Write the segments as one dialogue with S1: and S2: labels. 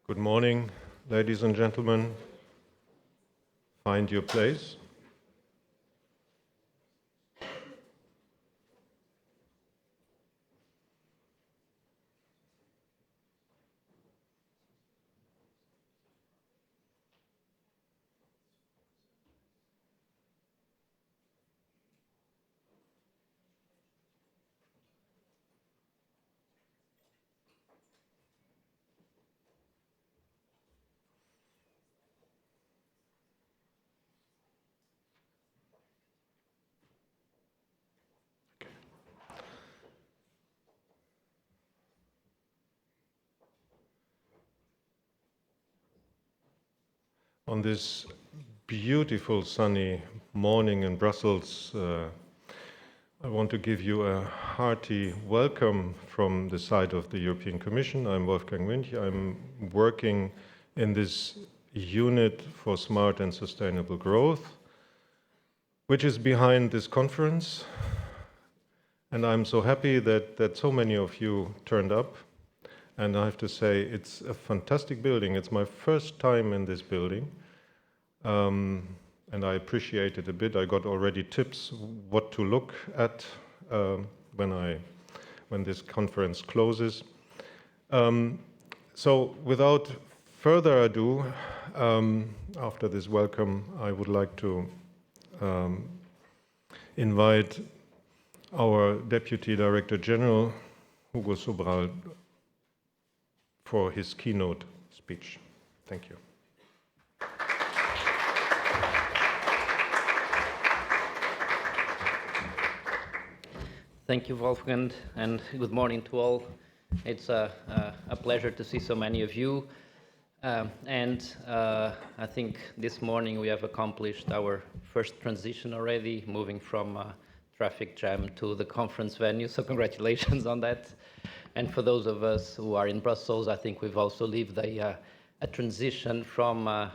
S1: Good morning, ladies and gentlemen. Find your place. On this beautiful sunny morning in Brussels, I want to give you a hearty welcome from the side of the European Commission. I'm Wolfgang Munch. I'm working in this unit for smart and sustainable growth, which is behind this conference. And I'm so happy that so many of you turned up. And I have to say, it's a fantastic building. It's my first time in this building. And I appreciate it a bit. I got already tips what to look at when this conference closes. So without further ado, after this welcome, I would like to invite our Deputy Director General, Hugo Sobral, for his keynote speech. Thank you.
S2: Thank you, Wolfgang, and good morning to all. It's a pleasure to see so many of you. I think this morning we have accomplished our first transition already, moving from traffic jam to the conference venue, so congratulations on that. And for those of us who are in Brussels, I think we've also lived a transition from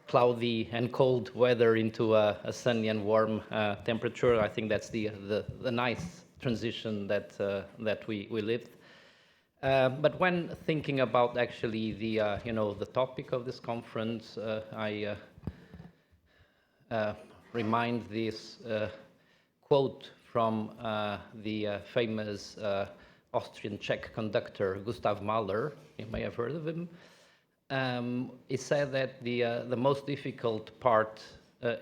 S2: cloudy and cold weather into a sunny and warm temperature. I think that's the nice transition that we lived. But when thinking about actually the topic of this conference, I remind this quote from the famous Austrian Czech conductor Gustav Mahler. You may have heard of him. He said that the most difficult part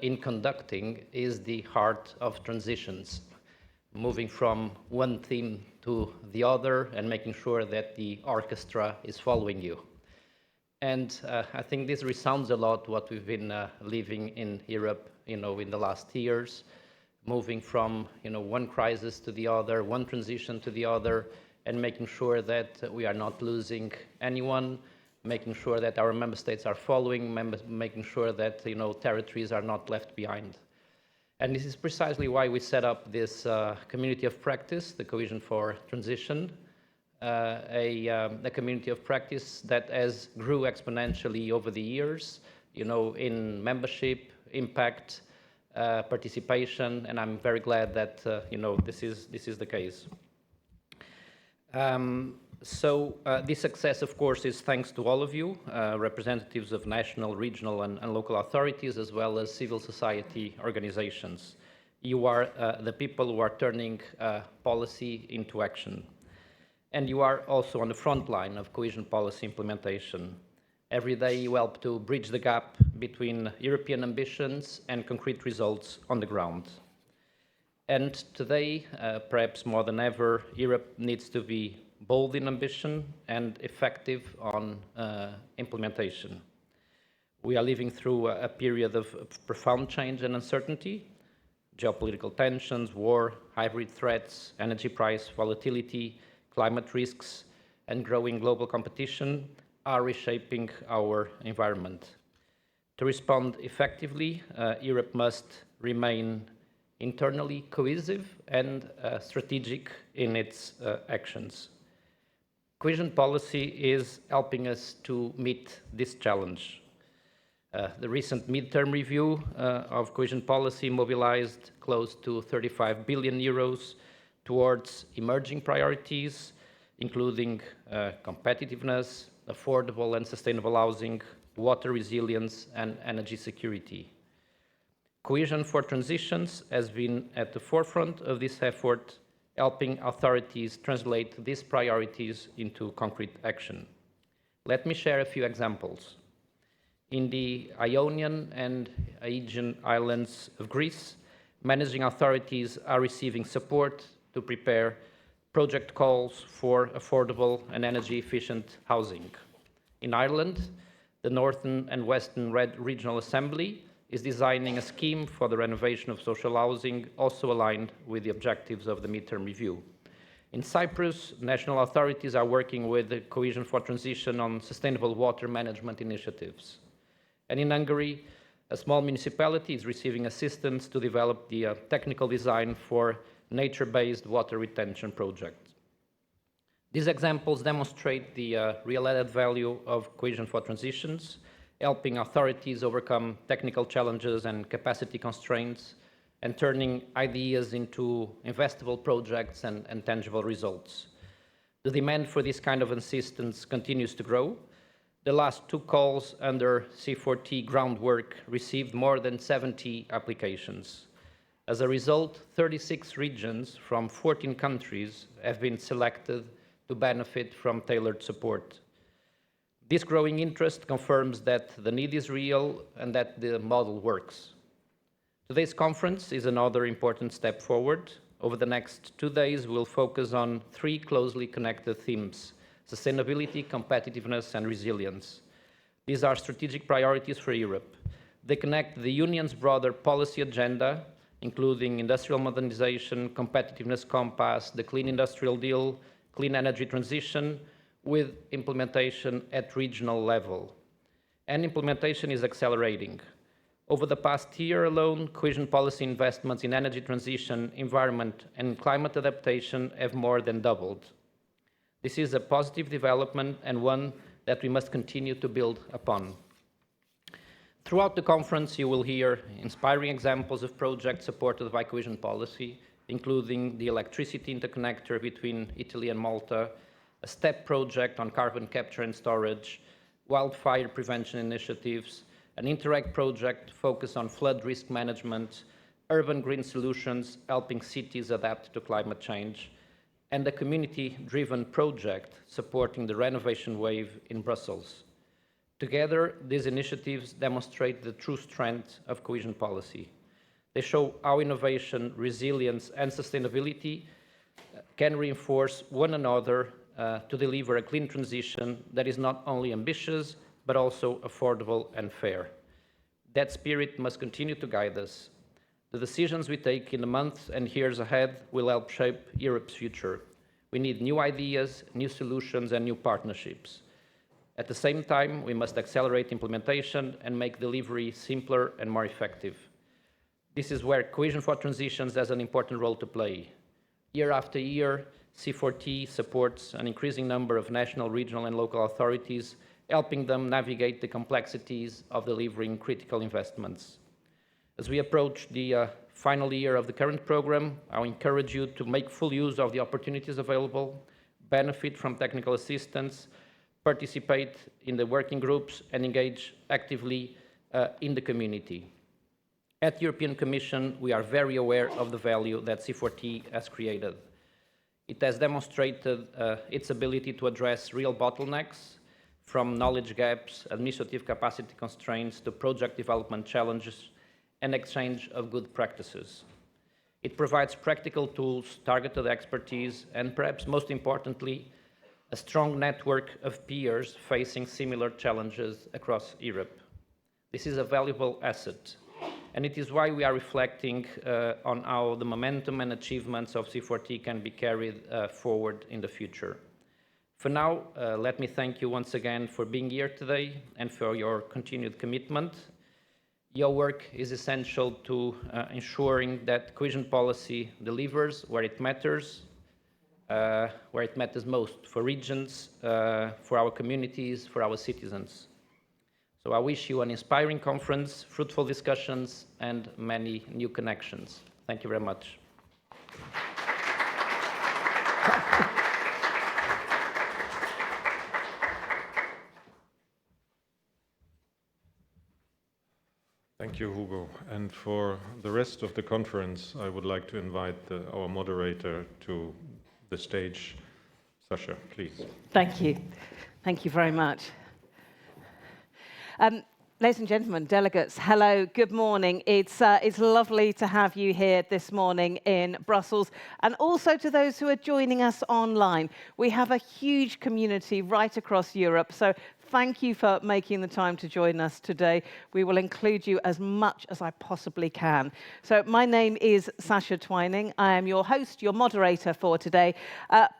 S2: in conducting is the heart of transitions, moving from one theme to the other and making sure that the orchestra is following you. And I think this resounds a lot what we've been living in Europe, in the last years, moving from one crisis to the other, one transition to the other, and making sure that we are not losing anyone, making sure that our member states are following, making sure that territories are not left behind. And this is precisely why we set up this community of practice, the Cohesion for Transition, a community of practice that has grew exponentially over the years, in membership, impact, participation, and I'm very glad that this is the case. This success, of course, is thanks to all of you, representatives of national, regional, and local authorities, as well as civil society organizations. You are the people who are turning policy into action. And you are also on the front line of cohesion policy implementation. Every day you help to bridge the gap between European ambitions and concrete results on the ground. And today, perhaps more than ever, Europe needs to be bold in ambition and effective on implementation. We are living through a period of profound change and uncertainty. Geopolitical tensions, war, hybrid threats, energy price volatility, climate risks, and growing global competition are reshaping our environment. To respond effectively, Europe must remain internally cohesive and strategic in its actions. Cohesion policy is helping us to meet this challenge. The recent midterm review of cohesion policy mobilized close to 35 billion euros towards emerging priorities, including competitiveness, affordable and sustainable housing, water resilience, and energy security. Cohesion for Transitions has been at the forefront of this effort, helping authorities translate these priorities into concrete action. Let me share a few examples. In the Ionian and Aegean islands of Greece, managing authorities are receiving support to prepare project calls for affordable and energy-efficient housing. In Ireland, the Northern and Western Regional Assembly is designing a scheme for the renovation of social housing, also aligned with the objectives of the midterm review. In Cyprus, national authorities are working with the Cohesion for Transition on sustainable water management initiatives. And in Hungary, a small municipality is receiving assistance to develop the technical design for nature-based water retention projects. These examples demonstrate the real added value of Cohesion for Transitions, helping authorities overcome technical challenges and capacity constraints, and turning ideas into investable projects and tangible results. The demand for this kind of assistance continues to grow. The last two calls under C4T groundwork received more than 70 applications. As a result, 36 regions from 14 countries have been selected to benefit from tailored support. This growing interest confirms that the need is real and that the model works. Today's conference is another important step forward. Over the next 2 days, we'll focus on 3 closely connected themes: sustainability, competitiveness, and resilience. These are strategic priorities for Europe. They connect the Union's broader policy agenda, including industrial modernization, competitiveness compass, the Clean Industrial Deal, clean energy transition, with implementation at regional level. And implementation is accelerating. Over the past year alone, cohesion policy investments in energy transition, environment, and climate adaptation have more than doubled. This is a positive development and one that we must continue to build upon. Throughout the conference, you will hear inspiring examples of projects supported by cohesion policy, including the electricity interconnector between Italy and Malta, a STEP project on carbon capture and storage, wildfire prevention initiatives, an Interact project focused on flood risk management, urban green solutions helping cities adapt to climate change, and a community-driven project supporting the renovation wave in Brussels. Together, these initiatives demonstrate the true strength of cohesion policy. They show how innovation, resilience, and sustainability can reinforce one another to deliver a clean transition that is not only ambitious, but also affordable and fair. That spirit must continue to guide us. The decisions we take in the months and years ahead will help shape Europe's future. We need new ideas, new solutions, and new partnerships. At the same time, we must accelerate implementation and make delivery simpler and more effective. This is where Cohesion for Transitions has an important role to play. Year after year, C4T supports an increasing number of national, regional, and local authorities, helping them navigate the complexities of delivering critical investments. As we approach the final year of the current program, I encourage you to make full use of the opportunities available, benefit from technical assistance, participate in the working groups, and engage actively in the community. At the European Commission, we are very aware of the value that C4T has created. It has demonstrated its ability to address real bottlenecks, from knowledge gaps, administrative capacity constraints, to project development challenges, and exchange of good practices. It provides practical tools, targeted expertise, and perhaps most importantly, a strong network of peers facing similar challenges across Europe. This is a valuable asset, and it is why we are reflecting on how the momentum and achievements of C4T can be carried forward in the future. For now, let me thank you once again for being here today and for your continued commitment. Your work is essential to ensuring that cohesion policy delivers where it matters most for regions, for our communities, for our citizens. So I wish you an inspiring conference, fruitful discussions, and many new connections. Thank you very much.
S1: Thank you, Hugo. And for the rest of the conference, I would like to invite our moderator to the stage. Sasha, please.
S3: Thank you. Thank you very much. Ladies and gentlemen, delegates, hello, good morning. It's lovely to have you here this morning in Brussels, and also to those who are joining us online. We have a huge community right across Europe, so thank you for making the time to join us today. We will include you as much as I possibly can. So my name is Sasha Twining. I am your host, your moderator for today.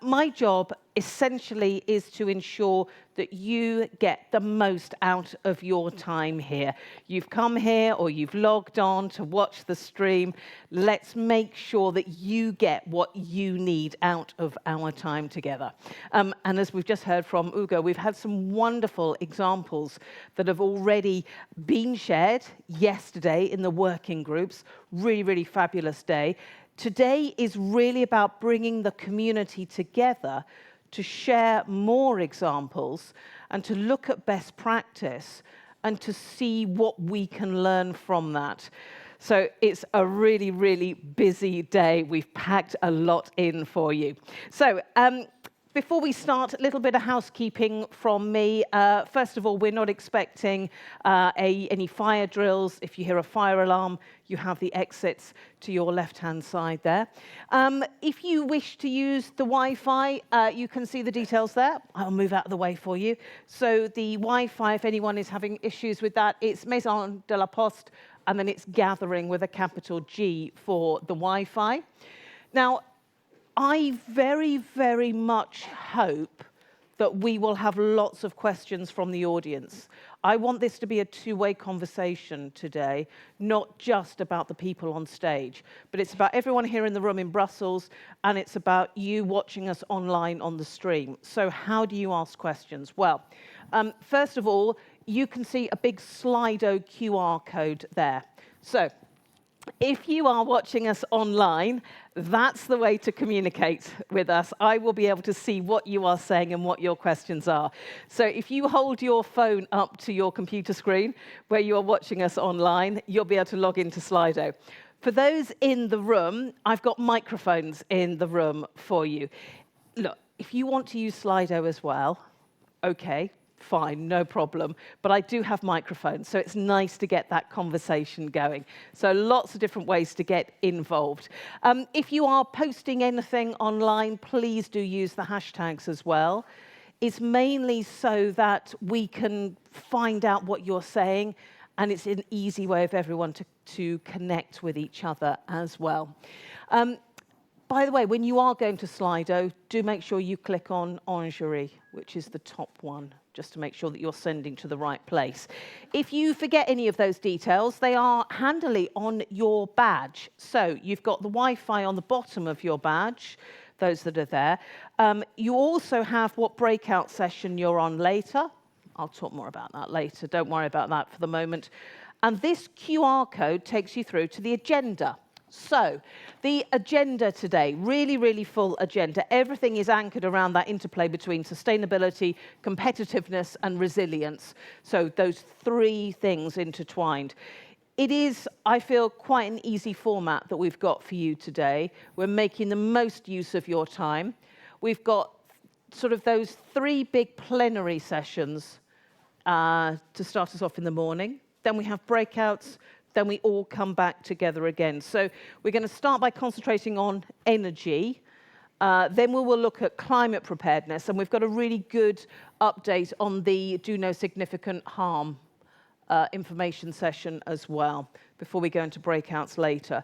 S3: My job essentially is to ensure that you get the most out of your time here. You've come here or you've logged on to watch the stream. Let's make sure that you get what you need out of our time together. And as we've just heard from Hugo, we've had some wonderful examples that have already been shared yesterday in the working groups. Really, really fabulous day. Today is really about bringing the community together to share more examples and to look at best practice and to see what we can learn from that. So it's a really, really busy day. We've packed a lot in for you. So before we start, a little bit of housekeeping from me. First of all, we're not expecting any fire drills. If you hear a fire alarm, you have the exits to your left-hand side there. If you wish to use the Wi-Fi, you can see the details there. I'll move out of the way for you. So the Wi-Fi, if anyone is having issues with that, it's Maison de la Poste, and then it's gathering with a capital G for the Wi-Fi. Now, I very, very much hope that we will have lots of questions from the audience. I want this to be a two-way conversation today, not just about the people on stage, but it's about everyone here in the room in Brussels, and it's about you watching us online on the stream. So how do you ask questions? Well, first of all, you can see a big Slido QR code there. So if you are watching us online, that's the way to communicate with us. I will be able to see what you are saying and what your questions are. So if you hold your phone up to your computer screen where you are watching us online, you'll be able to log into Slido. For those in the room, I've got microphones in the room for you. Look, if you want to use Slido as well, okay, fine, no problem. But I do have microphones, so it's nice to get that conversation going. So lots of different ways to get involved. If you are posting anything online, please do use the hashtags as well. It's mainly so that we can find out what you're saying, and it's an easy way of everyone to connect with each other as well. By the way, when you are going to Slido, do make sure you click on Orangerie, which is the top one, just to make sure that you're sending to the right place. If you forget any of those details, they are handily on your badge. So you've got the Wi-Fi on the bottom of your badge, those that are there. You also have what breakout session you're on later. I'll talk more about that later. Don't worry about that for the moment. And this QR code takes you through to the agenda. So, the agenda today, really, really full agenda. Everything is anchored around that interplay between sustainability, competitiveness, and resilience. So, those three things intertwined. It is, I feel, quite an easy format that we've got for you today. We're making the most use of your time. We've got sort of those three big plenary sessions to start us off in the morning. Then we have breakouts. Then we all come back together again. So we're going to start by concentrating on energy. Then we will look at climate preparedness. And we've got a really good update on the do no significant harm information session as well, before we go into breakouts later.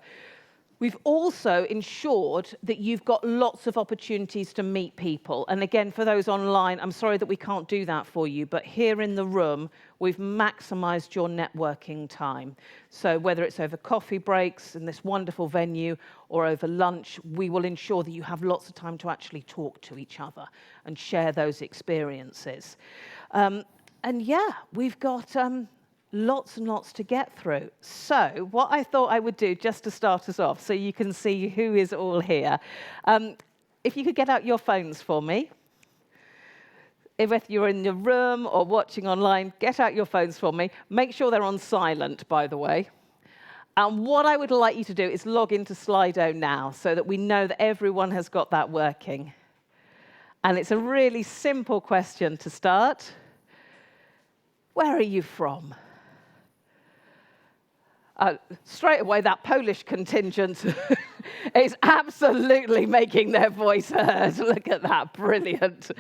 S3: We've also ensured that you've got lots of opportunities to meet people. And again, for those online, I'm sorry that we can't do that for you, but here in the room, we've maximized your networking time. So whether it's over coffee breaks in this wonderful venue or over lunch, we will ensure that you have lots of time to actually talk to each other and share those experiences. And yeah, we've got lots and lots to get through. So what I thought I would do, just to start us off, so you can see who is all here, if you could get out your phones for me. If you're in the room or watching online, get out your phones for me. Make sure they're on silent, by the way. And what I would like you to do is log into Slido now so that we know that everyone has got that working. And it's a really simple question to start. Where are you from? Straight away, that Polish contingent is absolutely making their voice heard. Look at that, brilliant.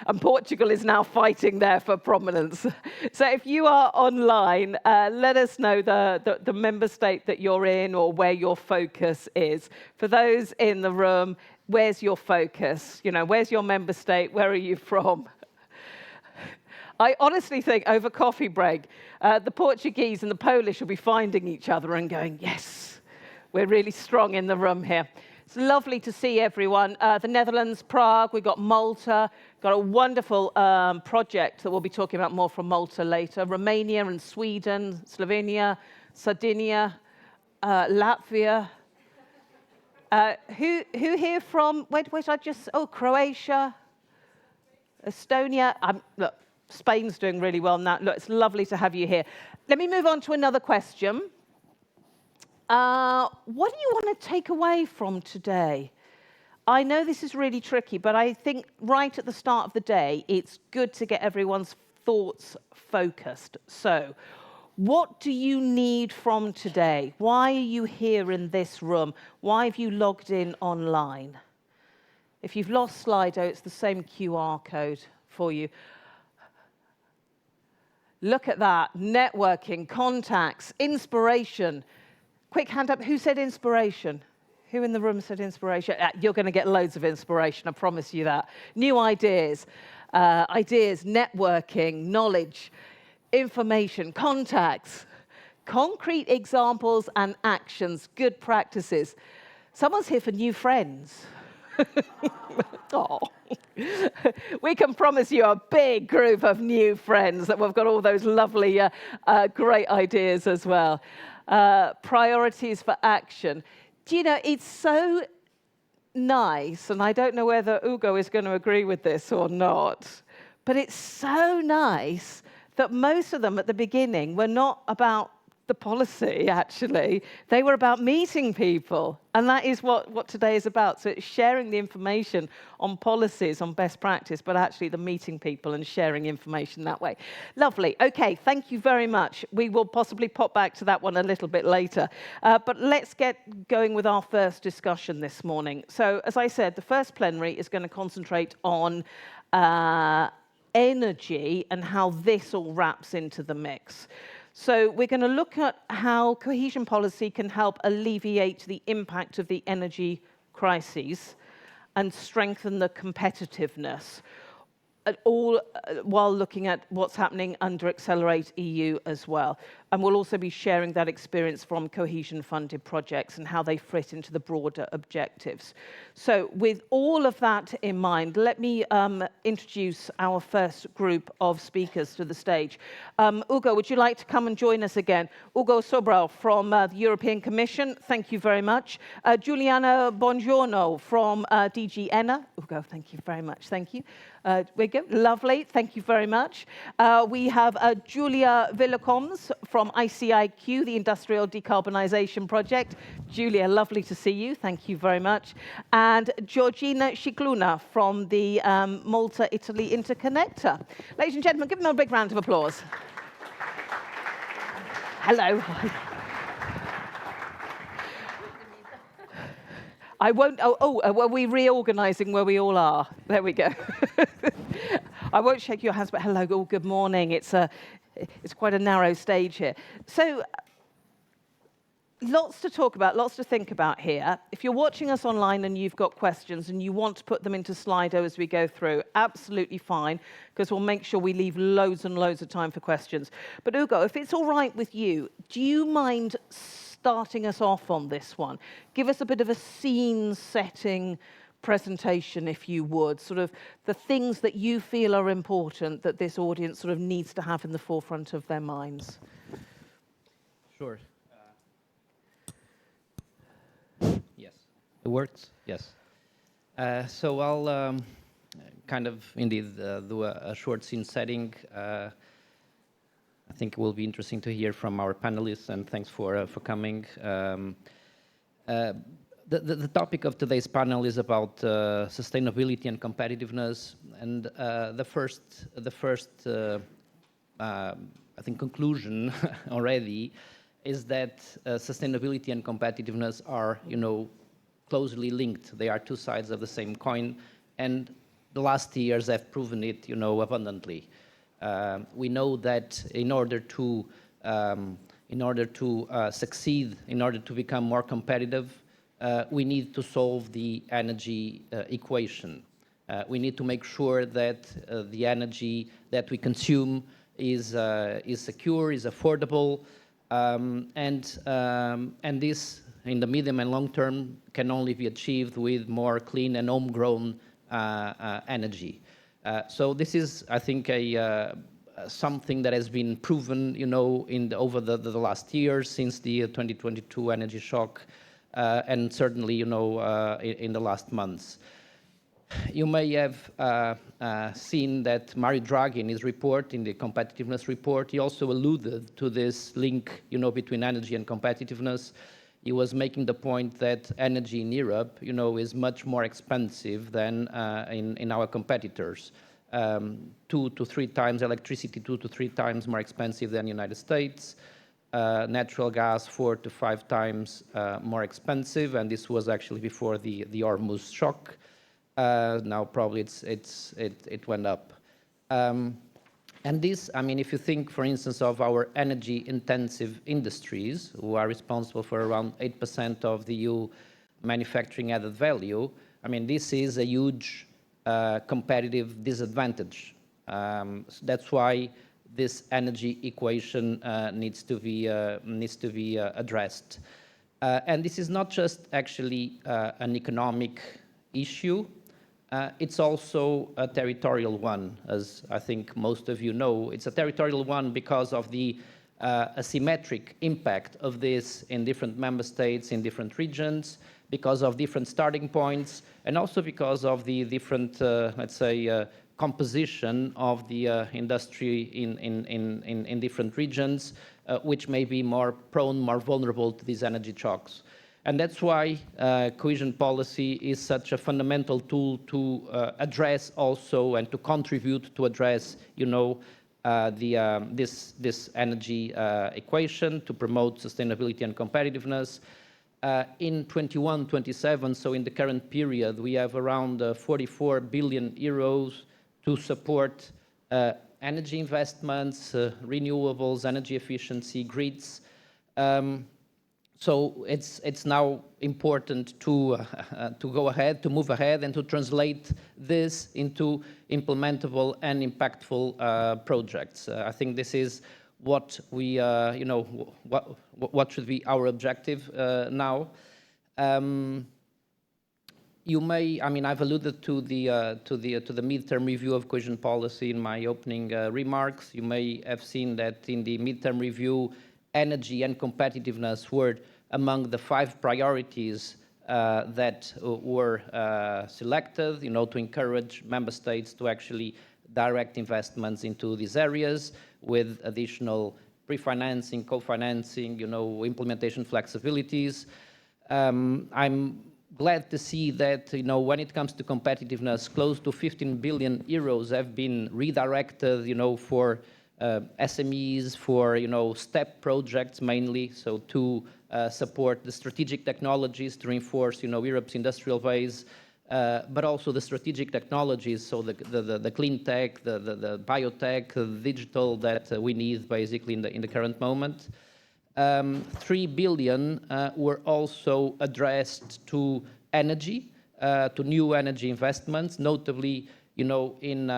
S3: And Portugal is now fighting there for prominence. So if you are online, let us know the member state that you're in or where your focus is. For those in the room, where's your focus? You know, where's your member state? Where are you from? I honestly think over coffee break, the Portuguese and the Polish will be finding each other and going, yes, we're really strong in the room here. It's lovely to see everyone. The Netherlands, Prague, we've got Malta, got a wonderful project that we'll be talking about more from Malta later. Romania and Sweden, Slovenia, Sardinia, Latvia. Who here from, wait, I just, Croatia, Estonia. Look, Spain's doing really well now. Look, it's lovely to have you here. Let me move on to another question. What do you want to take away from today? I know this is really tricky, but I think right at the start of the day, it's good to get everyone's thoughts focused. So, what do you need from today? Why are you here in this room? Why have you logged in online? If you've lost Slido, it's the same QR code for you. Look at that, networking, contacts, inspiration. Quick hand up, who said inspiration? Who in the room said inspiration? You're going to get loads of inspiration, I promise you that. New ideas, networking, knowledge, information, contacts, concrete examples and actions, good practices. Someone's here for new friends. Oh. We can promise you a big group of new friends that we've got all those lovely, great ideas as well. Priorities for action. Do you know, it's so nice, and I don't know whether Hugo is going to agree with this or not, but it's so nice that most of them at the beginning were not about the policy, actually. They were about meeting people, and that is what today is about. So it's sharing the information on policies, on best practice, but actually the meeting people and sharing information that way. Lovely. Okay, thank you very much. We will possibly pop back to that one a little bit later. But let's get going with our first discussion this morning. So as I said, the first plenary is going to concentrate on energy and how this all wraps into the mix. So we're going to look at how cohesion policy can help alleviate the impact of the energy crises and strengthen the competitiveness, all while looking at what's happening under Accelerate EU as well. And we'll also be sharing that experience from cohesion-funded projects and how they fit into the broader objectives. So with all of that in mind, let me introduce our first group of speakers to the stage. Hugo, would you like to come and join us again? Hugo Sobral from the European Commission, thank you very much. Giuliana Bongiorno from DG ENER. Hugo, thank you very much, thank you. We go, lovely, thank you very much. We have Júlia Viladoms from ICIQ, the Industrial Decarbonisation Project. Júlia, lovely to see you, thank you very much. And Georgina Scicluna from the Malta-Italy Interconnector. Ladies and gentlemen, give them a big round of applause. Hello. I won't, were we reorganising where we all are? There we go. I won't shake your hands, but hello, good morning. It's quite a narrow stage here. So, lots to talk about, lots to think about here. If you're watching us online and you've got questions and you want to put them into Slido as we go through, absolutely fine, because we'll make sure we leave loads and loads of time for questions. But Hugo, if it's all right with you, do you mind starting us off on this one? Give us a bit of a scene-setting presentation, if you would, sort of the things that you feel are important that this audience sort of needs to have in the forefront of their minds.
S2: Sure. Yes, it works. Yes. So I'll kind of indeed do a short scene setting. I think it will be interesting to hear from our panelists, and thanks for coming. The topic of today's panel is about sustainability and competitiveness, and the first I think conclusion already is that sustainability and competitiveness are, closely linked. They are two sides of the same coin, and the last years have proven it, abundantly. We know that in order to succeed, in order to become more competitive, we need to solve the energy equation. We need to make sure that the energy that we consume is secure, is affordable, and this, in the medium and long term, can only be achieved with more clean and homegrown energy. So this is, I think, something that has been proven, over the last years since the 2022 energy shock, and certainly, in the last months. You may have seen that Mario Draghi, in his report, in the competitiveness report, he also alluded to this link, between energy and competitiveness. He was making the point that energy in Europe, is much more expensive than in our competitors. 2 to 3 times electricity, 2 to 3 times more expensive than the United States. Natural gas 4 to 5 times more expensive, and this was actually before the Hormuz shock. Now probably it went up. And this, if you think, for instance, of our energy-intensive industries, who are responsible for around 8% of the EU manufacturing added value, this is a huge competitive disadvantage. That's why this energy equation needs to be addressed. And this is not just actually an economic issue. It's also a territorial one, as I think most of you know. It's a territorial one because of the asymmetric impact of this in different member states, in different regions, because of different starting points, and also because of the different, let's say, composition of the industry in different regions, which may be more prone, more vulnerable to these energy shocks. And that's why cohesion policy is such a fundamental tool to address also and to contribute to address, this energy equation, to promote sustainability and competitiveness. In 21-27, so in the current period, we have around 44 billion euros to support energy investments, renewables, energy efficiency, grids. So it's now important to go ahead, to move ahead, and to translate this into implementable and impactful projects. I think this is what we, what should be our objective now. You may, I've alluded to the midterm review of cohesion policy in my opening remarks. You may have seen that in the midterm review, energy and competitiveness were among the 5 priorities that were selected, to encourage member states to actually direct investments into these areas with additional pre-financing, co-financing, implementation flexibilities. I'm glad to see that, when it comes to competitiveness, close to 15 billion euros have been redirected, for SMEs, for, STEP projects mainly, so to support the strategic technologies to reinforce, Europe's industrial base, but also the strategic technologies, so the clean tech, the biotech, the digital that we need basically in the current moment. 3 billion were also addressed to energy, to new energy investments, notably, in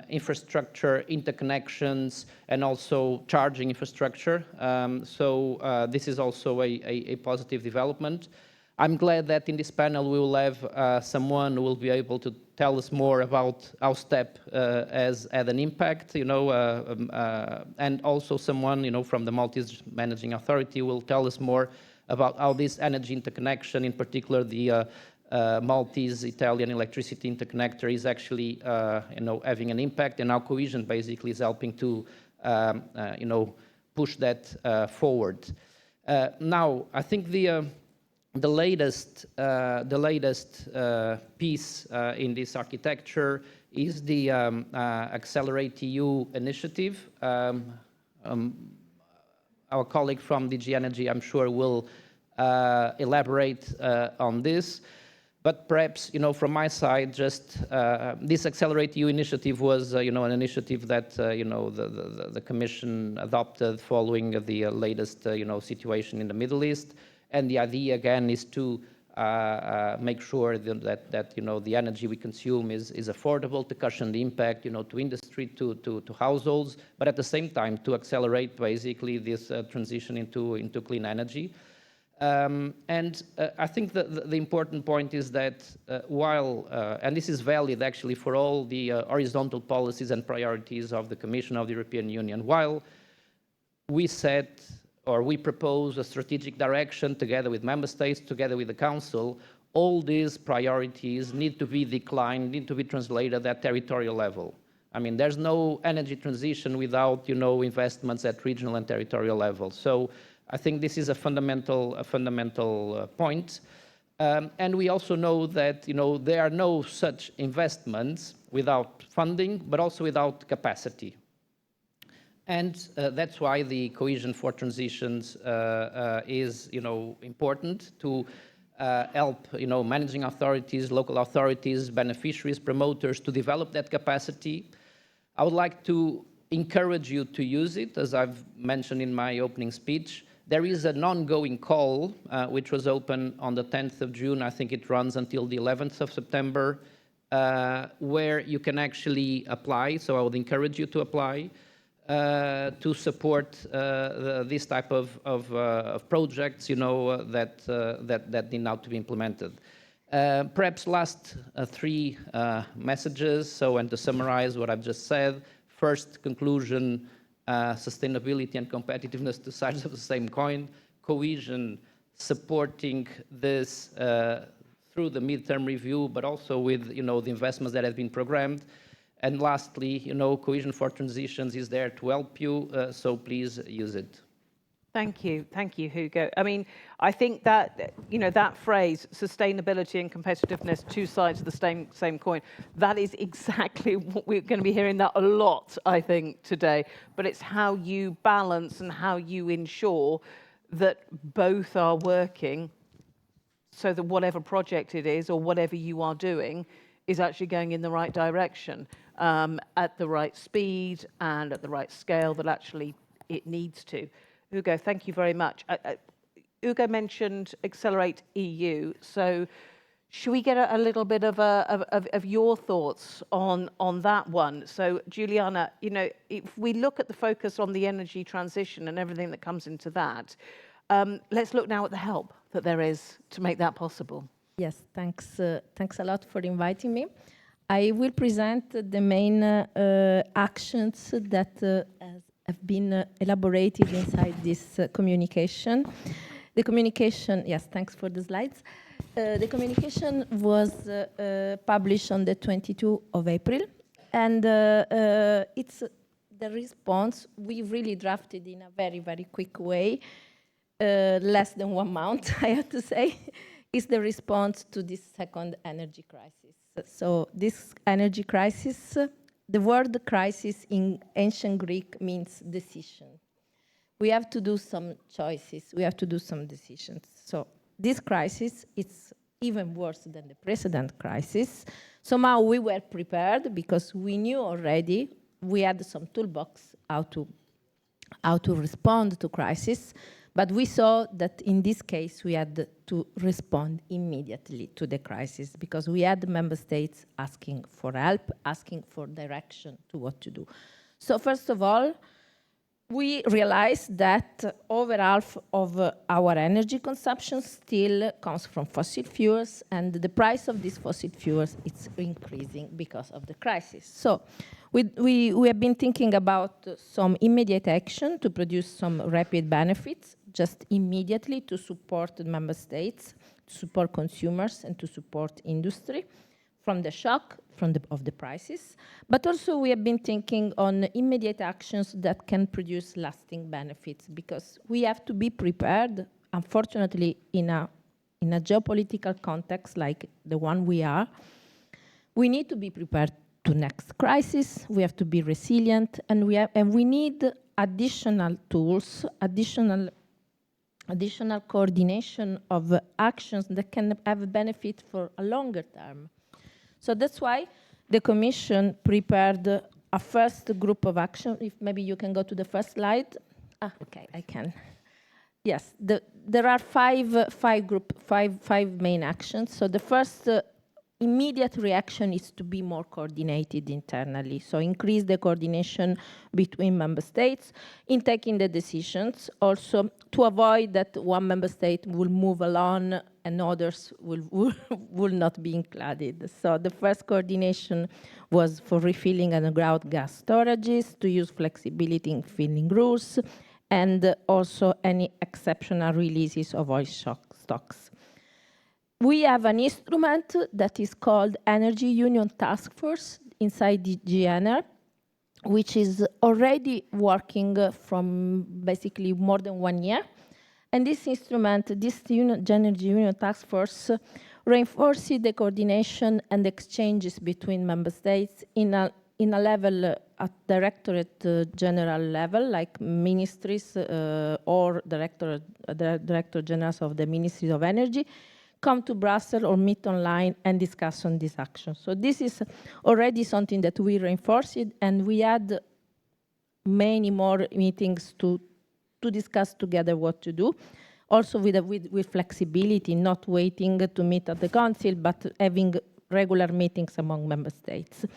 S2: infrastructure, interconnections, and also charging infrastructure. So this is also a positive development. I'm glad that in this panel we will have someone who will be able to tell us more about how STEP has had an impact, and also someone, from the Maltese Managing Authority will tell us more about how this energy interconnection, in particular the Maltese-Italian electricity interconnector, is actually, having an impact, and how cohesion basically is helping to push that forward. Now, I think the latest piece in this architecture is the Accelerate EU initiative. Our colleague from DG Energy, I'm sure, will elaborate on this. But perhaps, from my side, just this Accelerate EU initiative was, an initiative that, the Commission adopted following the latest, situation in the Middle East. And the idea, again, is to make sure that the energy we consume is affordable, to cushion the impact, to industry, to households, but at the same time to accelerate, basically, this transition into clean energy. And I think the important point is that while, and this is valid actually for all the horizontal policies and priorities of the Commission of the European Union, while we set or we propose a strategic direction together with member states, together with the Council, all these priorities need to be declined, need to be translated at territorial level. I mean, there's no energy transition without, investments at regional and territorial level. So I think this is a fundamental point. And we also know that, there are no such investments without funding, but also without capacity. And that's why the Cohesion for Transitions is, important to help, managing authorities, local authorities, beneficiaries, promoters to develop that capacity. I would like to encourage you to use it, as I've mentioned in my opening speech. There is an ongoing call, which was open on the 10th of June. I think it runs until the 11th of September, where you can actually apply. So I would encourage you to apply to support this type of projects, that need now to be implemented. Perhaps last three messages. So, and to summarize what I've just said, first conclusion, sustainability and competitiveness, two sides of the same coin. Cohesion supporting this through the midterm review, but also with the investments that have been programmed. And lastly, Cohesion for Transitions is there to help you, so please use it.
S3: Thank you, Hugo. I mean, I think that that phrase, sustainability and competitiveness, two sides of the same coin, that is exactly what we're going to be hearing that a lot, I think, today. But it's how you balance and how you ensure that both are working, so that whatever project it is or whatever you are doing is actually going in the right direction, at the right speed and at the right scale that actually it needs to. Hugo, thank you very much. Hugo mentioned Accelerate EU, so should we get a little bit of your thoughts on that one? So, Giuliana, if we look at the focus on the energy transition and everything that comes into that, let's look now at the help that there is to make that possible.
S4: Yes, thanks a lot for inviting me. I will present the main actions that have been elaborated inside this communication. The communication, yes, thanks for the slides. The communication was published on the 22nd of April, and it's the response we really drafted in a very, very quick way, less than 1 month, I have to say, is the response to this second energy crisis. So this energy crisis, the word crisis in ancient Greek means decision. We have to do some choices. We have to do some decisions. So this crisis, it's even worse than the precedent crisis. Somehow we were prepared because we knew already, we had some toolbox how to respond to crisis. But we saw that in this case, we had to respond immediately to the crisis because we had member states asking for help, asking for direction to what to do. So first of all, we realized that over half of our energy consumption still comes from fossil fuels, and the price of these fossil fuels is increasing because of the crisis. So we have been thinking about some immediate action to produce some rapid benefits, just immediately to support the member states, to support consumers, and to support industry. from the shock of the prices, but also we have been thinking on immediate actions that can produce lasting benefits, because we have to be prepared, unfortunately, in a geopolitical context like the one we are. We need to be prepared to next crisis. We have to be resilient, and we need additional tools, additional coordination of actions that can have a benefit for a longer term. So that's why the Commission prepared a first group of action. If maybe you can go to the first slide. Okay, I can. Yes, there are five main actions. So the first immediate reaction is to be more coordinated internally. So increase the coordination between member states in taking the decisions, also to avoid that one member state will move along and others will not be included. So the first coordination was for refilling underground gas storages, to use flexibility in filling rules, and also any exceptional releases of oil stocks. We have an instrument that is called Energy Union Task Force inside the ENER, which is already working from basically more than 1 year. And this instrument, this Energy Union Task Force, reinforces the coordination and exchanges between member states in a level at Directorate General level, like ministries or Director Generals of the Ministries of Energy, come to Brussels or meet online and discuss on this action. So this is already something that we reinforced, and we had many more meetings to discuss together what to do. Also with flexibility, not waiting to meet at the Council, but having regular meetings among member states.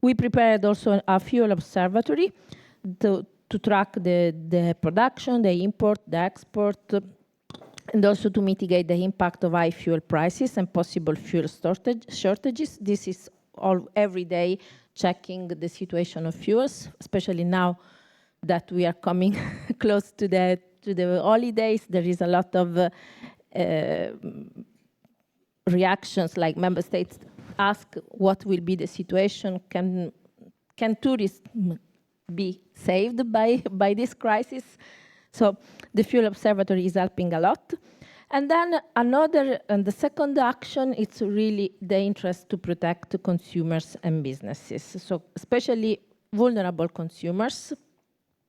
S4: We prepared also a fuel observatory to track the production, the import, the export, and also to mitigate the impact of high fuel prices and possible fuel shortages. This is all every day checking the situation of fuels, especially now that we are coming close to the holidays. There is a lot of reactions, like member states ask what will be the situation, can tourists be saved by this crisis? So the fuel observatory is helping a lot. And then the second action, it's really the interest to protect consumers and businesses. So especially vulnerable consumers.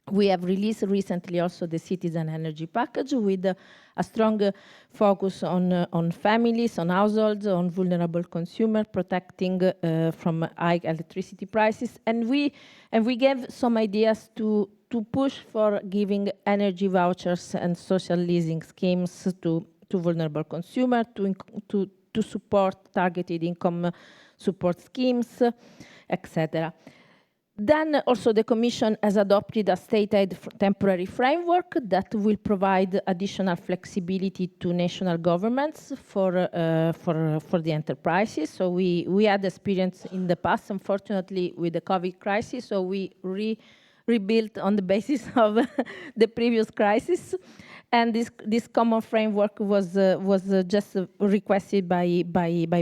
S4: We have released recently also the Citizen Energy Package with a strong focus on families, on households, on vulnerable consumers, protecting from high electricity prices. And we gave some ideas to push for giving energy vouchers and social leasing schemes to vulnerable consumers, to support targeted income support schemes, etc. Then also the Commission has adopted a state aid temporary framework that will provide additional flexibility to national governments for the enterprises. So we had experience in the past, unfortunately, with the COVID crisis. So we rebuilt on the basis of the previous crisis. And this common framework was just requested by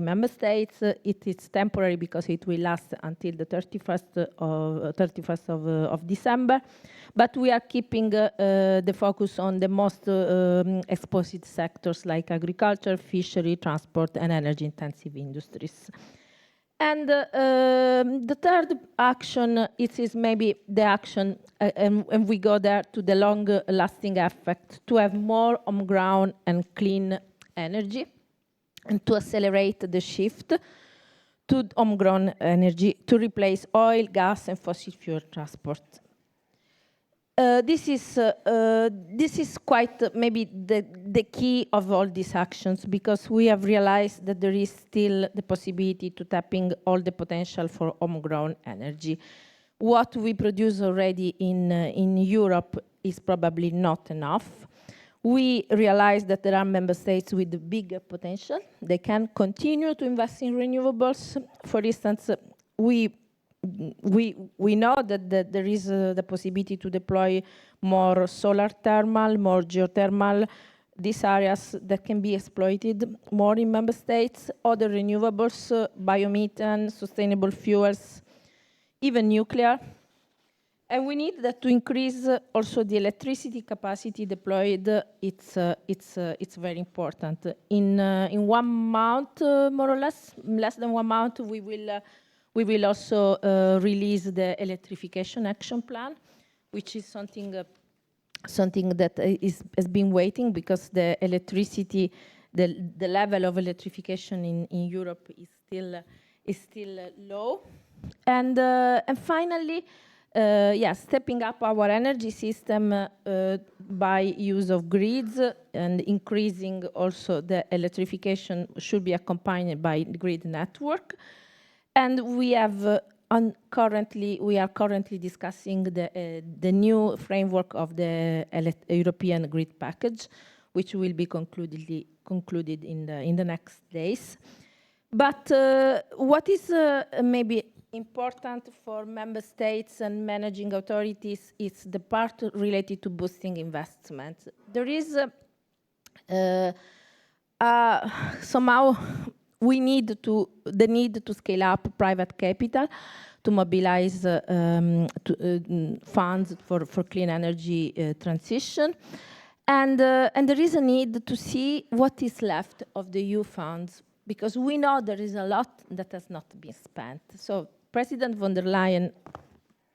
S4: member states. It is temporary because it will last until the 31st of December. But we are keeping the focus on the most exposed sectors like agriculture, fishery, transport, and energy-intensive industries. And the third action, it is maybe the action, and we go there to the long-lasting effect, to have more on-ground and clean energy, and to accelerate the shift to on-ground energy to replace oil, gas, and fossil fuel transport. This is quite maybe the key of all these actions, because we have realized that there is still the possibility to tapping all the potential for homegrown energy. What we produce already in Europe is probably not enough. We realize that there are member states with bigger potential. They can continue to invest in renewables. For instance, we know that there is the possibility to deploy more solar thermal, more geothermal, these areas that can be exploited more in member states, other renewables, biomethane, sustainable fuels, even nuclear. And we need that to increase also the electricity capacity deployed. It's very important. In 1 month, more or less than 1 month, we will also release the electrification action plan, which is something that has been waiting, because the electricity, the level of electrification in Europe is still low. And finally, stepping up our energy system by use of grids, and increasing also the electrification should be accompanied by the grid network. And we have we are currently discussing the new framework of the European grid package, which will be concluded in the next days. But what is maybe important for member states and managing authorities is the part related to boosting investment. There is somehow the need to scale up private capital to mobilize funds for clean energy transition. And there is a need to see what is left of the EU funds, because we know there is a lot that has not been spent. So President von der Leyen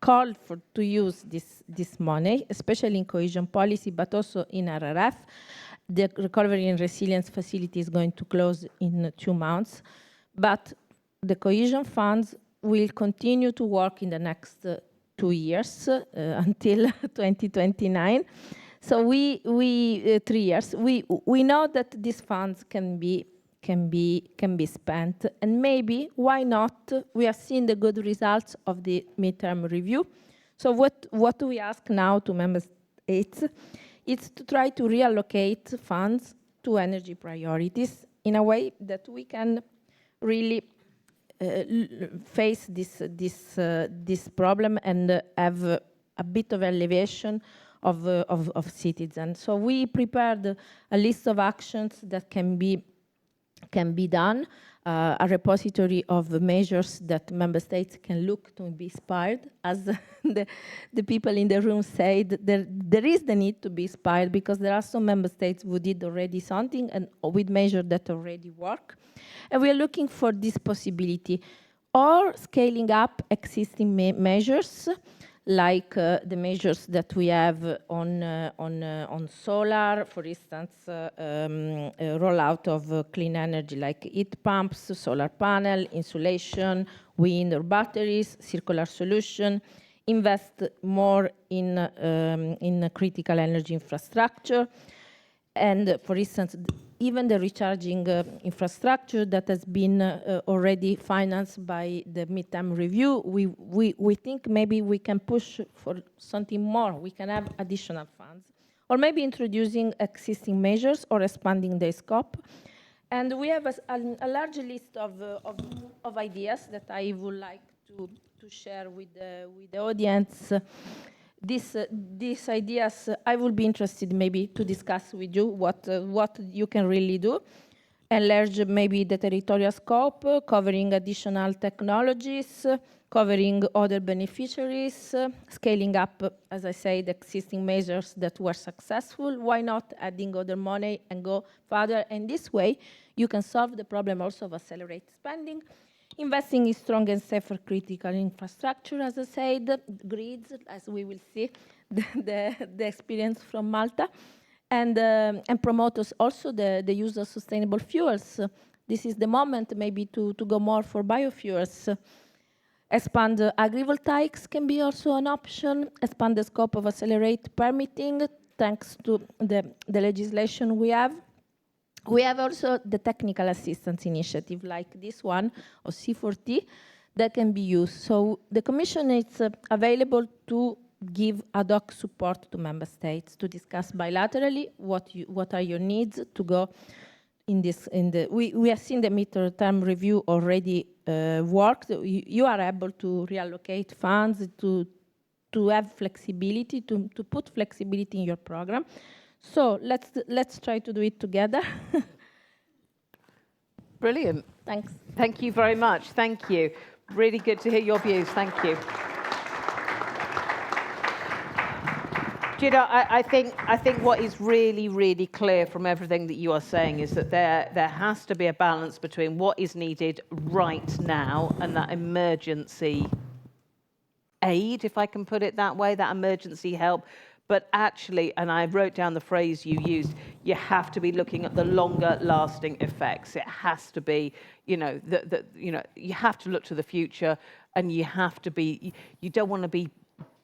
S4: called to use this money, especially in cohesion policy, but also in RRF. The Recovery and Resilience Facility is going to close in 2 months, but the cohesion funds will continue to work in the next 2 years until 2029. So 3 years. We know that these funds can be spent, and maybe why not? We have seen the good results of the midterm review. So what do we ask now to member states? It's to try to reallocate funds to energy priorities in a way that we can really face this problem and have a bit of elevation of citizens. So we prepared a list of actions that can be done, a repository of measures that member states can look to be inspired. As the people in the room said, there is the need to be inspired, because there are some member states who did already something and with measures that already work. And we are looking for this possibility, or scaling up existing measures, like the measures that we have on solar, for instance, rollout of clean energy like heat pumps, solar panel, insulation, wind or batteries, circular solution, invest more in critical energy infrastructure, and for instance, even the recharging infrastructure that has been already financed by the midterm review, we think maybe we can push for something more. We can have additional funds, or maybe introducing existing measures or expanding their scope. And we have a large list of ideas that I would like to share with the audience. These ideas, I would be interested maybe to discuss with you what you can really do. Enlarge maybe the territorial scope, covering additional technologies, covering other beneficiaries, scaling up, as I said, existing measures that were successful. Why not adding other money and go further? And this way, you can solve the problem also of accelerated spending. Investing in strong and safer critical infrastructure, as I said, grids, as we will see, the experience from Malta, and promote also the use of sustainable fuels. This is the moment maybe to go more for biofuels. Expand agrivoltaics can be also an option. Expand the scope of accelerate permitting, thanks to the legislation we have. We have also the technical assistance initiative, like this one, or C4T, that can be used. So the Commission is available to give ad hoc support to member states, to discuss bilaterally what are your needs to go in this. We have seen the midterm review already worked. You are able to reallocate funds, to have flexibility, to put flexibility in your program. So let's try to do it together.
S3: Brilliant.
S4: Thanks.
S3: Thank you very much. Thank you. Really good to hear your views. Thank you. Do you know, I think what is really, really clear from everything that you are saying is that there has to be a balance between what is needed right now and that emergency aid, if I can put it that way, that emergency help. But actually, and I wrote down the phrase you used, you have to be looking at the longer lasting effects. It has to be, you know, you have to look to the future, and you have to be, you don't want to be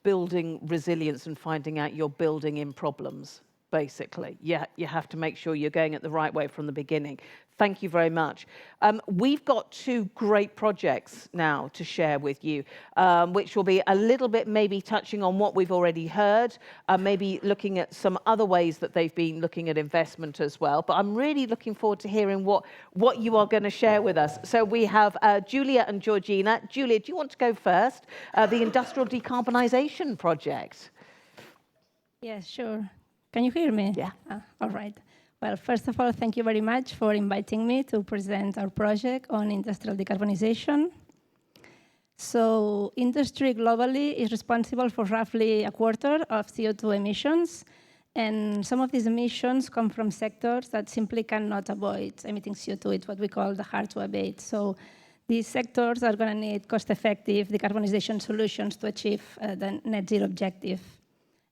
S3: building resilience and finding out you're building in problems, basically. You have to make sure you're going at the right way from the beginning. Thank you very much. We've got two great projects now to share with you, which will be a little bit maybe touching on what we've already heard, maybe looking at some other ways that they've been looking at investment as well. But I'm really looking forward to hearing what you are going to share with us. So we have Giulia and Georgina. Giulia, do you want to go first? The Industrial Decarbonisation Project.
S5: Yes, sure. Can you hear me?
S3: Yeah.
S5: All right. Well, first of all, thank you very much for inviting me to present our project on industrial decarbonization. So industry globally is responsible for roughly a quarter of CO2 emissions. And some of these emissions come from sectors that simply cannot avoid emitting CO2. It's what we call the hard to abate. So these sectors are going to need cost-effective decarbonization solutions to achieve the net zero objective.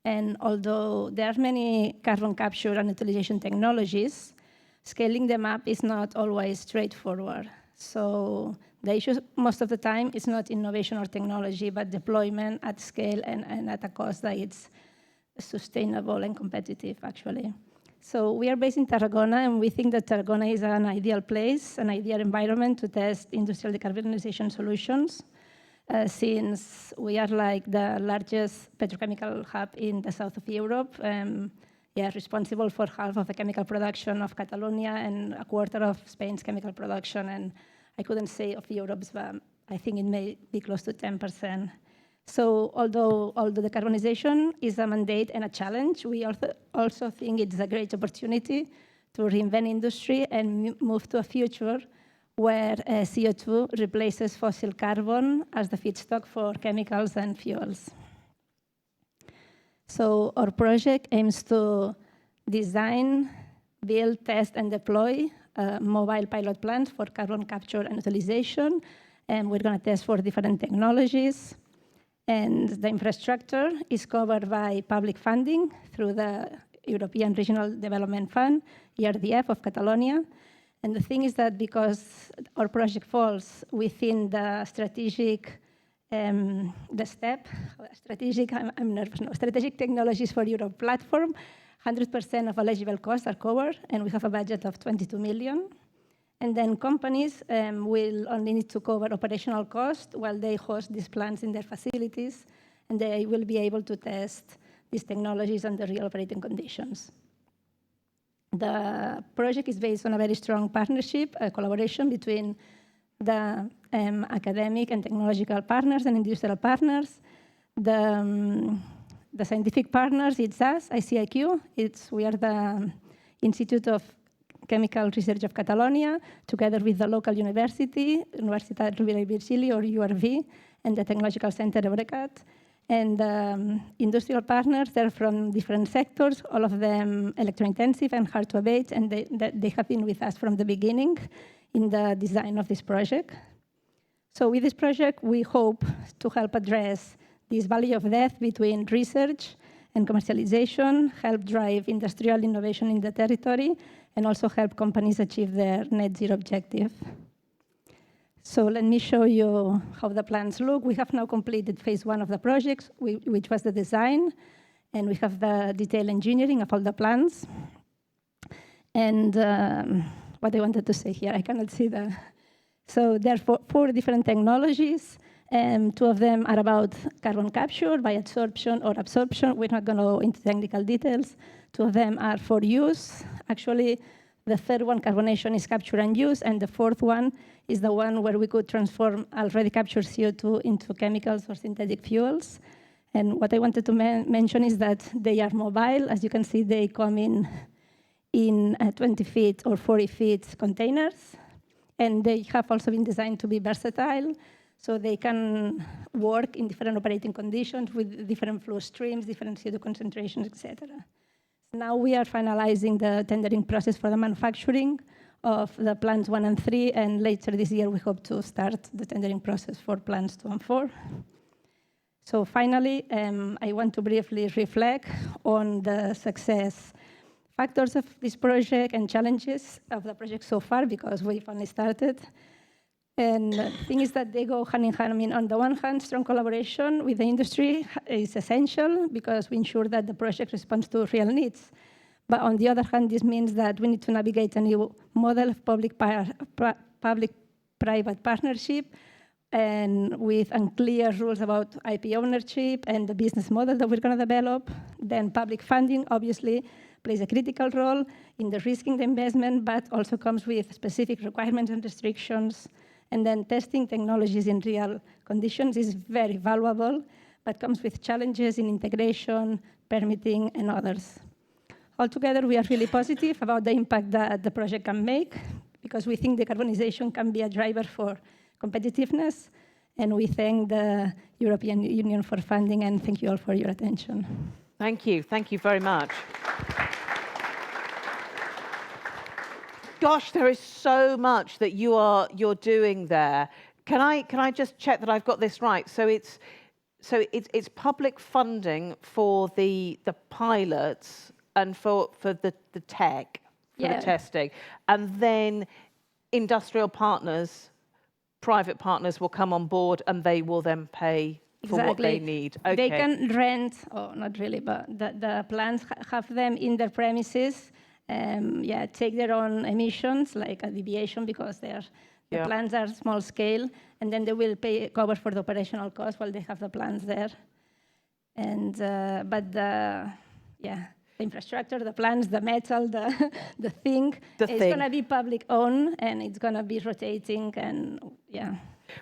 S5: And although there are many carbon capture and utilization technologies, scaling them up is not always straightforward. So the issue most of the time is not innovation or technology, but deployment at scale and at a cost that it's sustainable and competitive, actually. So we are based in Tarragona, and we think that Tarragona is an ideal place, an ideal environment to test industrial decarbonization solutions. Since we are like the largest petrochemical hub in the south of Europe, responsible for half of the chemical production of Catalonia and a quarter of Spain's chemical production. And I couldn't say of Europe's, but I think it may be close to 10%. So although decarbonization is a mandate and a challenge, we also think it's a great opportunity to reinvent industry and move to a future where CO2 replaces fossil carbon as the feedstock for chemicals and fuels. So our project aims to design, build, test, and deploy mobile pilot plants for carbon capture and utilization. And we're going to test 4 different technologies. And the infrastructure is covered by public funding through the European Regional Development Fund, ERDF of Catalonia. And the thing is that because our project falls within the strategic, strategic technologies for Europe platform, 100% of eligible costs are covered, and we have a budget of 22 million. And then companies will only need to cover operational costs while they host these plants in their facilities, and they will be able to test these technologies under real operating conditions. The project is based on a very strong partnership, a collaboration between the academic and technological partners and industrial partners. The scientific partners, it's us, ICIQ. We are the Institute of Chemical Research of Catalonia, together with the local university, Universitat Rovira i Virgili, or URV, and the Technological Center Eurecat. And industrial partners, they're from different sectors, all of them electro-intensive and hard to abate, and they have been with us from the beginning in the design of this project. So with this project, we hope to help address this valley of death between research and commercialization, help drive industrial innovation in the territory, and also help companies achieve their net zero objective. So let me show you how the plans look. We have now completed phase 1 of the project, which was the design, and we have the detailed engineering of all the plans. And what I wanted to say here, I cannot see the... So there are 4 different technologies, and 2 of them are about carbon capture by adsorption or absorption. We're not going to go into technical details. 2 of them are for use. Actually, the 3rd one, carbonation, is capture and use, and the 4th one is the one where we could transform already captured CO2 into chemicals or synthetic fuels. And what I wanted to mention is that they are mobile. As you can see, they come in 20 feet or 40 feet containers. And they have also been designed to be versatile, so they can work in different operating conditions with different flow streams, different CO2 concentrations, etc. Now we are finalizing the tendering process for the manufacturing of the plants 1 and 3, and later this year we hope to start the tendering process for plants 2 and 4. So finally, I want to briefly reflect on the success factors of this project and challenges of the project so far, because we've only started. And the thing is that they go hand in hand. I mean, on the one hand, strong collaboration with the industry is essential because we ensure that the project responds to real needs. But on the other hand, this means that we need to navigate a new model of public-private partnership, and with unclear rules about IP ownership and the business model that we're going to develop. Then public funding, obviously, plays a critical role in the risking the investment, but also comes with specific requirements and restrictions. And then testing technologies in real conditions is very valuable, but comes with challenges in integration, permitting, and others. Altogether, we are really positive about the impact that the project can make, because we think decarbonization can be a driver for competitiveness. And we thank the European Union for funding, and thank you all for your attention.
S3: Thank you. Thank you very much. Gosh, there is so much that you're doing there. Can I just check that I've got this right? So it's public funding for the pilots and for the tech, for the testing, and then industrial partners, private partners will come on board and they will then pay for what they need. Okay.
S5: They can rent, not really, but the plants have them in their premises. Take their own emissions, like a deviation, because the plants are small scale, and then they will cover for the operational cost while they have the plants there. And but the infrastructure, the plants, the metal, the thing, it's going to be public owned, and it's going to be rotating, and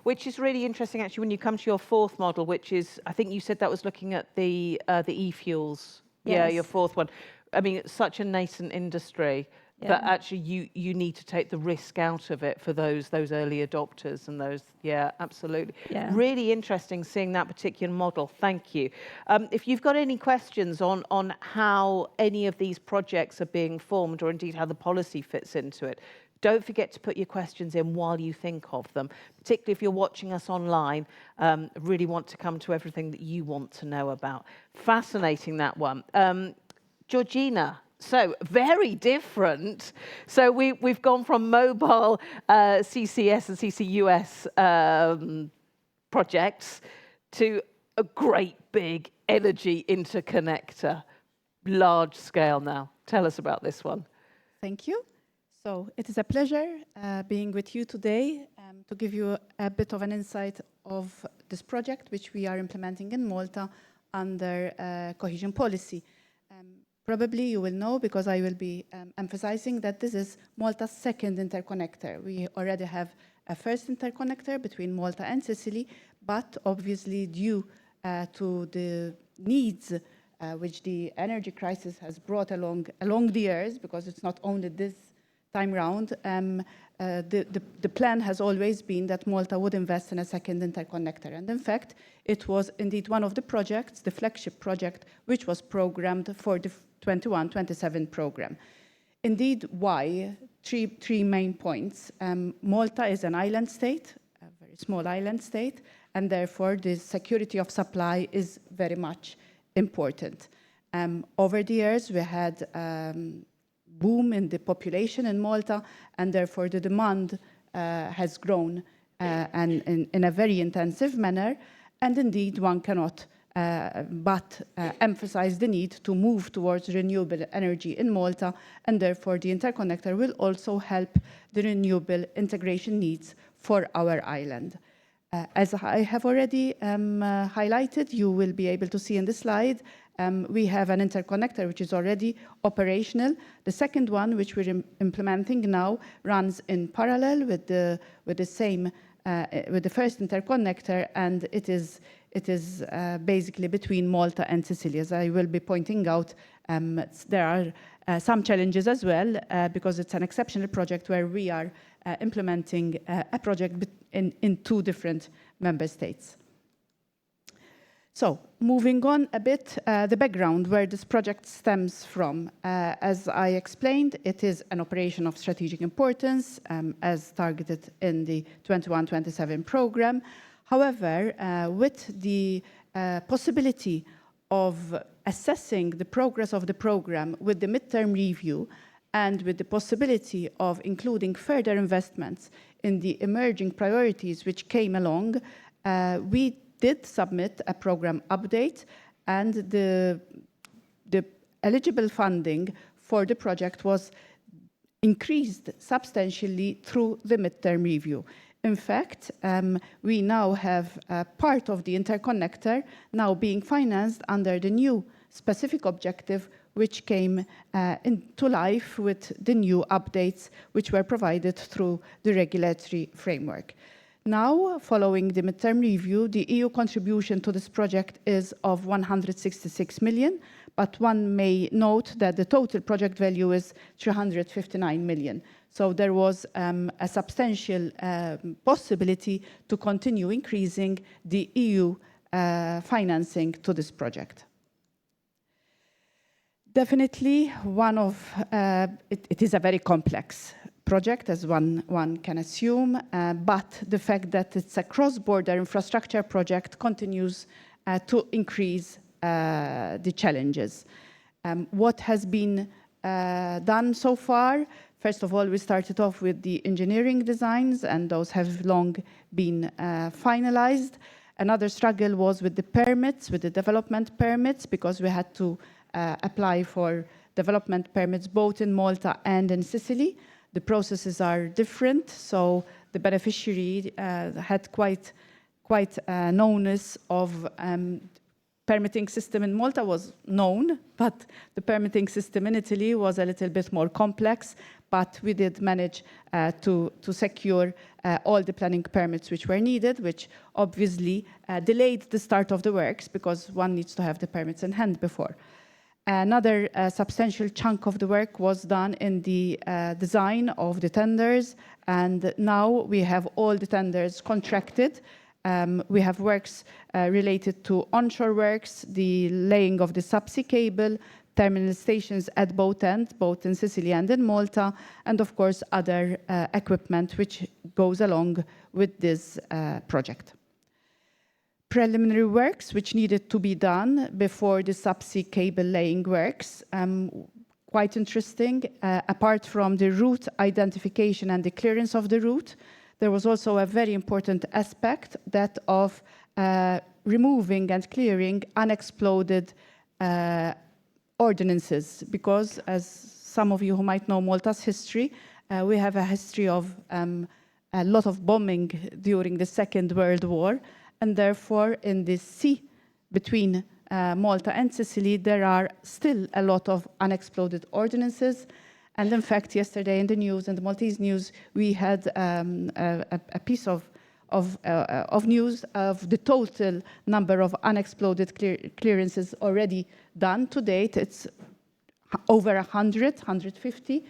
S3: Which is really interesting, actually, when you come to your fourth model, which is, I think you said that was looking at the e-fuels.
S5: Yes.
S3: Yeah, your fourth one. I mean, it's such a nascent industry, but actually you need to take the risk out of it for those early adopters and those, absolutely.
S5: Yeah.
S3: Really interesting seeing that particular model. Thank you. If you've got any questions on how any of these projects are being formed, or indeed how the policy fits into it, don't forget to put your questions in while you think of them, particularly if you're watching us online. Really want to come to everything that you want to know about. Fascinating, that one. Georgina, so very different. So we've gone from mobile CCS and CCUS projects to a great big energy interconnector, large scale now. Tell us about this one.
S6: Thank you. So it is a pleasure being with you today to give you a bit of an insight of this project, which we are implementing in Malta under Cohesion Policy. Probably you will know, because I will be emphasizing that this is Malta's second interconnector. We already have a first interconnector between Malta and Sicily, but obviously due to the needs which the energy crisis has brought along the years, because it's not only this time round, the plan has always been that Malta would invest in a second interconnector. And in fact, it was indeed one of the projects, the flagship project, which was programmed for the 21-27 program. Indeed, why? Three main points. Malta is an island state, a very small island state, and therefore the security of supply is very much important. Over the years, we had boom in the population in Malta, and therefore the demand has grown and in a very intensive manner. And indeed, one cannot but emphasize the need to move towards renewable energy in Malta, and therefore the interconnector will also help the renewable integration needs for our island. As I have already highlighted, you will be able to see in the slide, we have an interconnector which is already operational. The second one, which we're implementing now, runs in parallel with the first interconnector, and it is it is basically between Malta and Sicily. As I will be pointing out, there are some challenges as well, because it's an exceptional project where we are implementing a project in 2 different member states. So, moving on a bit, the background where this project stems from. As I explained, it is an operation of strategic importance, as targeted in the 21-27 program. However, with the possibility of assessing the progress of the program with the midterm review, and with the possibility of including further investments in the emerging priorities which came along, we did submit a program update, and the eligible funding for the project was increased substantially through the midterm review. In fact, we now have part of the interconnector now being financed under the new specific objective, which came into life with the new updates which were provided through the regulatory framework. Now, following the midterm review, the EU contribution to this project is of 166 million, but one may note that the total project value is 359 million. So there was a substantial possibility to continue increasing the EU financing to this project. Definitely, it is a very complex project, as one can assume, but the fact that it's a cross-border infrastructure project continues to increase the challenges. What has been done so far? First of all, we started off with the engineering designs, and those have long been finalized. Another struggle was with the permits, with the development permits, because we had to apply for development permits both in Malta and in Sicily. The processes are different, so the beneficiary had quite knownness of permitting system in Malta was known, but the permitting system in Italy was a little bit more complex, but we did manage to secure all the planning permits which were needed, which obviously delayed the start of the works because one needs to have the permits in hand before. Another substantial chunk of the work was done in the design of the tenders, and now we have all the tenders contracted. We have works related to onshore works, the laying of the subsea cable, terminal stations at both ends, both in Sicily and in Malta, and of course other equipment which goes along with this project. Preliminary works which needed to be done before the subsea cable laying works. Quite interesting, apart from the route identification and the clearance of the route, there was also a very important aspect, that of removing and clearing unexploded ordnances, because as some of you who might know Malta's history, we have a history of a lot of bombing during the Second World War, and therefore in the sea between Malta and Sicily, there are still a lot of unexploded ordnances. And in fact, yesterday in the news, in the Maltese news, we had a piece of news of the total number of unexploded clearances already done to date. It's over 100, 150.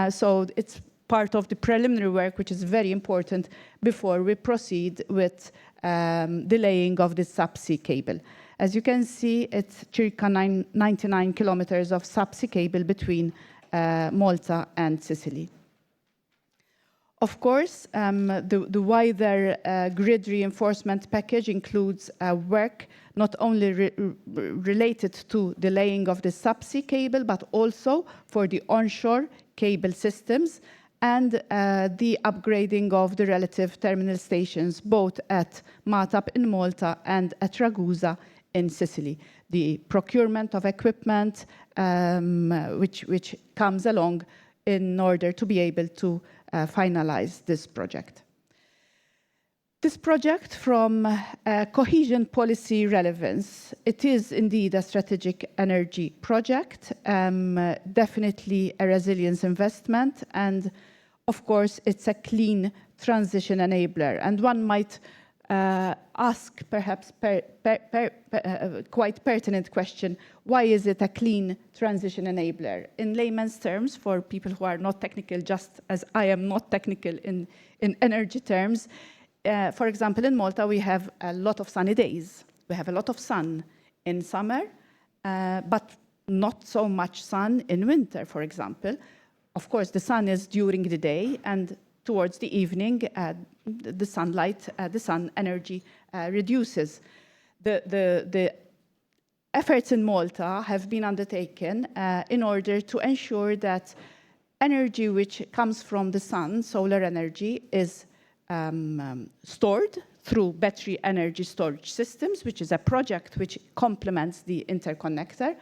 S6: So it's part of the preliminary work, which is very important before we proceed with the laying of the subsea cable. As you can see, it's circa 99 kilometers of subsea cable between Malta and Sicily. Of course, the wider grid reinforcement package includes work not only related to the laying of the subsea cable, but also for the onshore cable systems and the upgrading of the relative terminal stations, both at Matap in Malta and at Ragusa in Sicily. The procurement of equipment, which comes along in order to be able to finalize this project. This project, from cohesion policy relevance, it is indeed a strategic energy project, definitely a resilience investment, and of course it's a clean transition enabler. And one might ask perhaps quite pertinent question, why is it a clean transition enabler? In layman's terms, for people who are not technical, just as I am not technical in energy terms, for example, in Malta, we have a lot of sunny days. We have a lot of sun in summer, but not so much sun in winter, for example. Of course, the sun is during the day, and towards the evening, the sunlight, the sun energy reduces. The efforts in Malta have been undertaken in order to ensure that energy which comes from the sun, solar energy, is stored through battery energy storage systems, which is a project which complements the interconnector.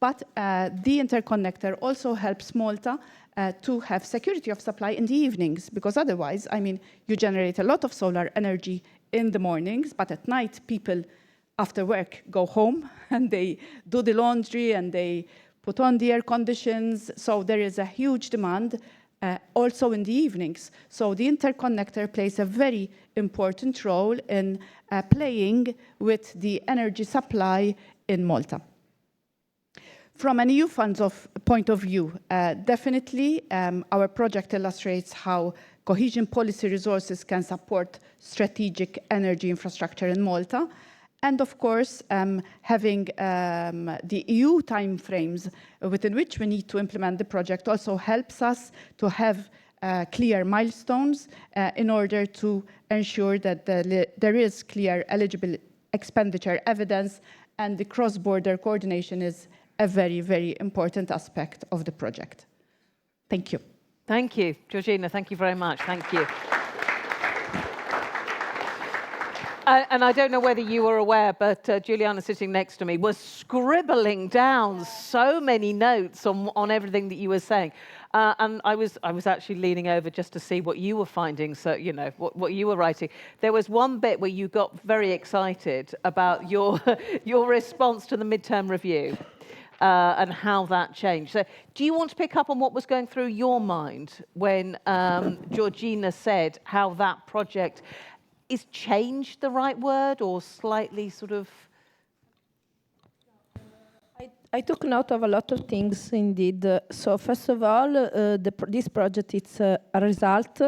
S6: But the interconnector also helps Malta to have security of supply in the evenings, because otherwise, I mean, you generate a lot of solar energy in the mornings, but at night, people after work go home and they do the laundry and they put on the air conditions. So there is a huge demand also in the evenings. So the interconnector plays a very important role in playing with the energy supply in Malta. From an EU funds point of view, definitely our project illustrates how cohesion policy resources can support strategic energy infrastructure in Malta. And of course, having the EU timeframes within which we need to implement the project also helps us to have clear milestones in order to ensure that there is clear eligible expenditure evidence, and the cross-border coordination is a very, very important aspect of the project. Thank you.
S3: Thank you, Georgina. Thank you very much. Thank you. And I don't know whether you were aware, but Giuliana, sitting next to me, was scribbling down so many notes on everything that you were saying. And I was actually leaning over just to see what you were finding, so, you know, what you were writing. There was one bit where you got very excited about your response to the midterm review. And how that changed. So do you want to pick up on what was going through your mind when Georgina said how that project is changed the right word, or slightly sort of?
S4: I took note of a lot of things indeed. So first of all, this project is a result,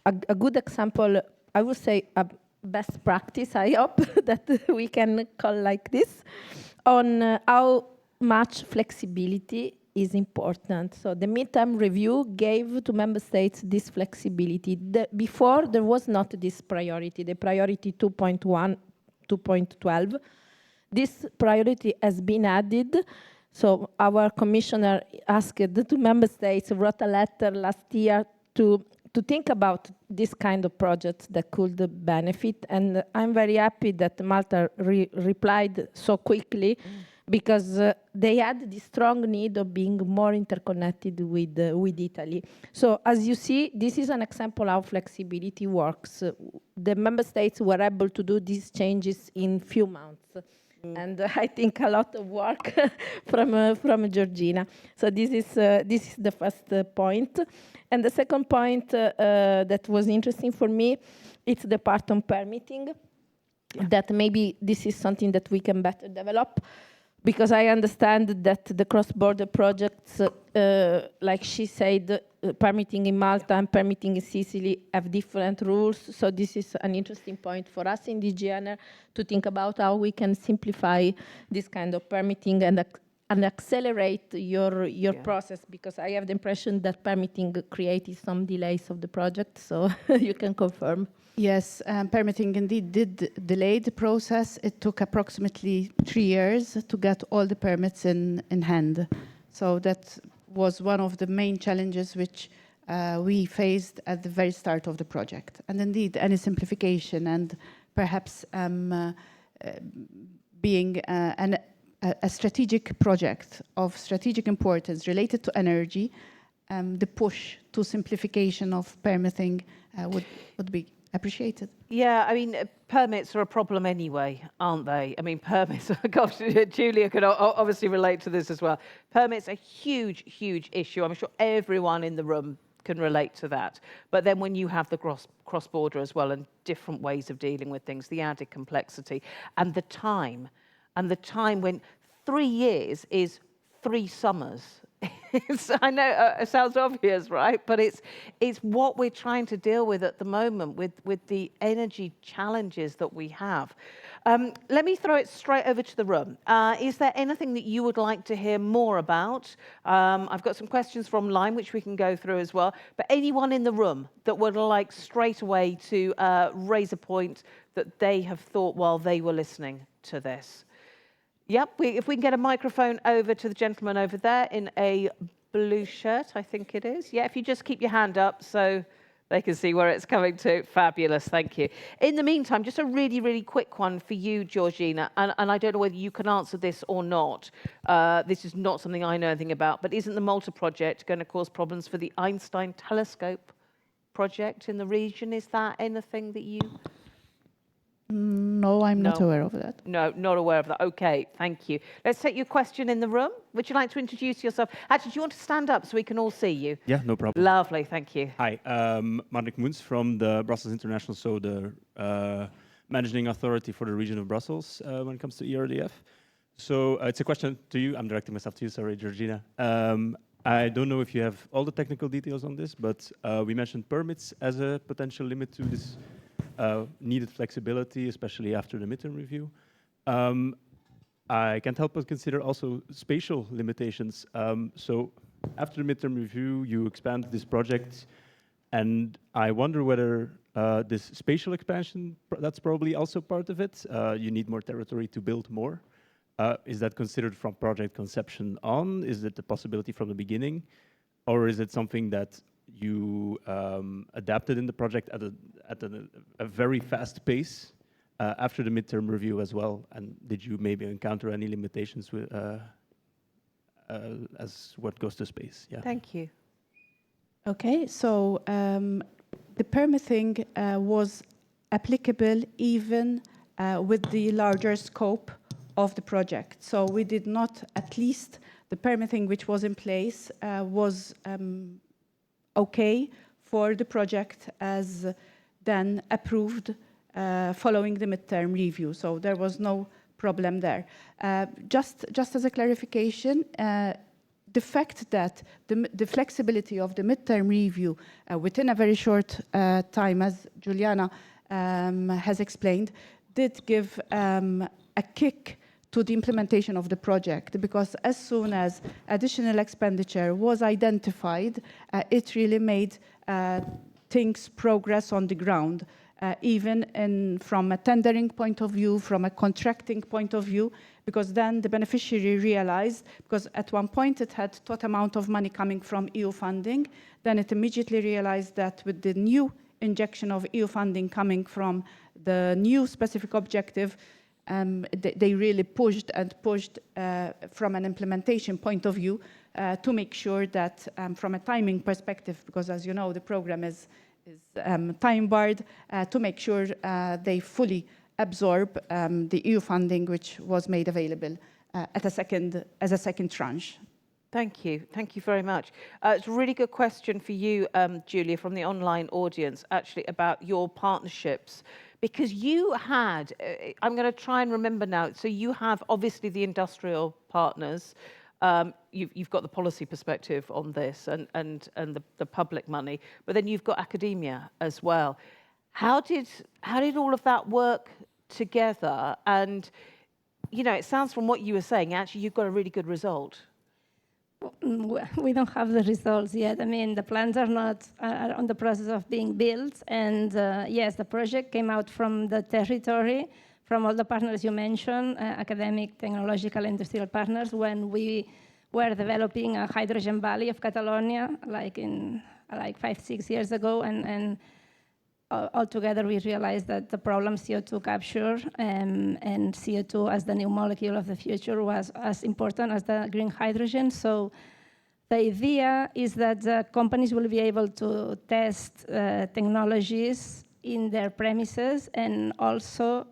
S4: a good example, I would say a best practice, I hope, that we can call like this, on how much flexibility is important. So the midterm review gave to member states this flexibility. Before, there was not this priority, the priority 2.1, 2.12. This priority has been added. So our commissioner asked the member states, wrote a letter last year to think about this kind of projects that could benefit. And I'm very happy that Malta replied so quickly, because they had the strong need of being more interconnected with Italy. So as you see, this is an example how flexibility works. The member states were able to do these changes in few months. And I think a lot of work from Georgina. So this is the first point. And the second point that was interesting for me, it's the part on permitting, that maybe this is something that we can better develop. Because I understand that the cross-border projects, like she said, permitting in Malta and permitting in Sicily have different rules. So this is an interesting point for us in DG ENER to think about how we can simplify this kind of permitting and accelerate your process, because I have the impression that permitting created some delays of the project, so you can confirm.
S6: Yes, permitting indeed did delay the process. It took approximately 3 years to get all the permits in hand. So that was one of the main challenges which we faced at the very start of the project. And indeed, any simplification and perhaps being a strategic project of strategic importance related to energy, the push to simplification of permitting would be appreciated.
S3: Yeah, I mean, permits are a problem anyway, aren't they? I mean, permits, gosh, Julia could obviously relate to this as well. Permits are a huge, huge issue. I'm sure everyone in the room can relate to that. But then when you have the cross-border as well and different ways of dealing with things, the added complexity and the time when 3 years is 3 summers. I know it sounds obvious, right? But it's what we're trying to deal with at the moment with the energy challenges that we have. Let me throw it straight over to the room. Is there anything that you would like to hear more about? I've got some questions from online which we can go through as well. But anyone in the room that would like straight away to raise a point that they have thought while they were listening to this? Yep, if we can get a microphone over to the gentleman over there in a blue shirt, I think it is. Yeah, if you just keep your hand up so they can see where it's coming to. Fabulous, thank you. In the meantime, just a really, really quick one for you, Georgina, and I don't know whether you can answer this or not. This is not something I know anything about, but isn't the Malta project going to cause problems for the Einstein telescope project in the region? Is that anything that you...
S6: No, I'm not aware of that.
S3: No, not aware of that. Okay, thank you. Let's take your question in the room. Would you like to introduce yourself? Actually, do you want to stand up so we can all see you?
S7: Yeah, no problem.
S3: Lovely, thank you.
S7: Hi, Marnik Munch from the Brussels International, so the managing authority for the region of Brussels when it comes to ERDF. So it's a question to you. I'm directing myself to you, sorry, Georgina. I don't know if you have all the technical details on this, but we mentioned permits as a potential limit to this needed flexibility, especially after the midterm review. I can't help but consider also spatial limitations. So after the midterm review, you expand this project, and I wonder whether this spatial expansion, that's probably also part of it. You need more territory to build more. Is that considered from project conception on? Is it a possibility from the beginning? Or is it something that you adapted in the project at a very fast pace after the midterm review as well? And did you maybe encounter any limitations with, as what goes to space? Yeah.
S3: Thank you.
S6: Okay, so the permitting was applicable even with the larger scope of the project. So we did not, at least the permitting which was in place was okay for the project as then approved following the midterm review. So there was no problem there. Just as a clarification, the fact that the flexibility of the midterm review within a very short time, as Giuliana has explained, did give a kick to the implementation of the project, because as soon as additional expenditure was identified, it really made things progress on the ground, even from a tendering point of view, from a contracting point of view, because then the beneficiary realized, because at one point it had tot amount of money coming from EU funding, then it immediately realized that with the new injection of EU funding coming from the new specific objective, they really pushed from an implementation point of view to make sure that from a timing perspective, because as you know, the program is time barred, to make sure they fully absorb the EU funding which was made available as a second tranche.
S3: Thank you very much. It's a really good question for you, Julia, from the online audience, actually, about your partnerships. Because you had, I'm going to try and remember now, so you have obviously the industrial partners, you've got the policy perspective on this and the public money, but then you've got academia as well. How did all of that work together? And, you know, it sounds from what you were saying, actually, you've got a really good result.
S5: We don't have the results yet. I mean, the plans are not on the process of being built. And yes, the project came out from the territory, from all the partners you mentioned, academic, technological, industrial partners, when we were developing a hydrogen valley of Catalonia, like 5-6 years ago. And altogether, we realized that the problem CO2 capture and CO2 as the new molecule of the future was as important as the green hydrogen. So the idea is that the companies will be able to test technologies in their premises, and also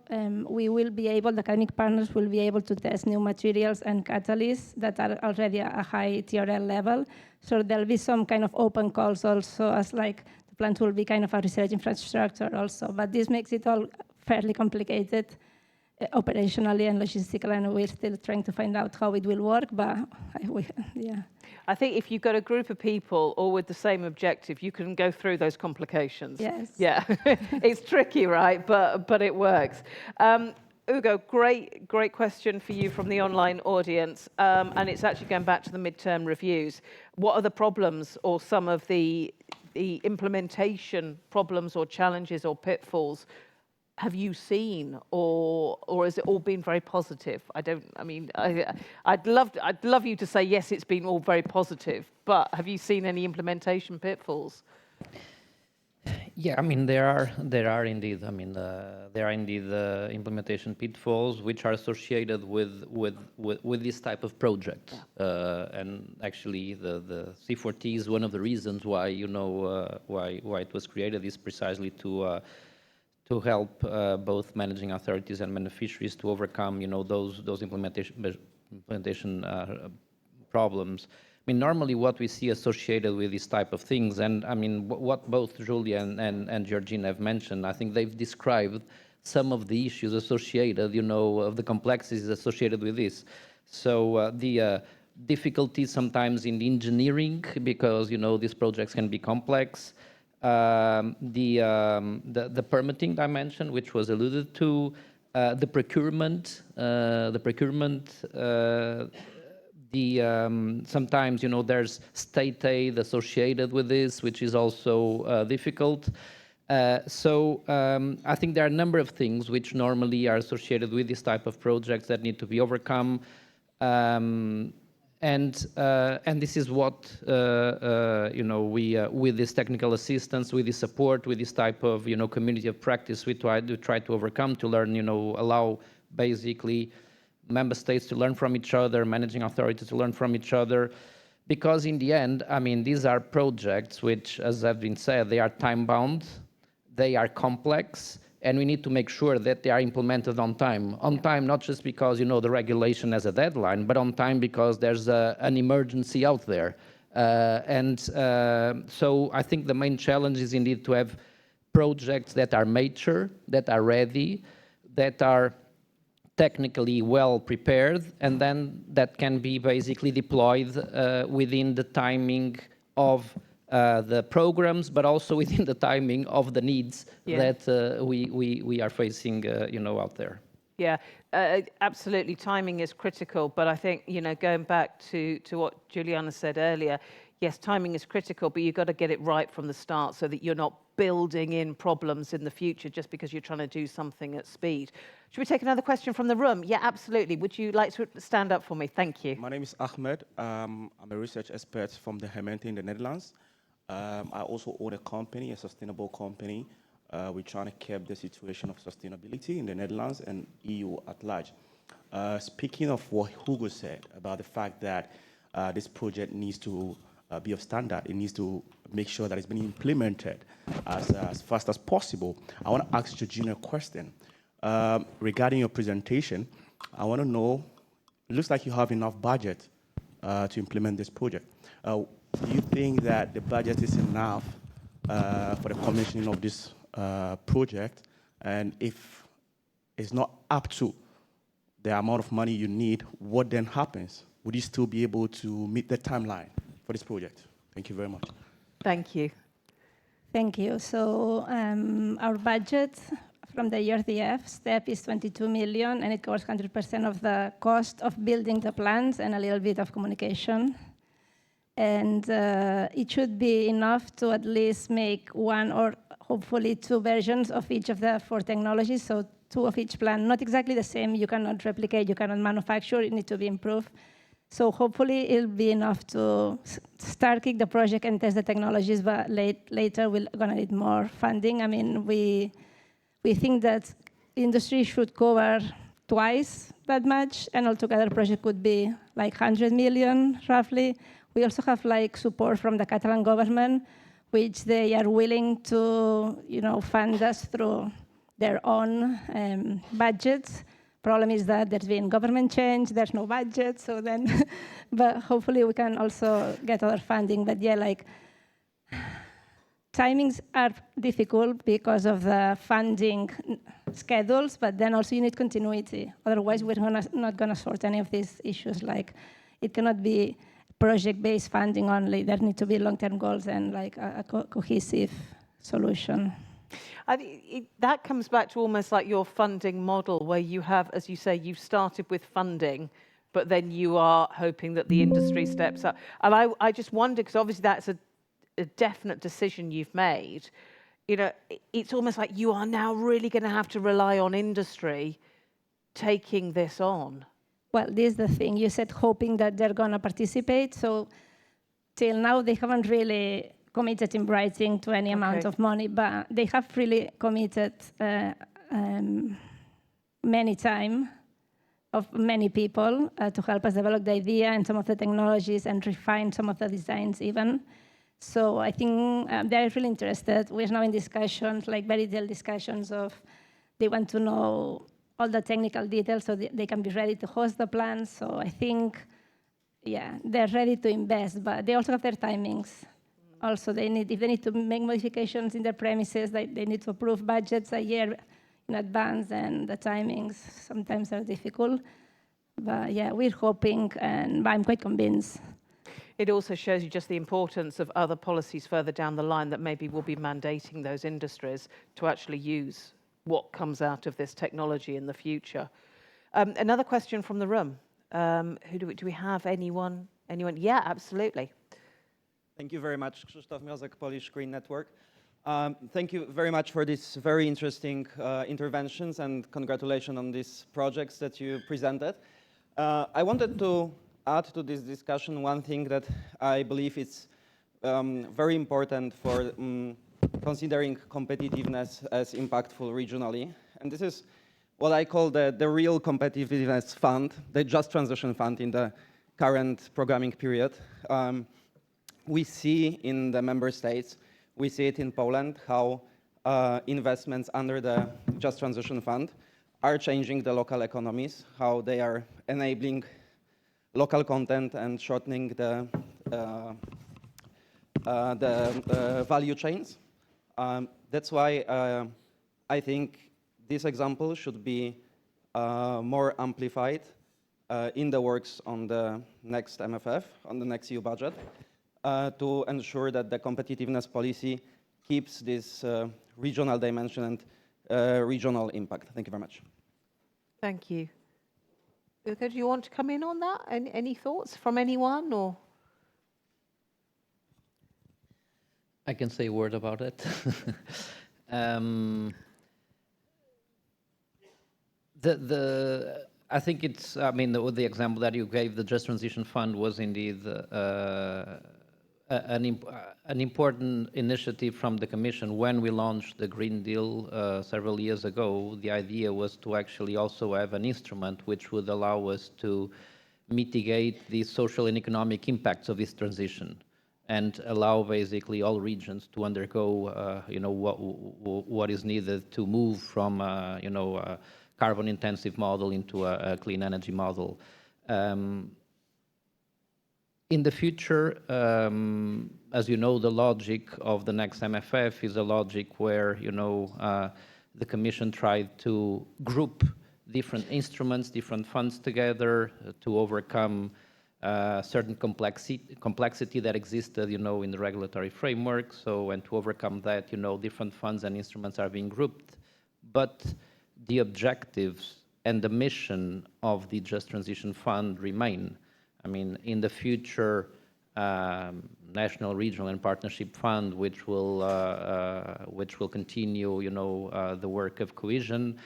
S5: we will be able, the academic partners will be able to test new materials and catalysts that are already at a high TRL level. So there'll be some kind of open calls also, as like the plant will be kind of a research infrastructure also, but this makes it all fairly complicated operationally and logistically, and we're still trying to find out how it will work, but yeah.
S3: I think if you've got a group of people all with the same objective, you can go through those complications.
S5: Yes.
S3: Yeah, it's tricky, right? But it works. Hugo, great question for you from the online audience, and it's actually going back to the midterm reviews. What are the problems or some of the implementation problems or challenges or pitfalls have you seen, or has it all been very positive? I'd love you to say yes, it's been all very positive, but have you seen any implementation pitfalls?
S2: Yeah, I mean there are indeed. There are indeed implementation pitfalls which are associated with this type of project, and actually the C4T is one of the reasons why why it was created, is precisely to help both managing authorities and beneficiaries to overcome those implementation problems. I mean, normally what we see associated with this type of things, and I mean, what both Julia and Georgina have mentioned, I think they've described some of the issues associated, of the complexities associated with this. So the difficulties sometimes in the engineering, because, these projects can be complex. The permitting dimension, which was alluded to, the procurement, sometimes, there's state aid associated with this, which is also difficult. So I think there are a number of things which normally are associated with this type of projects that need to be overcome. And this is what, with this technical assistance, with this support, with this type of, community of practice, we try to overcome, to learn, allow basically member states to learn from each other, managing authorities to learn from each other, because in the end, I mean, these are projects which, as have been said, they are time-bound, they are complex, and we need to make sure that they are implemented on time. On time, not just because, the regulation has a deadline, but on time because there's an emergency out there. So I think the main challenge is indeed to have projects that are mature, that are ready, that are technically well prepared, and then that can be basically deployed within the timing of the programs, but also within the timing of the needs that we are facing, out there.
S3: Yeah, absolutely. Timing is critical, but I think, going back to what Giuliana said earlier, yes, timing is critical, but you've got to get it right from the start so that you're not building in problems in the future just because you're trying to do something at speed. Should we take another question from the room? Yeah, absolutely. Would you like to stand up for me? Thank you.
S8: My name is Ahmed. I'm a research expert from the Gemeente in the Netherlands. I also own a company, a sustainable company. We're trying to keep the situation of sustainability in the Netherlands and EU at large. Speaking of what Hugo said about the fact that this project needs to be of standard, it needs to make sure that it's being implemented as fast as possible. I want to ask Georgina a question. Regarding your presentation, I want to know, it looks like you have enough budget to implement this project. Do you think that the budget is enough for the commissioning of this project? And if it's not up to the amount of money you need, what then happens? Would you still be able to meet the timeline for this project? Thank you very much.
S3: Thank you.
S5: Thank you. So our budget from the ERDF step is 22 million, and it covers 100% of the cost of building the plants and a little bit of communication. And it should be enough to at least make one or hopefully two versions of each of the 4 technologies, so 2 of each plant. Not exactly the same, you cannot replicate, you cannot manufacture, it needs to be improved. So hopefully it'll be enough to start kick the project and test the technologies, but later we're gonna need more funding. I mean, we think that industry should cover twice that much, and altogether the project could be like 100 million, roughly. We also have like support from the Catalan government, which they are willing to, fund us through their own budgets. Problem is that there's been government change, there's no budget, so then, but hopefully we can also get other funding. But yeah, like, timings are difficult because of the funding schedules, but then also you need continuity. Otherwise, we're not gonna sort any of these issues. Like, it cannot be project-based funding only. There need to be long-term goals and like a cohesive solution.
S3: That comes back to almost like your funding model, where you have, as you say, you've started with funding, but then you are hoping that the industry steps up. And I just wonder, because obviously that's a definite decision you've made. It's almost like you are now really going to have to rely on industry taking this on.
S5: Well, this is the thing. You said hoping that they're going to participate. So till now, they haven't really committed in writing to any amount of money, but they have really committed many time of many people to help us develop the idea and some of the technologies and refine some of the designs even. So I think they're really interested. We're now in discussions, like very detailed discussions of, they want to know all the technical details so they can be ready to host the plans. So I think, yeah, they're ready to invest, but they also have their timings. Also, if they need to make modifications in their premises, they need to approve budgets a year in advance, and the timings sometimes are difficult. But yeah, we're hoping, and I'm quite convinced.
S3: It also shows you just the importance of other policies further down the line that maybe will be mandating those industries to actually use what comes out of this technology in the future. Another question from the room. Do we have anyone? Yeah, absolutely.
S9: Thank you very much, Krzysztof Miozek, Polish Green Network. Thank you very much for these very interesting interventions, and congratulations on these projects that you presented. I wanted to add to this discussion one thing that I believe is very important for considering competitiveness as impactful regionally. And this is what I call the real competitiveness fund, the Just Transition Fund in the current programming period. We see in the member states, we see it in Poland, how investments under the Just Transition Fund are changing the local economies, how they are enabling local content and shortening the value chains. That's why I think this example should be more amplified in the works on the next MFF, on the next EU budget, to ensure that the competitiveness policy keeps this regional dimension and regional impact. Thank you very much.
S3: Thank you. Hugo, do you want to come in on that? Any thoughts from anyone, or?
S2: I can say a word about it. I think it's, I mean, the example that you gave, the Just Transition Fund, was indeed an important initiative from the Commission. When we launched the Green Deal several years ago, the idea was to actually also have an instrument which would allow us to mitigate the social and economic impacts of this transition, and allow basically all regions to undergo, what is needed to move from, a carbon-intensive model into a clean energy model. In the future, as you know, the logic of the next MFF is a logic where, the Commission tried to group different instruments, different funds together to overcome certain complexity that existed, in the regulatory framework. So, and to overcome that, different funds and instruments are being grouped. But the objectives and the mission of the Just Transition Fund remain. I mean, in the future, National, Regional, and Partnership Fund, which will continue, the work of cohesion.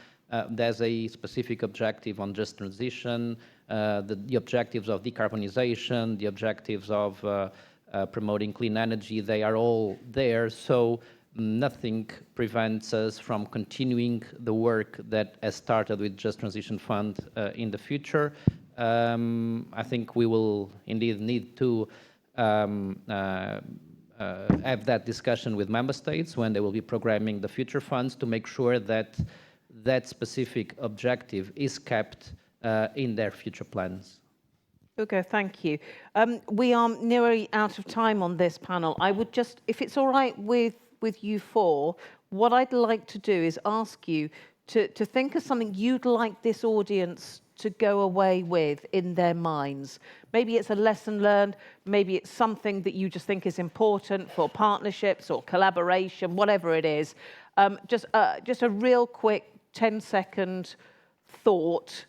S2: There's a specific objective on just transition, the objectives of decarbonization, the objectives of promoting clean energy. They are all there, so nothing prevents us from continuing the work that has started with Just Transition Fund in the future. I think we will indeed need to have that discussion with member states when they will be programming the future funds to make sure that that specific objective is kept in their future plans.
S3: Hugo, thank you. We are nearly out of time on this panel. I would just, if it's all right with you four, what I'd like to do is ask you to think of something you'd like this audience to go away with in their minds. Maybe it's a lesson learned, maybe it's something that you just think is important for partnerships or collaboration, whatever it is. Just a real quick 10-second thought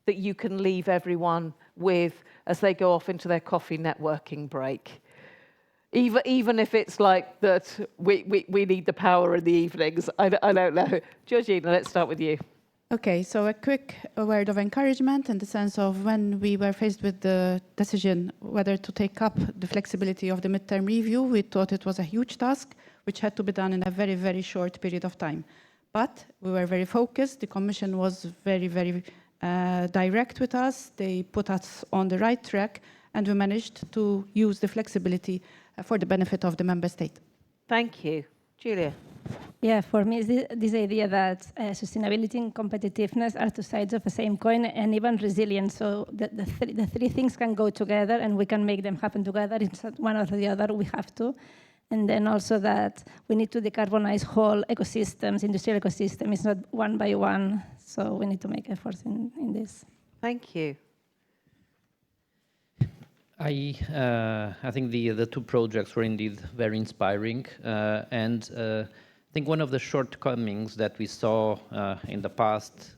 S3: that you can leave everyone with as they go off into their coffee networking break. Even if it's like that we need the power in the evenings. I don't know. Georgina, let's start with you.
S6: Okay, so a quick word of encouragement in the sense of when we were faced with the decision whether to take up the flexibility of the midterm review, we thought it was a huge task which had to be done in a very, very short period of time. But we were very focused. The Commission was very, very direct with us. They put us on the right track, and we managed to use the flexibility for the benefit of the member state.
S3: Thank you. Giulia.
S5: Yeah, for me, this idea that sustainability and competitiveness are two sides of the same coin, and even resilience. So the three things can go together, and we can make them happen together. It's not one or the other, we have to. And then also that we need to decarbonize whole ecosystems, industrial ecosystem. It's not one by one, so we need to make efforts in this.
S3: Thank you.
S2: I think the two projects were indeed very inspiring, and I think one of the shortcomings that we saw in the past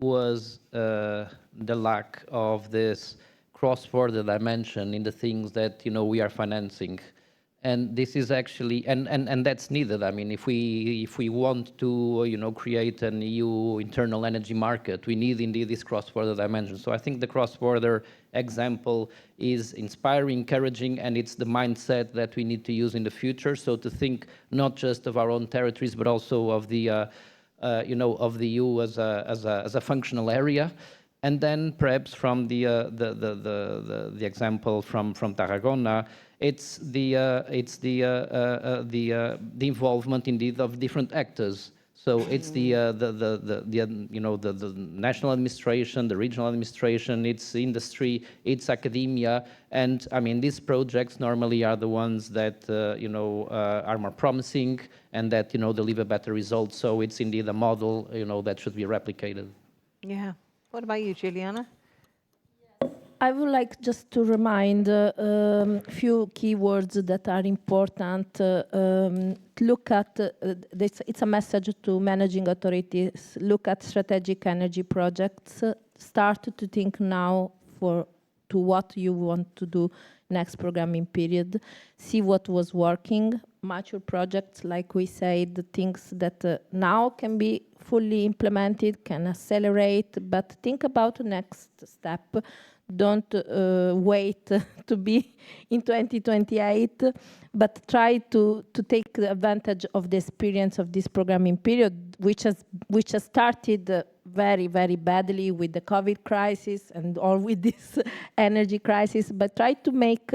S2: was the lack of this cross-border dimension in the things that we are financing. And this is actually, and that's needed. I mean, if we want to, create an EU internal energy market, we need indeed this cross-border dimension. So I think the cross-border example is inspiring, encouraging, and it's the mindset that we need to use in the future. So to think not just of our own territories, but also of the, of the EU as a functional area. And then perhaps from the example from Tarragona, it's the involvement indeed of different actors. So it's the national administration, the regional administration, it's industry, it's academia, and I mean these projects normally are the ones that are more promising and that deliver better results. So it's indeed a model that should be replicated.
S3: Yeah. What about you, Giuliana?
S4: I would like just to remind a few keywords that are important. Look at, it's a message to managing authorities, look at strategic energy projects, start to think now to what you want to do next programming period, see what was working, mature projects, like we said, the things that now can be fully implemented, can accelerate, but think about the next step. Don't wait to be in 2028, but try to take the advantage of the experience of this programming period, which has started very, very badly with the COVID crisis and all with this energy crisis, but try to make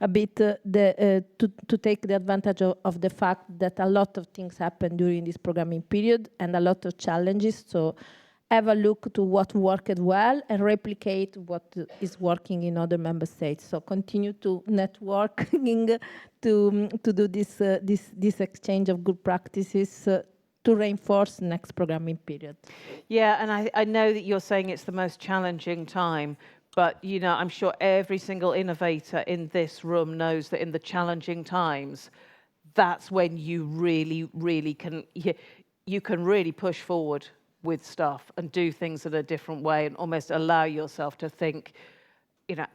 S4: a bit to take the advantage of the fact that a lot of things happen during this programming period and a lot of challenges. So have a look to what worked well and replicate what is working in other member states. So continue to networking to do this exchange of good practices to reinforce next programming period.
S3: Yeah, and I know that you're saying it's the most challenging time, but I'm sure every single innovator in this room knows that in the challenging times, that's when you really can really push forward with stuff and do things in a different way and almost allow yourself to think,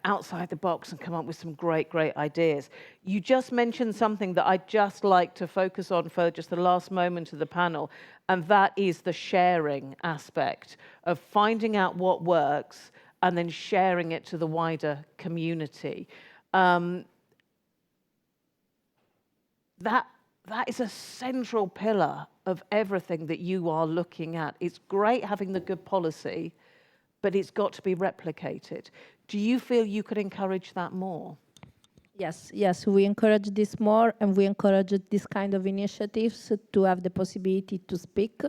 S3: outside the box and come up with some great ideas. You just mentioned something that I'd just like to focus on for just the last moment of the panel, and that is the sharing aspect of finding out what works and then sharing it to the wider community. That is a central pillar of everything that you are looking at. It's great having the good policy, but it's got to be replicated. Do you feel you could encourage that more?
S4: Yes, we encourage this more, and we encourage this kind of initiatives to have the possibility to speak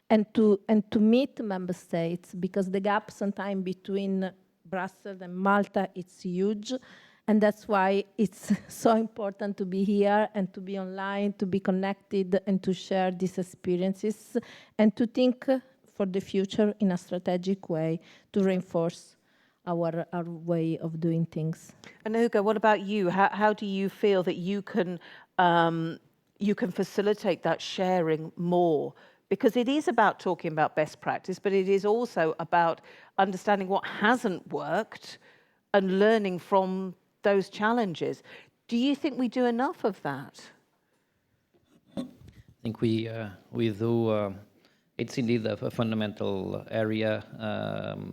S4: and to meet member states, because the gap sometimes between Brussels and Malta, it's huge. And that's why it's so important to be here and to be online, to be connected and to share these experiences and to think for the future in a strategic way to reinforce our way of doing things.
S3: And Hugo, what about you? How do you feel that you can facilitate that sharing more? Because it is about talking about best practice, but it is also about understanding what hasn't worked and learning from those challenges. Do you think we do enough of that?
S2: I think we do. It's indeed a fundamental area,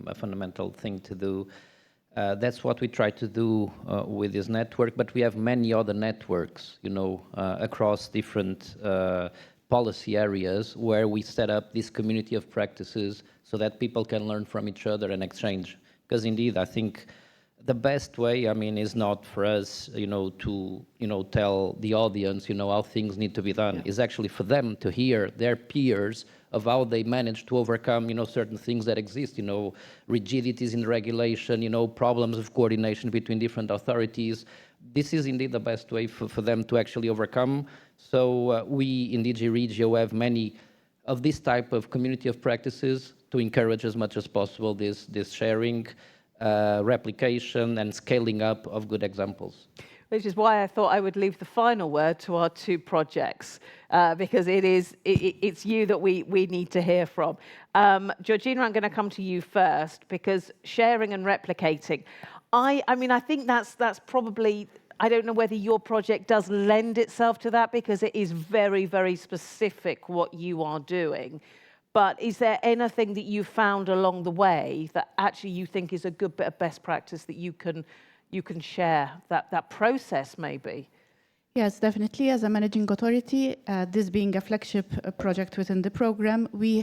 S2: a fundamental thing to do. That's what we try to do with this network, but we have many other networks, you know, across different policy areas where we set up this community of practices so that people can learn from each other and exchange. Because indeed, I think the best way, I mean, is not for us, you know, to, you know, tell the audience, you know, how things need to be done. It's actually for them to hear their peers of how they manage to overcome, you know, certain things that exist, you know, rigidities in regulation, you know, problems of coordination between different authorities. This is indeed the best way for them to actually overcome. So we in DG Regio have many of this type of community of practices to encourage as much as possible this sharing, replication and scaling up of good examples.
S3: Which is why I thought I would leave the final word to our two projects, because it's you that we need to hear from. Georgina, I'm going to come to you first, because sharing and replicating, I mean, I think that's probably, I don't know whether your project does lend itself to that, because it is very, very specific what you are doing. But is there anything that you found along the way that actually you think is a good bit of best practice that you can share, that process maybe?
S6: Yes, definitely. As a managing authority, this being a flagship project within the program, we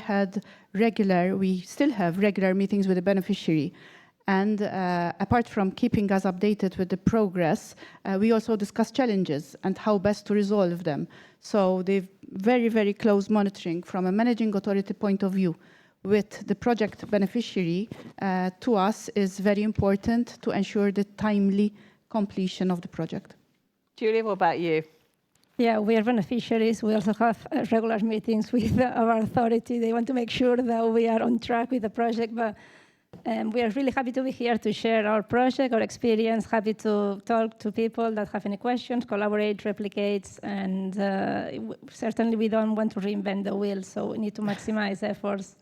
S6: still have regular meetings with the beneficiary. And apart from keeping us updated with the progress, we also discuss challenges and how best to resolve them. So they've very, very close monitoring from a managing authority point of view with the project beneficiary to us is very important to ensure the timely completion of the project.
S3: Giulia, what about you?
S5: Yeah, we are beneficiaries. We also have regular meetings with our authority. They want to make sure that we are on track with the project, but we are really happy to be here to share our project, our experience, happy to talk to people that have any questions, collaborate, replicate, and certainly we don't want to reinvent the wheel, so we need to maximize efforts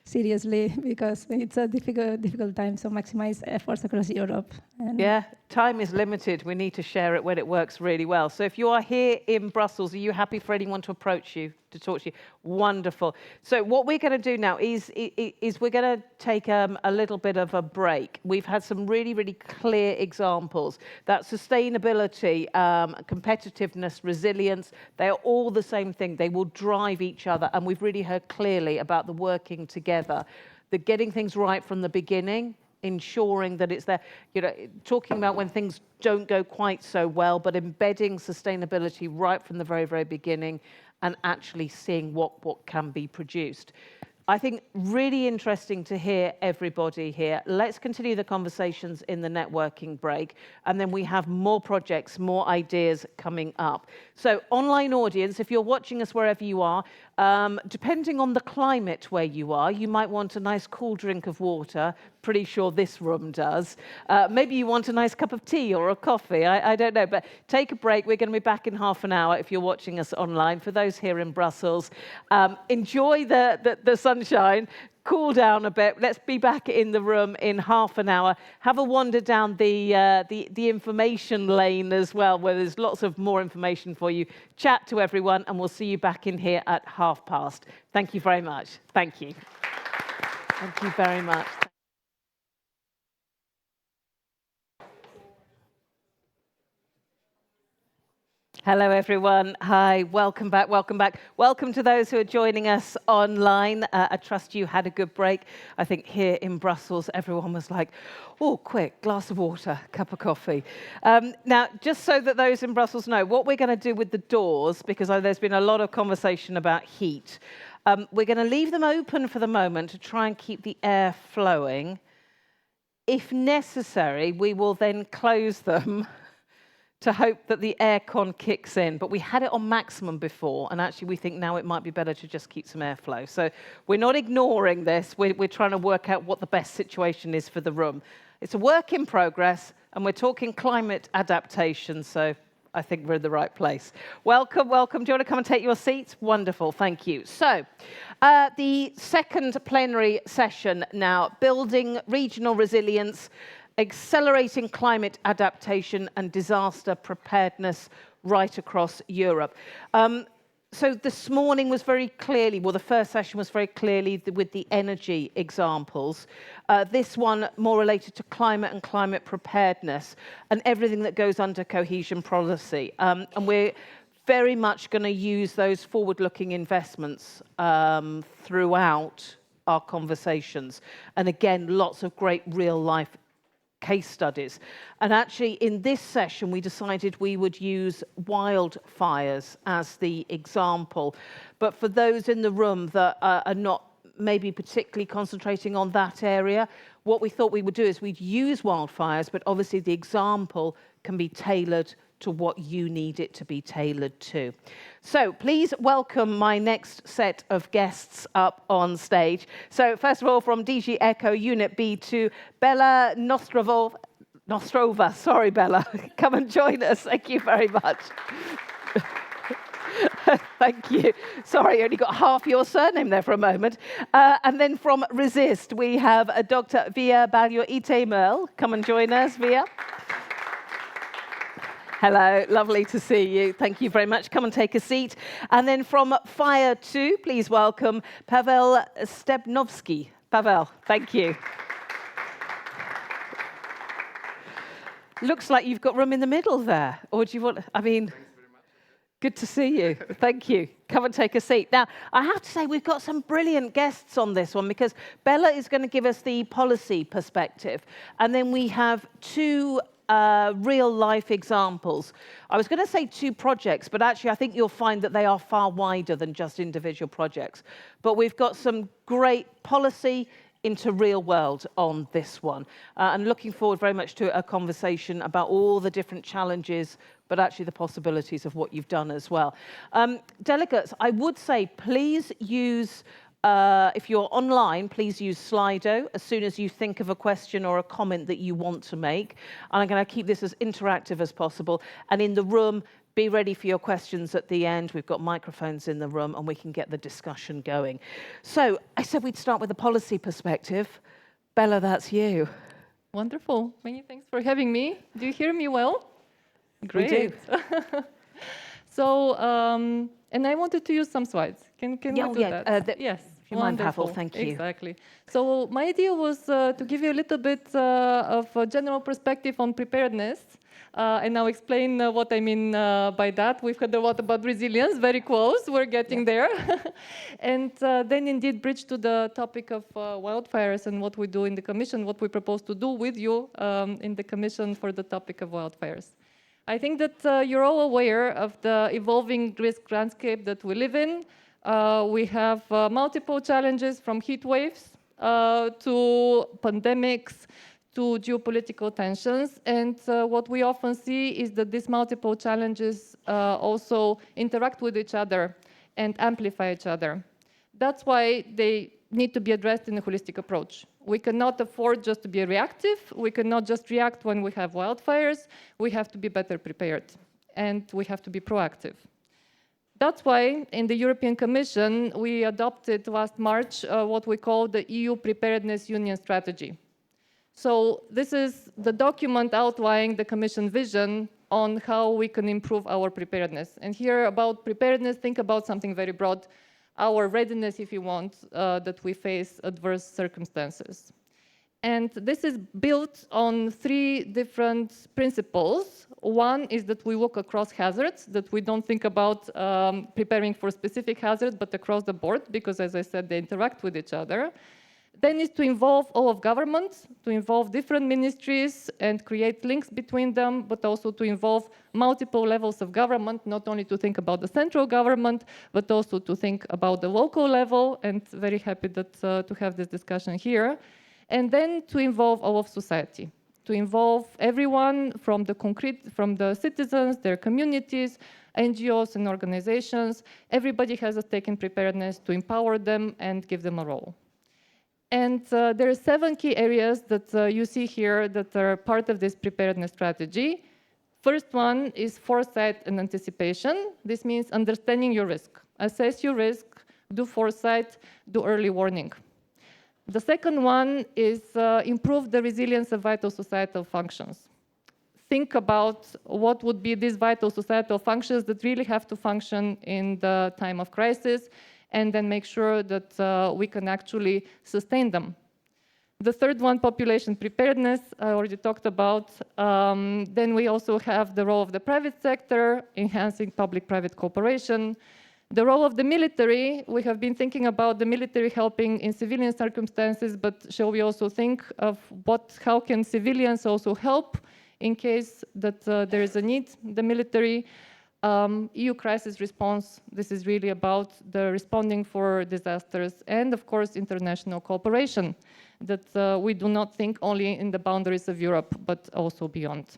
S5: seriously, because it's a difficult time, so maximize efforts across Europe. And
S3: yeah, time is limited. We need to share it when it works really well. So if you are here in Brussels, are you happy for anyone to approach you, to talk to you? Wonderful. So what we're going to do now is we're going to take a little bit of a break. We've had some really, really clear examples that sustainability, competitiveness, resilience, they are all the same thing. They will drive each other. And we've really heard clearly about the working together, the getting things right from the beginning, ensuring that it's there, you know, talking about when things don't go quite so well, but embedding sustainability right from the very, very beginning and actually seeing what can be produced. I think really interesting to hear everybody here. Let's continue the conversations in the networking break, and then we have more projects, more ideas coming up. So online audience, if you're watching us wherever you are, depending on the climate where you are, you might want a nice cool drink of water. Pretty sure this room does. Maybe you want a nice cup of tea or a coffee. I don't know, but take a break. We're going to be back in half an hour if you're watching us online. For those here in Brussels, enjoy the sunshine, cool down a bit. Let's be back in the room in half an hour. Have a wander down the information lane as well, where there's lots of more information for you. Chat to everyone, and we'll see you back in here at past. Thank you very much. Thank you. Thank you very much. Hello, everyone. Hi, welcome back, welcome back. Welcome to those who are joining us online. I trust you had a good break. I think here in Brussels, everyone was like, oh, quick, glass of water, cup of coffee. Now, just so that those in Brussels know, what we're going to do with the doors, because there's been a lot of conversation about heat, we're going to leave them open for the moment to try and keep the air flowing. If necessary, we will then close them to hope that the aircon kicks in. But we had it on maximum before, and actually we think now it might be better to just keep some airflow. So we're not ignoring this. We're trying to work out what the best situation is for the room. It's a work in progress, and we're talking climate adaptation, so I think we're in the right place. Welcome, welcome. Do you want to come and take your seats? Wonderful, thank you. So, the second plenary session now, building regional resilience, accelerating climate adaptation and disaster preparedness right across Europe. So this morning was very clearly, well, the first session was very clearly with the energy examples. This one more related to climate and climate preparedness and everything that goes under cohesion policy. And we're very much going to use those forward-looking investments throughout our conversations. And again, lots of great real-life case studies. And actually, in this session, we decided we would use wildfires as the example. But for those in the room that are not maybe particularly concentrating on that area, what we thought we would do is we'd use wildfires, but obviously the example can be tailored to what you need it to be tailored to. So please welcome my next set of guests up on stage. So first of all, from DG ECHO Unit B2, Bella Nostrova. Sorry, Bella. Come and join us. Thank you very much. Thank you. Sorry, I only got half your surname there for a moment. And then from Resist, we have Dr. Vilija Balionyte-Merle. Come and join us, Via. Hello, lovely to see you. Thank you very much. Come and take a seat. And then from Fire 2, please welcome Paweł Stepnowski. Paweł, thank you. Looks like you've got room in the middle there. Or do you want, I mean, good to see you. Thank you. Come and take a seat. Now, I have to say, we've got some brilliant guests on this one because Bella is going to give us the policy perspective. And then we have two real-life examples. I was going to say two projects, but actually I think you'll find that they are far wider than just individual projects. But we've got some great policy into real world on this one. And looking forward very much to a conversation about all the different challenges, but actually the possibilities of what you've done as well. Delegates, I would say please use if you're online, please use Slido as soon as you think of a question or a comment that you want to make. And I'm going to keep this as interactive as possible. And in the room, be ready for your questions at the end. We've got microphones in the room and we can get the discussion going. So I said we'd start with the policy perspective. Bella, that's you.
S10: Wonderful. Many thanks for having me. Do you hear me well? Great.
S3: We do.
S10: So, and I wanted to use some slides. Can we do that?
S3: If
S10: Yes.
S3: you mind,
S10: Wonderful.
S3: Paweł, thank you.
S10: Exactly. So my idea was to give you a little bit of a general perspective on preparedness. And I'll explain what I mean by that. We've heard a lot about resilience, very close, we're getting there. And then indeed bridge to the topic of wildfires and what we do in the Commission, what we propose to do with you in the Commission for the topic of wildfires. I think that you're all aware of the evolving risk landscape that we live in. We have multiple challenges from heat waves to pandemics, to geopolitical tensions. And what we often see is that these multiple challenges also interact with each other and amplify each other. That's why they need to be addressed in a holistic approach. We cannot afford just to be reactive. We cannot just react when we have wildfires. We have to be better prepared, and we have to be proactive. That's why in the European Commission, we adopted last March what we call the EU Preparedness Union Strategy. So this is the document outlining the Commission vision on how we can improve our preparedness. And here about preparedness, think about something very broad, our readiness, if you want, that we face adverse circumstances. And this is built on 3 different principles. One is that we look across hazards, that we don't think about preparing for specific hazards, but across the board, because as I said, they interact with each other. Then is to involve all of government, to involve different ministries and create links between them, but also to involve multiple levels of government, not only to think about the central government, but also to think about the local level, and very happy that, to have this discussion here. And then to involve all of society, to involve everyone from the citizens, their communities, NGOs and organizations. Everybody has a stake in preparedness, to empower them and give them a role. And there are 7 key areas that you see here that are part of this preparedness strategy. First one is foresight and anticipation. This means understanding your risk. Assess your risk, do foresight, do early warning. The second one is improve the resilience of vital societal functions. Think about what would be these vital societal functions that really have to function in the time of crisis, and then make sure that we can actually sustain them. The third one, population preparedness, I already talked about. Then we also have the role of the private sector, enhancing public-private cooperation. The role of the military, we have been thinking about the military helping in civilian circumstances, but shall we also think of how can civilians also help in case that there is a need? The military, EU crisis response, this is really about the responding for disasters, and of course international cooperation, that we do not think only in the boundaries of Europe, but also beyond.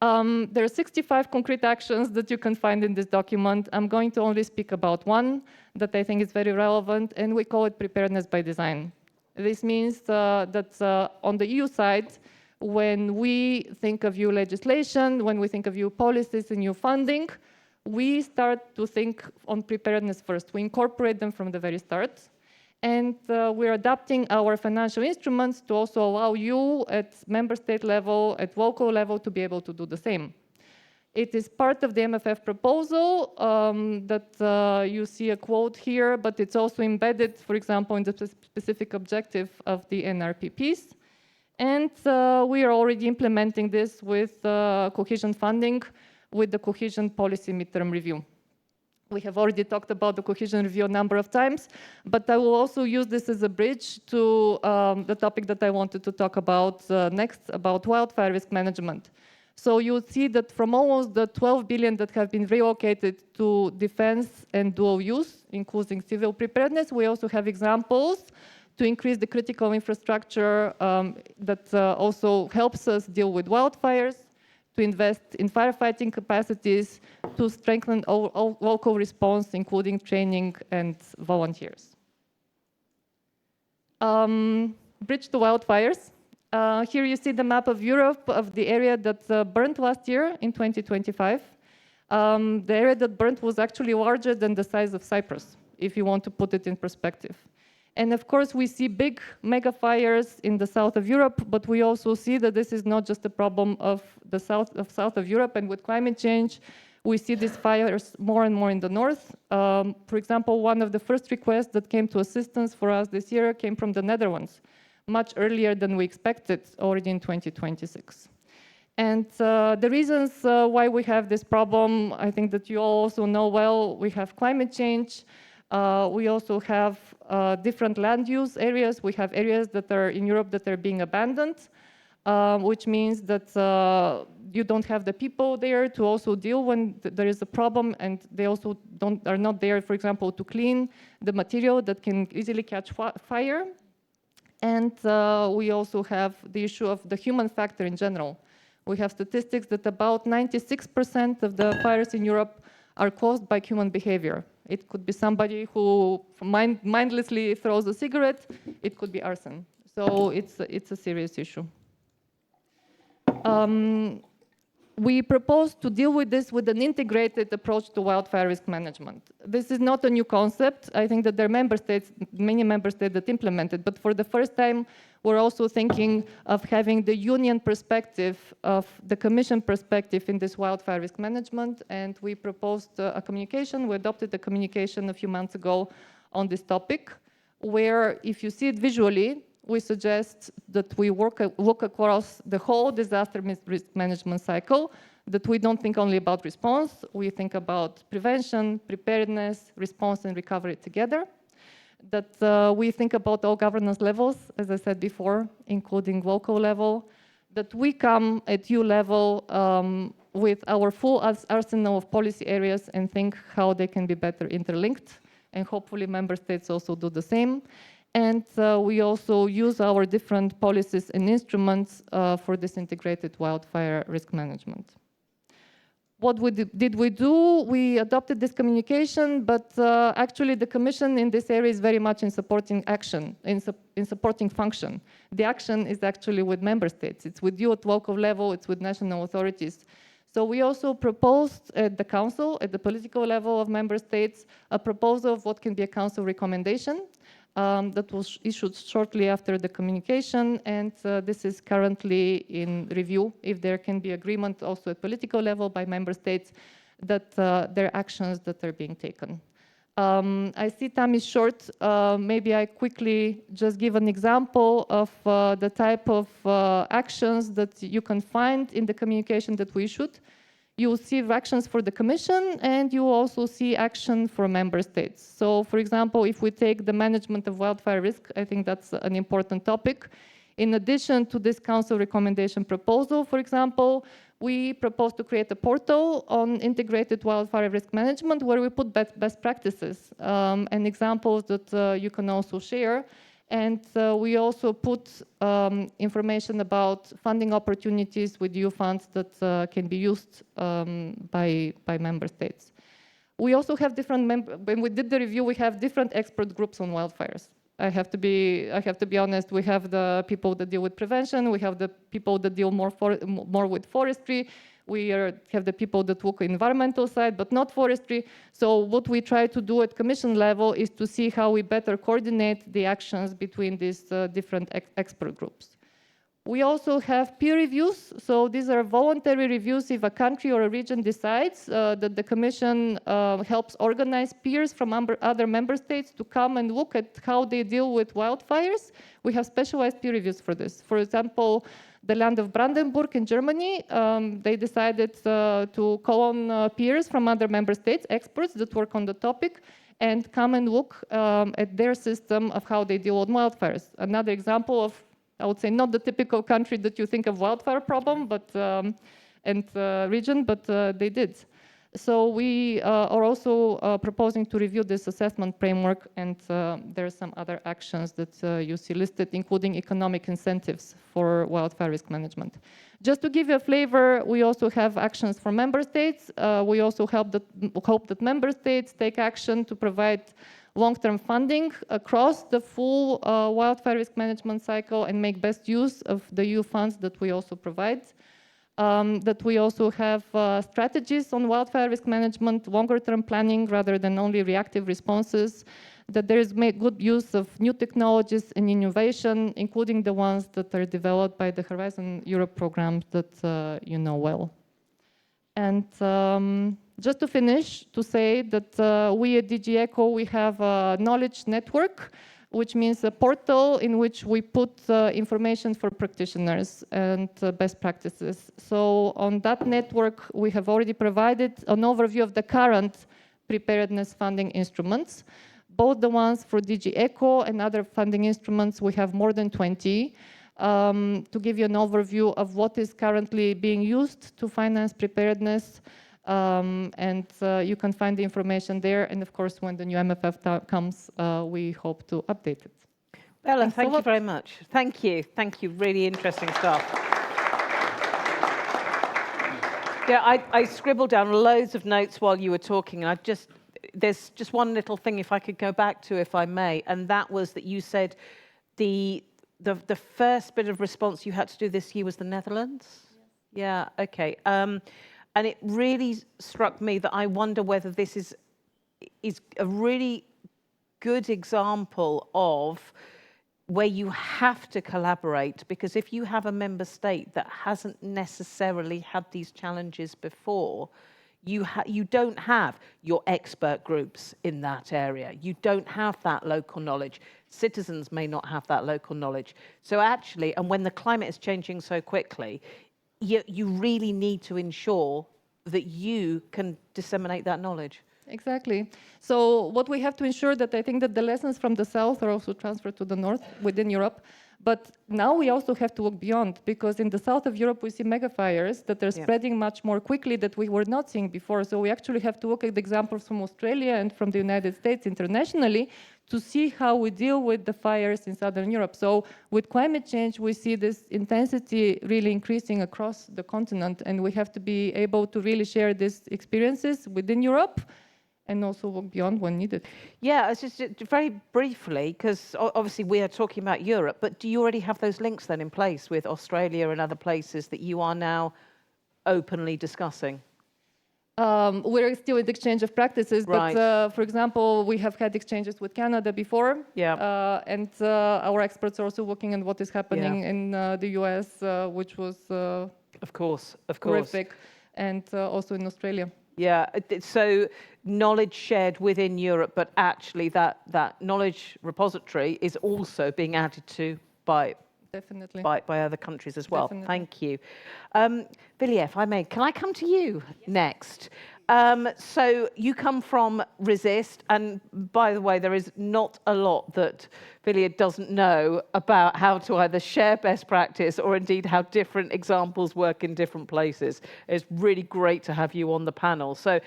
S10: There are 65 concrete actions that you can find in this document. I'm going to only speak about one that I think is very relevant, and we call it preparedness by design. This means that on the EU side, when we think of EU legislation, when we think of EU policies and EU funding, we start to think on preparedness first. We incorporate them from the very start. And we're adapting our financial instruments to also allow you at member state level, at local level, to be able to do the same. It is part of the MFF proposal that you see a quote here, but it's also embedded, for example, in the specific objective of the NRPPs. And we are already implementing this with cohesion funding, with the Cohesion Policy midterm review. We have already talked about the cohesion review a number of times, but I will also use this as a bridge to the topic that I wanted to talk about next, about wildfire risk management. So you'll see that from almost the 12 billion that have been relocated to defense and dual use, including civil preparedness, we also have examples to increase the critical infrastructure that also helps us deal with wildfires, to invest in firefighting capacities, to strengthen local response, including training and volunteers. Bridge to wildfires. Here you see the map of Europe, of the area that burned last year in 2025. The area that burned was actually larger than the size of Cyprus, if you want to put it in perspective. And of course, we see big mega fires in the south of Europe, but we also see that this is not just a problem of the south of Europe, and with climate change, we see these fires more and more in the north. For example, one of the first requests that came to assistance for us this year came from the Netherlands, much earlier than we expected, already in 2026. And the reasons why we have this problem, I think that you all also know well. We have climate change. We also have different land use areas. We have areas that are in Europe that are being abandoned, which means that you don't have the people there to also deal when there is a problem, and they also are not there, for example, to clean the material that can easily catch fire. And we also have the issue of the human factor in general. We have statistics that about 96% of the fires in Europe are caused by human behavior. It could be somebody who mindlessly throws a cigarette. It could be arson. So it's a serious issue. We propose to deal with this with an integrated approach to wildfire risk management. This is not a new concept. I think that there are many member states that implement it, but for the first time, we're also thinking of having the union perspective, of the Commission perspective in this wildfire risk management, and we proposed a communication. We adopted a communication a few months ago on this topic, where if you see it visually, we suggest that we look across the whole disaster risk management cycle, that we don't think only about response, we think about prevention, preparedness, response, and recovery together. That we think about all governance levels, as I said before, including local level, that we come at EU level with our full arsenal of policy areas and think how they can be better interlinked, and hopefully member states also do the same. And we also use our different policies and instruments for this integrated wildfire risk management. What did we do? We adopted this communication, but actually the Commission in this area is very much in supporting action, in supporting function. The action is actually with member states. It's with you at local level, it's with national authorities. So we also proposed at the Council, at the political level of member states, a proposal of what can be a Council recommendation that was issued shortly after the communication, and this is currently in review. If there can be agreement also at political level by member states that there are actions that are being taken. I see time is short. Maybe I quickly just give an example of the type of actions that you can find in the communication that we issued. You will see actions for the Commission, and you will also see action for member states. So, for example, if we take the management of wildfire risk, I think that's an important topic. In addition to this Council recommendation proposal, for example, we propose to create a portal on integrated wildfire risk management where we put best practices and examples that you can also share. And we also put information about funding opportunities with EU funds that can be used by member states. We also have when we did the review, we have different expert groups on wildfires. I have to be honest, we have the people that deal with prevention, we have the people that deal more with forestry, we have the people that work on environmental side, but not forestry. So what we try to do at Commission level is to see how we better coordinate the actions between these different expert groups. We also have peer reviews. So these are voluntary reviews if a country or a region decides that the Commission helps organize peers from other member states to come and look at how they deal with wildfires. We have specialized peer reviews for this. For example, the land of Brandenburg in Germany, they decided to call on peers from other member states, experts that work on the topic, and come and look at their system of how they deal with wildfires. Another example of, I would say, not the typical country that you think of wildfire problem, but and region, but they did. So we are also proposing to review this assessment framework, and there are some other actions that you see listed, including economic incentives for wildfire risk management. Just to give you a flavor, we also have actions for member states. We also hope that member states take action to provide long-term funding across the full wildfire risk management cycle and make best use of the EU funds that we also provide. That we also have strategies on wildfire risk management, longer-term planning rather than only reactive responses, that there is good use of new technologies and innovation, including the ones that are developed by the Horizon Europe program that you know well. And just to finish, to say that we at DG ECHO, we have a knowledge network, which means a portal in which we put information for practitioners and best practices. So on that network, we have already provided an overview of the current preparedness funding instruments, both the ones for DG ECHO and other funding instruments. We have more than 20. To give you an overview of what is currently being used to finance preparedness. And you can find the information there. And of course, when the new MFF comes, we hope to update it.
S3: Bella, thank you very much. Thank you. Thank you. Really interesting stuff. Yeah, I scribbled down loads of notes while you were talking. And there's just one little thing, if I could go back to, if I may, and that was that you said the first bit of response you had to do this year was the Netherlands? Yes. Yeah, okay. And it really struck me that I wonder whether this is a really good example of where you have to collaborate, because if you have a member state that hasn't necessarily had these challenges before, you don't have your expert groups in that area. You don't have that local knowledge. citizens may not have that local knowledge. So actually, and when the climate is changing so quickly, you really need to ensure that you can disseminate that knowledge.
S10: Exactly. So what we have to ensure that I think that the lessons from the south are also transferred to the north within Europe. But now we also have to look beyond, because in the south of Europe we see mega fires that are spreading much more quickly that we were not seeing before. So we actually have to look at the examples from Australia and from the United States internationally to see how we deal with the fires in Southern Europe. So with climate change, we see this intensity really increasing across the continent, and we have to be able to really share these experiences within Europe and also look beyond when needed.
S3: Yeah, it's just very briefly, because obviously we are talking about Europe, but do you already have those links then in place with Australia and other places that you are now openly discussing?
S10: We're still in the exchange of practices,
S3: right.
S10: But for example, we have had exchanges with Canada before, and our experts are also looking at what is happening in the US, which was
S3: of course,
S10: horrific, and also in Australia.
S3: Yeah, so knowledge shared within Europe, but actually that knowledge repository is also being added to by other countries as well.
S10: Definitely.
S3: Thank you. Vilija, if I may, can I come to you next? So you come from Resist, and by the way, there is not a lot that Vilija doesn't know about how to either share best practice or indeed how different examples work in different places. It's really great to have you on the panel. So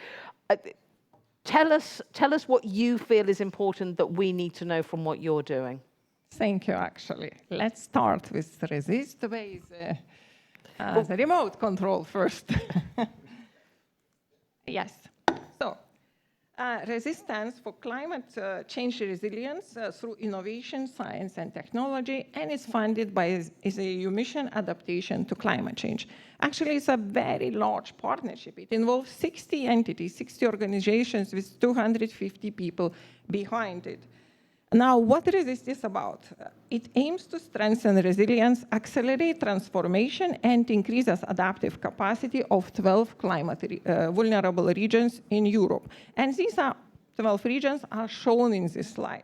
S3: tell us what you feel is important that we need to know from what you're doing.
S11: Thank you, actually. Let's start with Resist with the remote control first. Yes. So, Resist stands for Climate Change Resilience through Innovation, Science and Technology, and is funded by the EU mission Adaptation to Climate Change. Actually, it's a very large partnership. It involves 60 entities, 60 organizations with 250 people behind it. Now, what Resist is about? It aims to strengthen resilience, accelerate transformation, and increase adaptive capacity of 12 climate vulnerable regions in Europe. And these 12 regions are shown in this slide.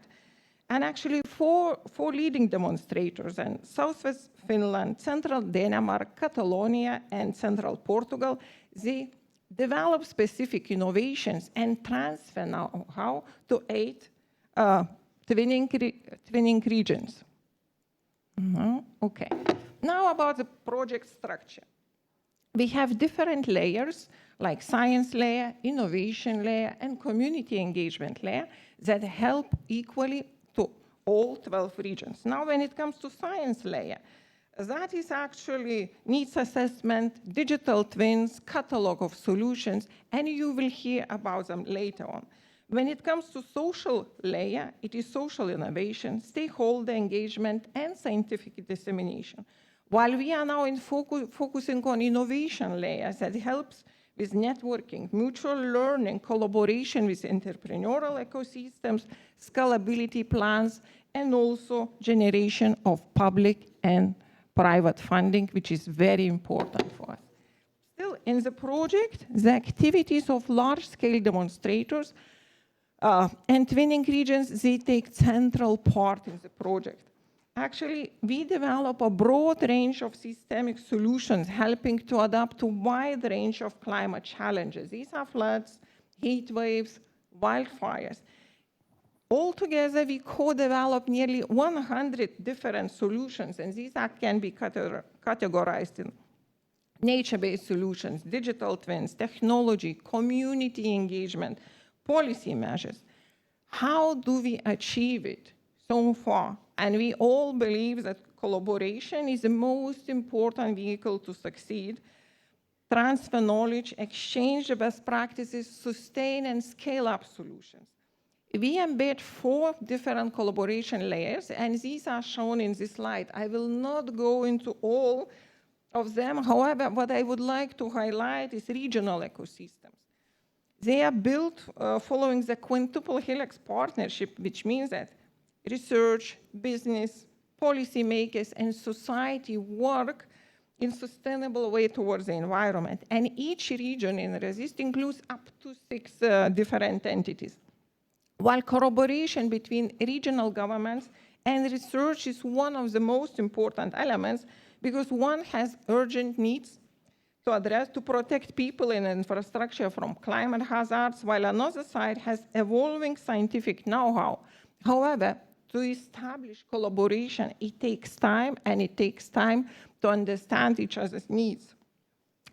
S11: And actually, four leading demonstrators in Southwest Finland, Central Denmark, Catalonia, and Central Portugal, they develop specific innovations and transfer know-how to 8 twinning regions. Okay. Now about the project structure. We have different layers, like science layer, innovation layer, and community engagement layer that help equally to all 12 regions. Now, when it comes to science layer, that is actually needs assessment, digital twins, catalog of solutions, and you will hear about them later on. When it comes to social layer, it is social innovation, stakeholder engagement, and scientific dissemination. While we are now focusing on innovation layers that helps with networking, mutual learning, collaboration with entrepreneurial ecosystems, scalability plans, and also generation of public and private funding, which is very important for us. Still, in the project, the activities of large-scale demonstrators and twinning regions, they take central part in the project. Actually, we develop a broad range of systemic solutions helping to adapt to a wide range of climate challenges. These are floods, heat waves, wildfires. Altogether, we co-develop nearly 100 different solutions, and these can be categorized in nature-based solutions, digital twins, technology, community engagement, policy measures. How do we achieve it so far? And we all believe that collaboration is the most important vehicle to succeed. Transfer knowledge, exchange the best practices, sustain and scale up solutions. We embed 4 different collaboration layers, and these are shown in this slide. I will not go into all of them. However, what I would like to highlight is regional ecosystems. They are built following the quintuple helix partnership, which means that research, business, policymakers, and society work in sustainable way towards the environment. And each region in Resist includes up to 6 different entities. While collaboration between regional governments And research is one of the most important elements because one has urgent needs to address to protect people and infrastructure from climate hazards, while another side has evolving scientific know-how. However, to establish collaboration, it takes time, and it takes time to understand each other's needs.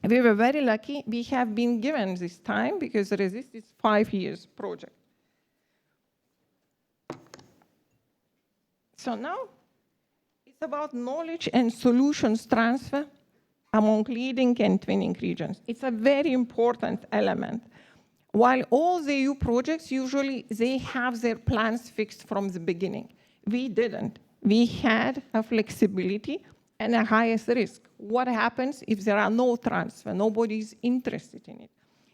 S11: We were very lucky. We have been given this time because RESIST is a 5-year project. So now it's about knowledge and solutions transfer among leading and twinning regions. It's a very important element. While all the EU projects, usually they have their plans fixed from the beginning. We didn't. We had a flexibility and a highest risk. What happens if there are no transfer? Nobody's interested in it.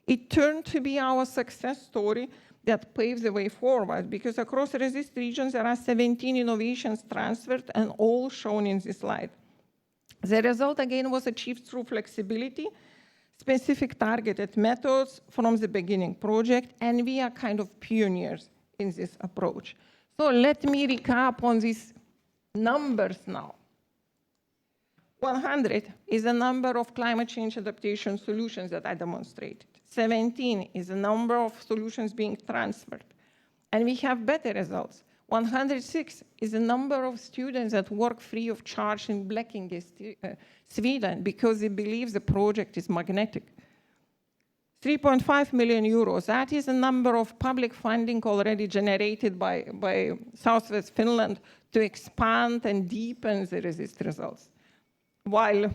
S11: It turned to be our success story that paves the way forward, because across RESIST regions, there are 17 innovations transferred and all shown in this slide. The result, again, was achieved through flexibility, specific targeted methods from the beginning project, and we are kind of pioneers in this approach. So let me recap on these numbers now. 100 is the number of climate change adaptation solutions that I demonstrated. 17 is the number of solutions being transferred. And we have better results. 106 is the number of students that work free of charge in Blekinge, Sweden, because they believe the project is magnetic. 3.5 million euros, that is the number of public funding already generated by Southwest Finland to expand and deepen the RESIST results. While,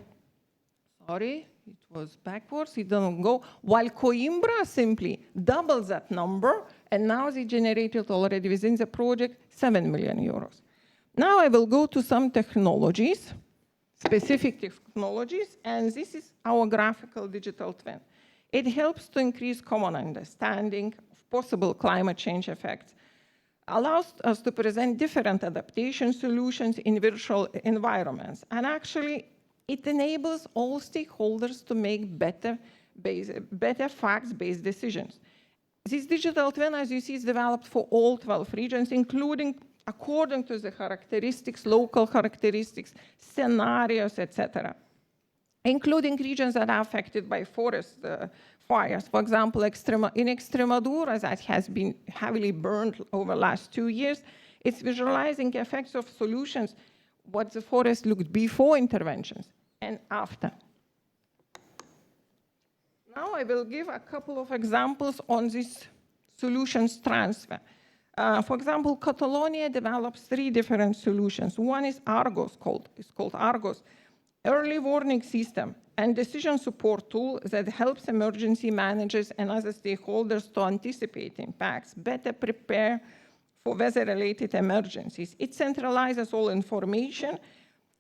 S11: sorry, it was backwards, it doesn't go. While Coimbra simply doubles that number, and now they generated already within the project 7 million euros. Now I will go to some technologies, specific technologies, and this is our graphical digital twin. It helps to increase common understanding of possible climate change effects, allows us to present different adaptation solutions in virtual environments, and actually it enables all stakeholders to make better facts-based decisions. This digital twin, as you see, is developed for all 12 regions, including according to the characteristics, local characteristics, scenarios, etc., including regions that are affected by forest fires. For example, in Extremadura, that has been heavily burned over the last 2 years, it's visualizing effects of solutions, what the forest looked before interventions and after. Now I will give a couple of examples on this solutions transfer. For example, Catalonia develops 3 different solutions. One is Argos, it's called Argos, early warning system and decision support tool that helps emergency managers and other stakeholders to anticipate impacts, better prepare for weather-related emergencies. It centralizes all information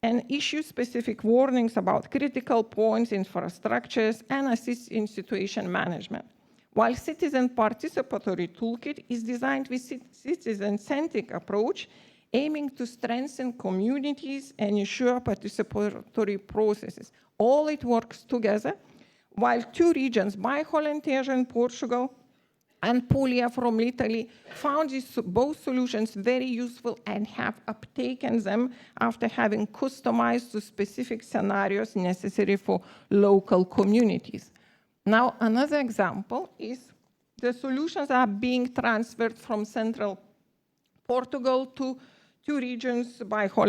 S11: and issues specific warnings about critical points, infrastructures, and assists in situation management. While Citizen Participatory Toolkit is designed with citizen-centric approach, aiming to strengthen communities and ensure participatory processes. All it works together, while 2 regions, Baixo in Portugal and Puglia from Italy, found both solutions very useful and have uptaken them after having customized to specific scenarios necessary for local communities. Now, another example is the solutions are being transferred from central Portugal to 2 regions, Baixo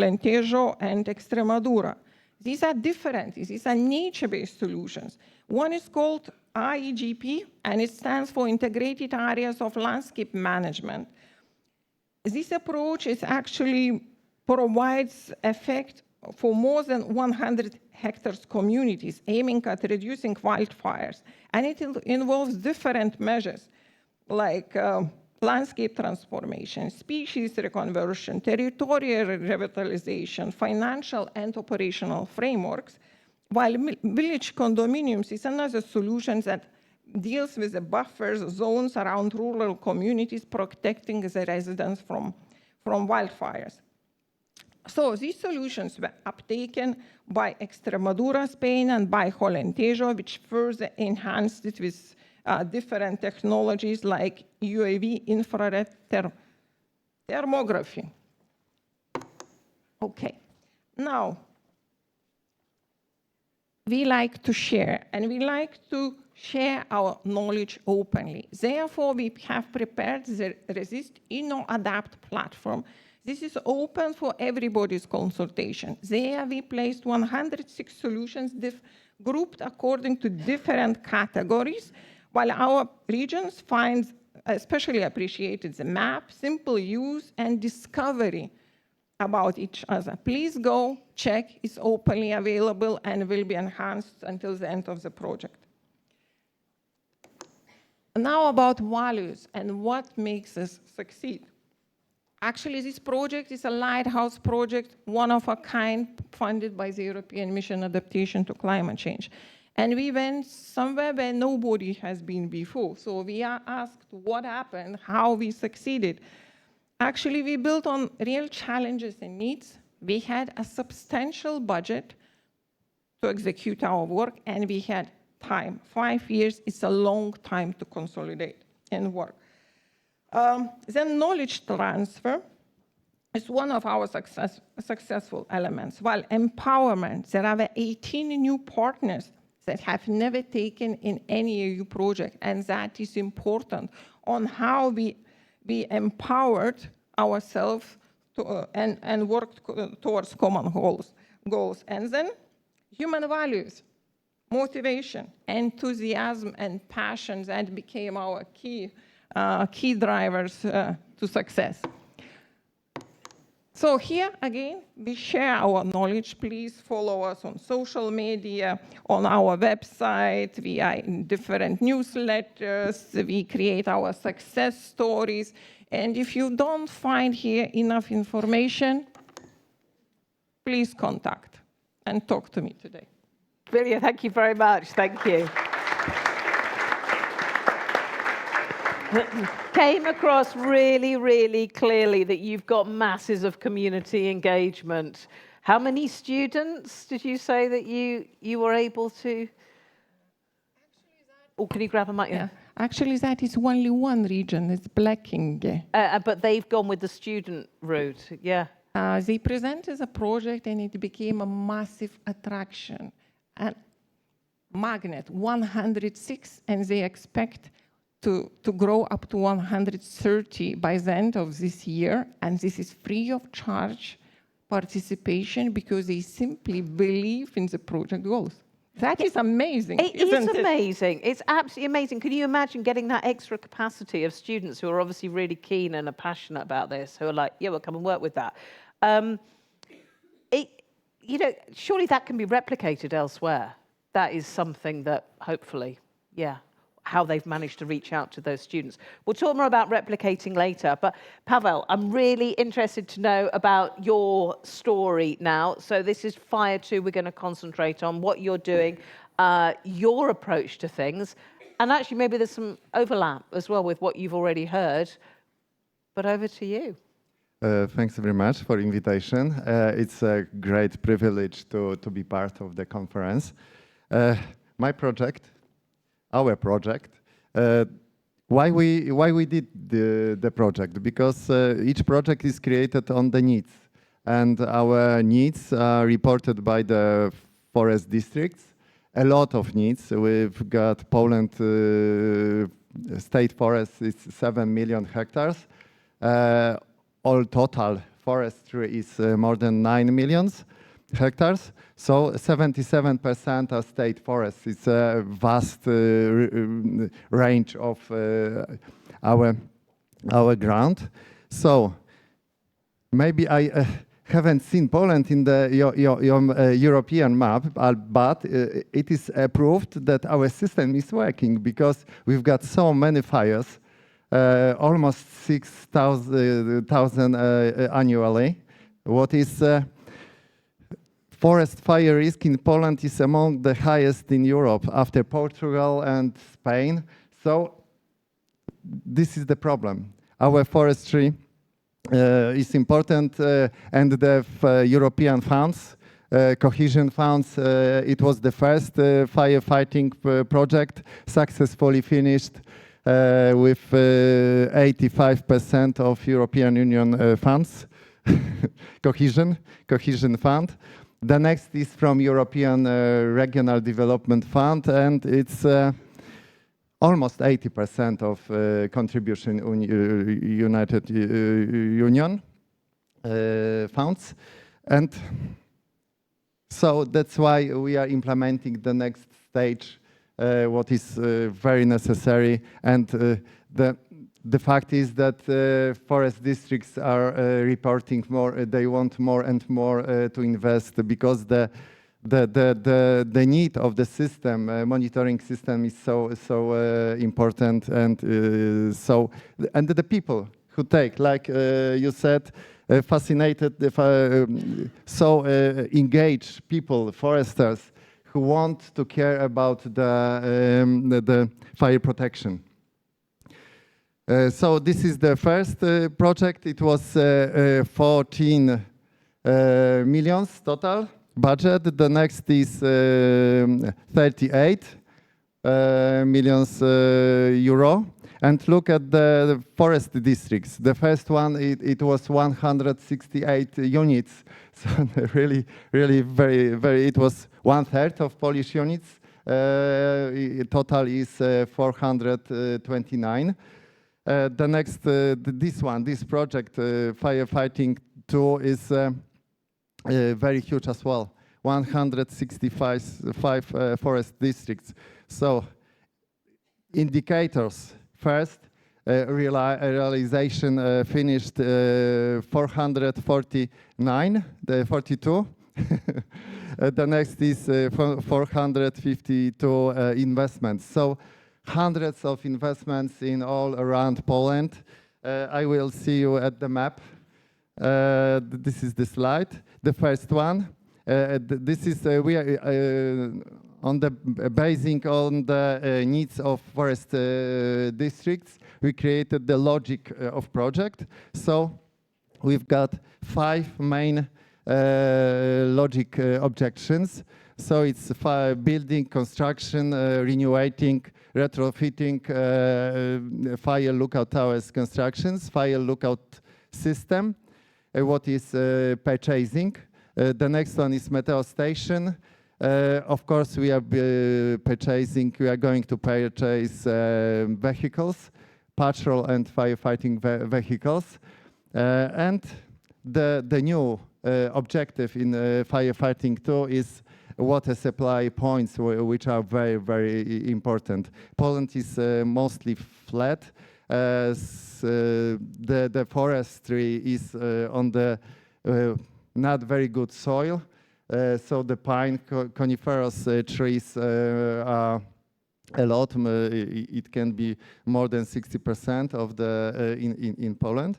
S11: and Extremadura. These are different. These are nature-based solutions. One is called IEGP, and it stands for Integrated Areas of Landscape Management. This approach is actually provides effect for more than 100 hectares communities, aiming at reducing wildfires. And it involves different measures, like landscape transformation, species reconversion, territorial revitalization, financial and operational frameworks, while village condominiums is another solution that deals with the buffers zones around rural communities, protecting the residents from wildfires. So these solutions were uptaken by Extremadura, Spain, and by Alentejo, which further enhanced it with different technologies like UAV infrared thermography. Okay. Now, we like to share, and we like to share our knowledge openly. Therefore, we have prepared the Resist Adapt platform. This is open for everybody's consultation. There we placed 106 solutions grouped according to different categories, while our regions find especially appreciated the map, simple use, and discovery about each other. Please go check, it's openly available and will be enhanced until the end of the project. Now about values and what makes us succeed. Actually, this project is a lighthouse project, one of a kind, funded by the European Mission Adaptation to Climate Change. And we went somewhere where nobody has been before. So we are asked what happened, how we succeeded. Actually, we built on real challenges and needs. We had a substantial budget to execute our work, and we had time. 5 years is a long time to consolidate and work. Then knowledge transfer is one of our successful elements. While empowerment, there are 18 new partners that have never taken in any EU project, and that is important on how we empowered ourselves and worked towards common goals. And then human values, motivation, enthusiasm, and passion that became our key drivers to success. So here, again, we share our knowledge. Please follow us on social media, on our website. We are in different newsletters. We create our success stories. And if you don't find here enough information, please contact and talk to me today.
S3: Vilija, thank you very much. Thank you. Came across really, really clearly that you've got masses of community engagement. How many students did you say that you were able to? Oh, can you grab a mic?
S11: Yeah. Actually, that is only one region. It's Blacking.
S3: But they've gone with the student route. Yeah.
S11: They presented a project, and it became a massive attraction. And magnet 106, and they expect to grow up to 130 by the end of this year, and this is free of charge participation because they simply believe in the project goals. That is amazing.
S3: It is amazing. It's absolutely amazing. Can you imagine getting that extra capacity of students who are obviously really keen and are passionate about this, who are like, yeah, we'll come and work with that. You know, surely that can be replicated elsewhere. That is something that hopefully, yeah, how they've managed to reach out to those students. We'll talk more about replicating later, but Paweł, I'm really interested to know about your story now. So this is Fire 2, we're going to concentrate on what you're doing, your approach to things, and actually maybe there's some overlap as well with what you've already heard, but over to you.
S12: Thanks very much for invitation. It's a great privilege to be part of the conference. My project, our project. Why we did the project? Because each project is created on the needs, and our needs are reported by the forest districts. A lot of needs. We've got Poland state forest is 7 million hectares. All total forestry is more than 9 million hectares. So 77% are state forests. It's a vast range of our ground. So maybe I haven't seen Poland in the European map, but it is proved that our system is working because we've got so many fires, almost 6,000 annually. What is forest fire risk in Poland is among the highest in Europe after Portugal and Spain. So this is the problem. Our forestry is important, and the European funds, cohesion funds, it was the first firefighting project successfully finished with 85% of European Union funds Cohesion Fund. The next is from European Regional Development Fund, and it's almost 80% of contribution in United Union funds. And so that's why we are implementing the next stage, what is very necessary. And the fact is that forest districts are reporting more, they want more and more to invest, because the need of the system, monitoring system, is so important, and and the people who take, like you said, fascinated, engaged people, foresters, who want to care about the fire protection. So this is the first project. It was 14 millions total budget. The next is 38 millions euro. And look at the forest districts. The first one, it was 168 units. So really, very, it was 1/3 of Polish units. Total is 429. The next, this project, Firefighting 2, is very huge as well. 165 forest districts. So indicators. First, realization finished 449, the 42. The next is 452 investments. So hundreds of investments in all around Poland. I will see you at the map. This is the slide, the first one. This is we are on the basing on the needs of forest districts. We created the logic of project. So we've got 5 main logic objections. So it's building, construction, renewing, retrofitting, fire lookout towers constructions, fire lookout system, what is purchasing. The next one is meteo station. Of course, we are purchasing, we are going to purchase vehicles, patrol and firefighting vehicles. And the new objective in Firefighting 2 is water supply points, which are very, very important. Poland is mostly flat. The forestry is on the not very good soil. So the pine coniferous trees are a lot. It can be more than 60% of the in Poland.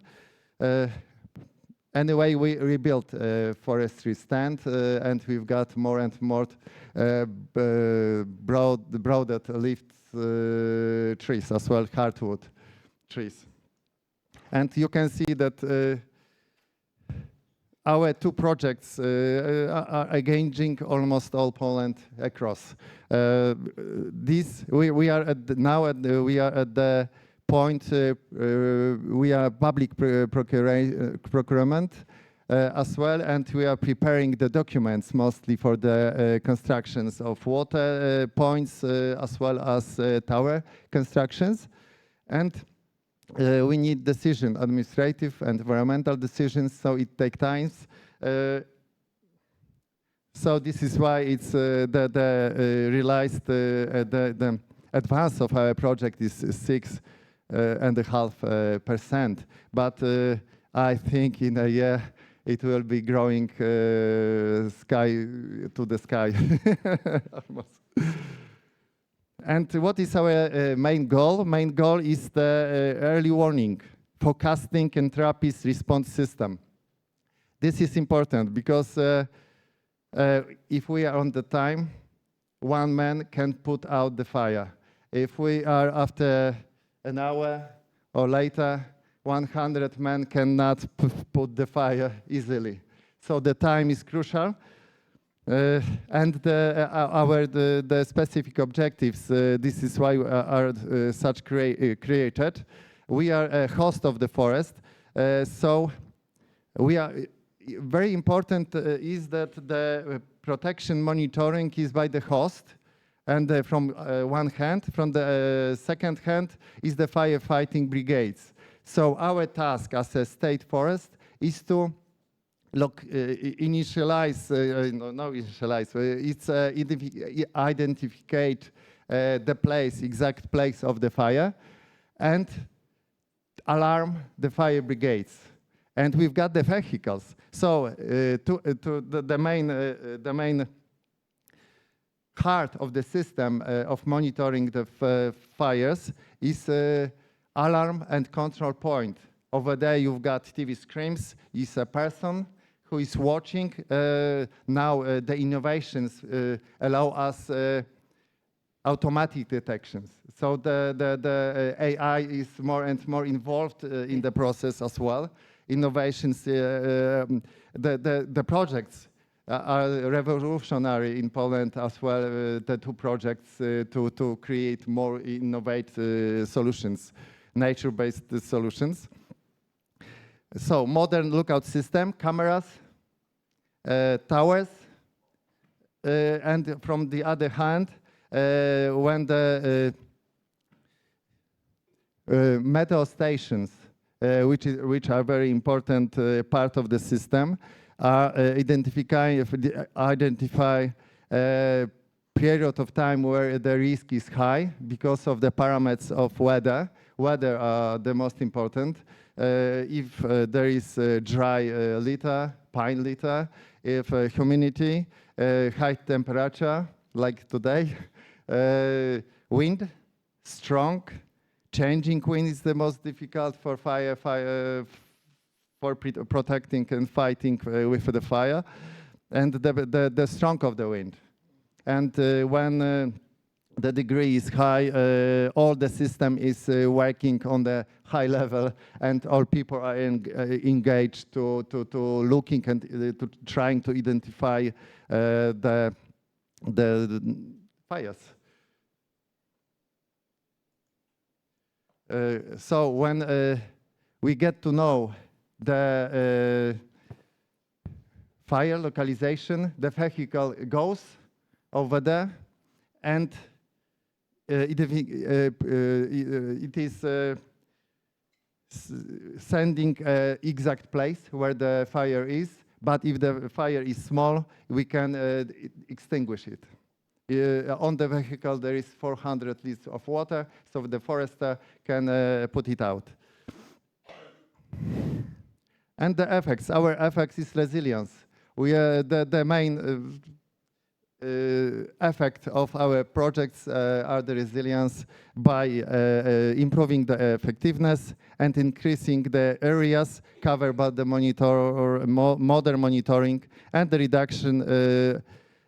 S12: Anyway, we rebuilt forestry stand, and we've got more and more broader leaf trees as well, hardwood trees. And you can see that our 2 projects are engaging almost all Poland across. We are at the point we are public procurement as well, and we are preparing the documents mostly for the constructions of water points as well as tower constructions. And we need decision, administrative and environmental decisions, so it takes time. So this is why it's the advance of our project is 6.5%. But I think in a year it will be growing sky to the sky. Almost. And what is our main goal? Main goal is the early warning, forecasting and rapid response system. This is important because if we are on the time, 1 man can put out the fire. If we are after an hour or later, 100 men cannot put the fire easily. So the time is crucial. And the specific objectives, this is why are such created. We are a host of the forest, so we are very important is that the protection monitoring is by the host, and from one hand, from the second hand is the firefighting brigades. So our task as a state forest is to identify the place, exact place of the fire, and alarm the fire brigades. And we've got the vehicles. So the main heart of the system of monitoring the fires is alarm and control point. Over there you've got TV screens, is a person who is watching. Now the innovations allow us automatic detections. So the AI is more and more involved in the process as well. Innovations, the projects are revolutionary in Poland as well, the two projects to create more innovative solutions, nature-based solutions. So modern lookout system, cameras, towers, and from the other hand, when the meteo stations, which are very important part of the system, identify a period of time where the risk is high because of the parameters of weather. Weather are the most important. If there is dry litter, pine litter, if humidity, high temperature, like today, wind, strong, changing wind is the most difficult for for protecting and fighting with the fire, and the strength of the wind. And when the degree is high, all the system is working on the high level, and all people are engaged to looking and to trying to identify the fires. So when we get to know the fire localization, the vehicle goes over there, and it is sending exact place where the fire is, but if the fire is small, we can extinguish it. On the vehicle there is 400 liters of water, so the forester can put it out. And the effects, our effects is resilience. The main effect of our projects are the resilience by improving the effectiveness and increasing the areas covered by the modern monitoring, and the reduction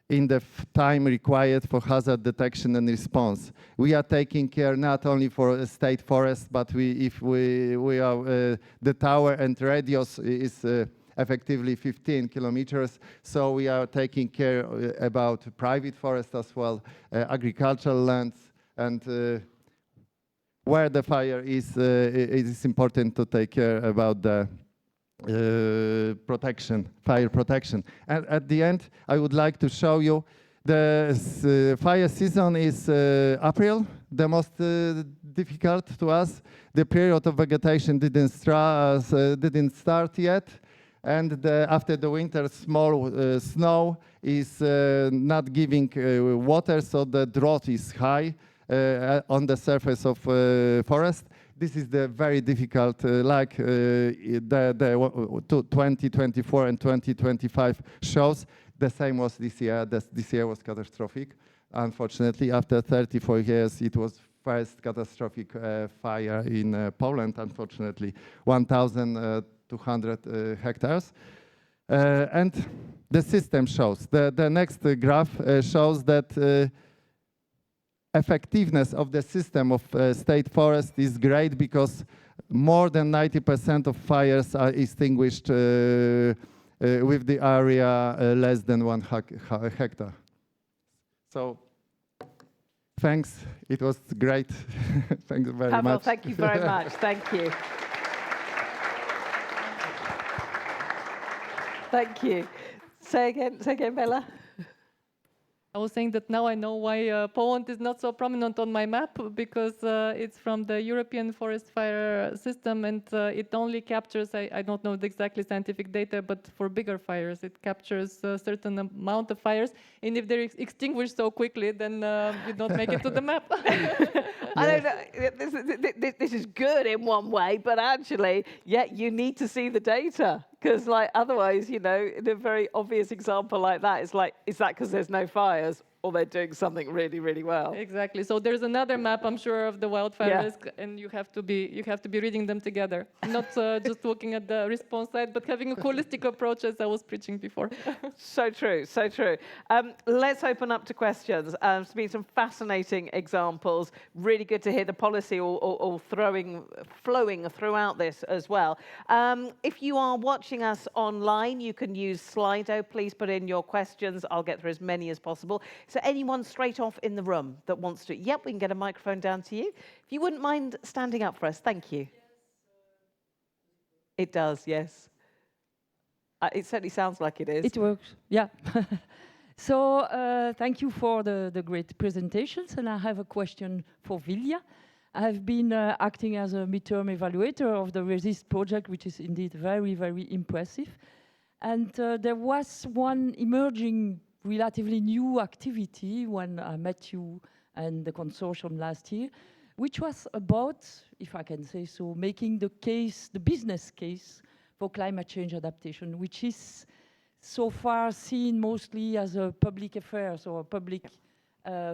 S12: in the time required for hazard detection and response. We are taking care not only for a state forest, but if we are the tower and radius is effectively 15 kilometers, so we are taking care about private forest as well, agricultural lands, and where the fire is, it is important to take care about the protection, fire protection. And at the end, I would like to show you the fire season is April, the most difficult to us. The period of vegetation didn't start yet, and after the winter, small snow is not giving water, so the drought is high on the surface of forest. This is the very difficult, like the 2024 and 2025 shows. The same was this year. This year was catastrophic. Unfortunately, after 34 years, it was first catastrophic fire in Poland, unfortunately, 1,200 hectares. And the system shows. The next graph shows that effectiveness of the system of state forest is great, because more than 90% of fires are extinguished with the area less than 1 hectare. So, thanks. It was great. Thank you very much.
S3: Thank you very much. Thank you. Thank you. Say again, Bella.
S10: I was saying that now I know why Poland is not so prominent on my map, because it's from the European Forest Fire System, and it only captures, I don't know the exactly scientific data, but for bigger fires, it captures a certain amount of fires, and if they're extinguished so quickly, then you don't make it to the map.
S3: I don't know, this is good in one way, but actually, you need to see the data. Because otherwise, in a very obvious example like that, it's like, is that because there's no fires or they're doing something really, really well?
S10: Exactly. So there's another map, I'm sure, of the wildfire risk, and you have to be reading them together, not just looking at the response side, but having a holistic approach, as I was preaching before.
S3: So true, so true. Let's open up to questions. There's been some fascinating examples. Really good to hear the policy all flowing throughout this as well. If you are watching us online, you can use Slido. Please put in your questions. I'll get through as many as possible. So anyone straight off in the room that wants to? Yep, we can get a microphone down to you. If you wouldn't mind standing up for us, thank you. It does, yes. It certainly sounds like it is.
S13: It works, yeah. So thank you for the great presentations, and I have a question for Vilija. I've been acting as a midterm evaluator of the RESIST project, which is indeed very, very impressive. And there was one emerging, relatively new activity when I met you and the consortium last year, which was about, if I can say so, making the case, the business case for climate change adaptation, which is so far seen mostly as a public affairs or a public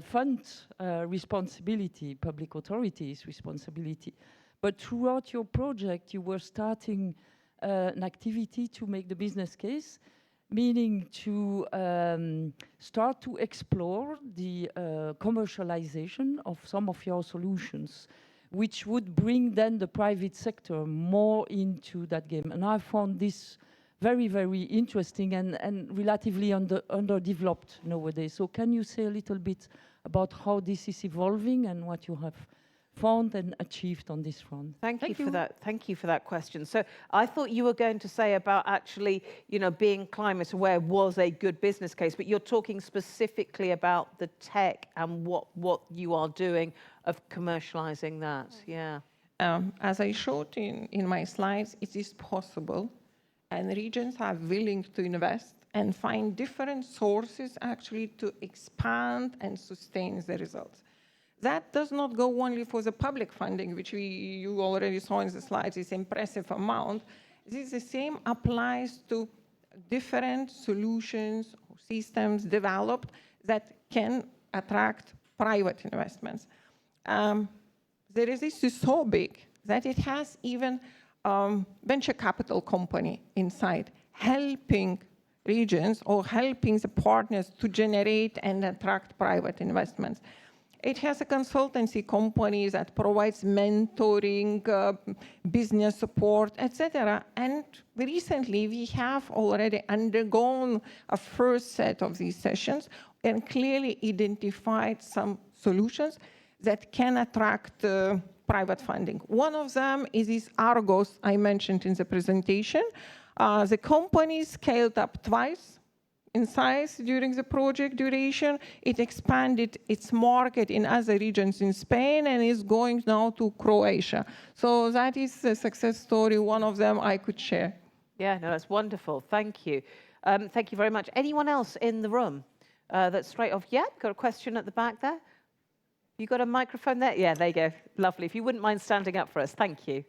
S13: fund responsibility, public authorities' responsibility. But throughout your project, you were starting an activity to make the business case, meaning to start to explore the commercialization of some of your solutions, which would bring then the private sector more into that game. And I found this very, very interesting and relatively underdeveloped nowadays. So can you say a little bit about how this is evolving and what you have found and achieved on this front?
S3: Thank you for that. Thank you for that question. So I thought you were going to say about actually, being climate aware was a good business case, but you're talking specifically about the tech and what you are doing of commercializing that. Yeah.
S11: As I showed in my slides, it is possible, and regions are willing to invest and find different sources actually to expand and sustain the results. That does not go only for the public funding, which you already saw in the slides, this impressive amount. The same applies to different solutions or systems developed that can attract private investments. The resist is so big that it has even venture capital company inside, helping regions or helping the partners to generate and attract private investments. It has a consultancy company that provides mentoring, business support, etc. And recently, we have already undergone a first set of these sessions and clearly identified some solutions that can attract private funding. One of them is this Argos I mentioned in the presentation. The company scaled up twice in size during the project duration. It expanded its market in other regions in Spain and is going now to Croatia. So that is a success story, one of them I could share.
S3: Yeah, no, that's wonderful. Thank you. Thank you very much. Anyone else in the room that's straight off? Yeah, got a question at the back there? You got a microphone there? Yeah, there you go. Lovely. If you wouldn't mind standing up for us. Thank you.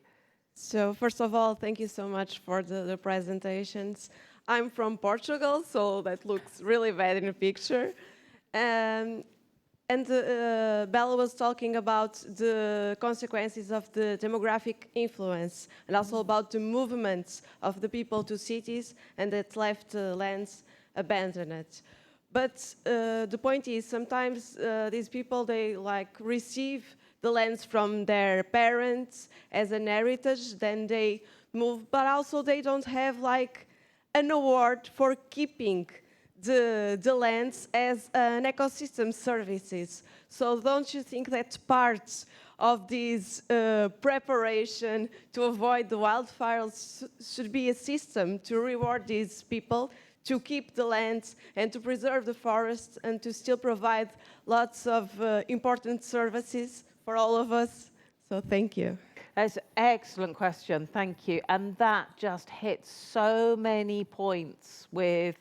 S14: So first of all, thank you so much for the presentations. I'm from Portugal, so that looks really bad in the picture. And Bella was talking about the consequences of the demographic influence and also about the movements of the people to cities and that left lands abandoned. But the point is, sometimes these people, they receive the lands from their parents as an heritage, then they move, but also they don't have an award for keeping the lands as an ecosystem services. So don't you think that part of this preparation to avoid the wildfires should be a system to reward these people, to keep the lands and to preserve the forests and to still provide lots of important services for all of us? So thank you.
S3: That's an excellent question, thank you. And that just hits so many points with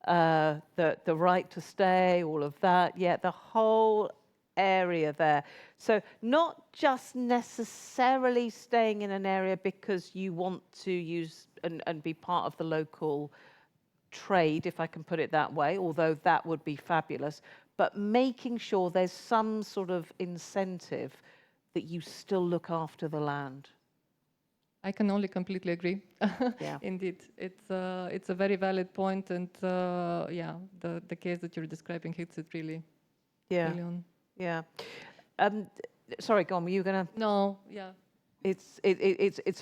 S3: the right to stay, all of that, yeah, the whole area there. So not just necessarily staying in an area because you want to use and be part of the local trade, if I can put it that way, although that would be fabulous, but making sure there's some sort of incentive that you still look after the land.
S10: I can only completely agree.
S3: Yeah.
S10: Indeed, it's a very valid point, and yeah, the case that you're describing hits it really.
S3: Yeah.
S10: Really on.
S3: Yeah. Sorry, go on. Were you gonna?
S10: No. Yeah.
S3: It's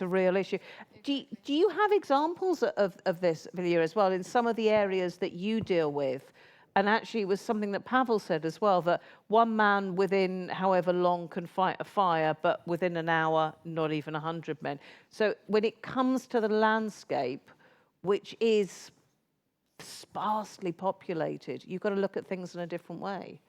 S3: a real issue. Do you have examples of this, Vilija, as well in some of the areas that you deal with? And actually, it was something that Paweł said as well, that one man within however long can fight a fire, but within an hour, not even 100 men. So when it comes to the landscape, which is sparsely populated, you've got to look at things in a different way.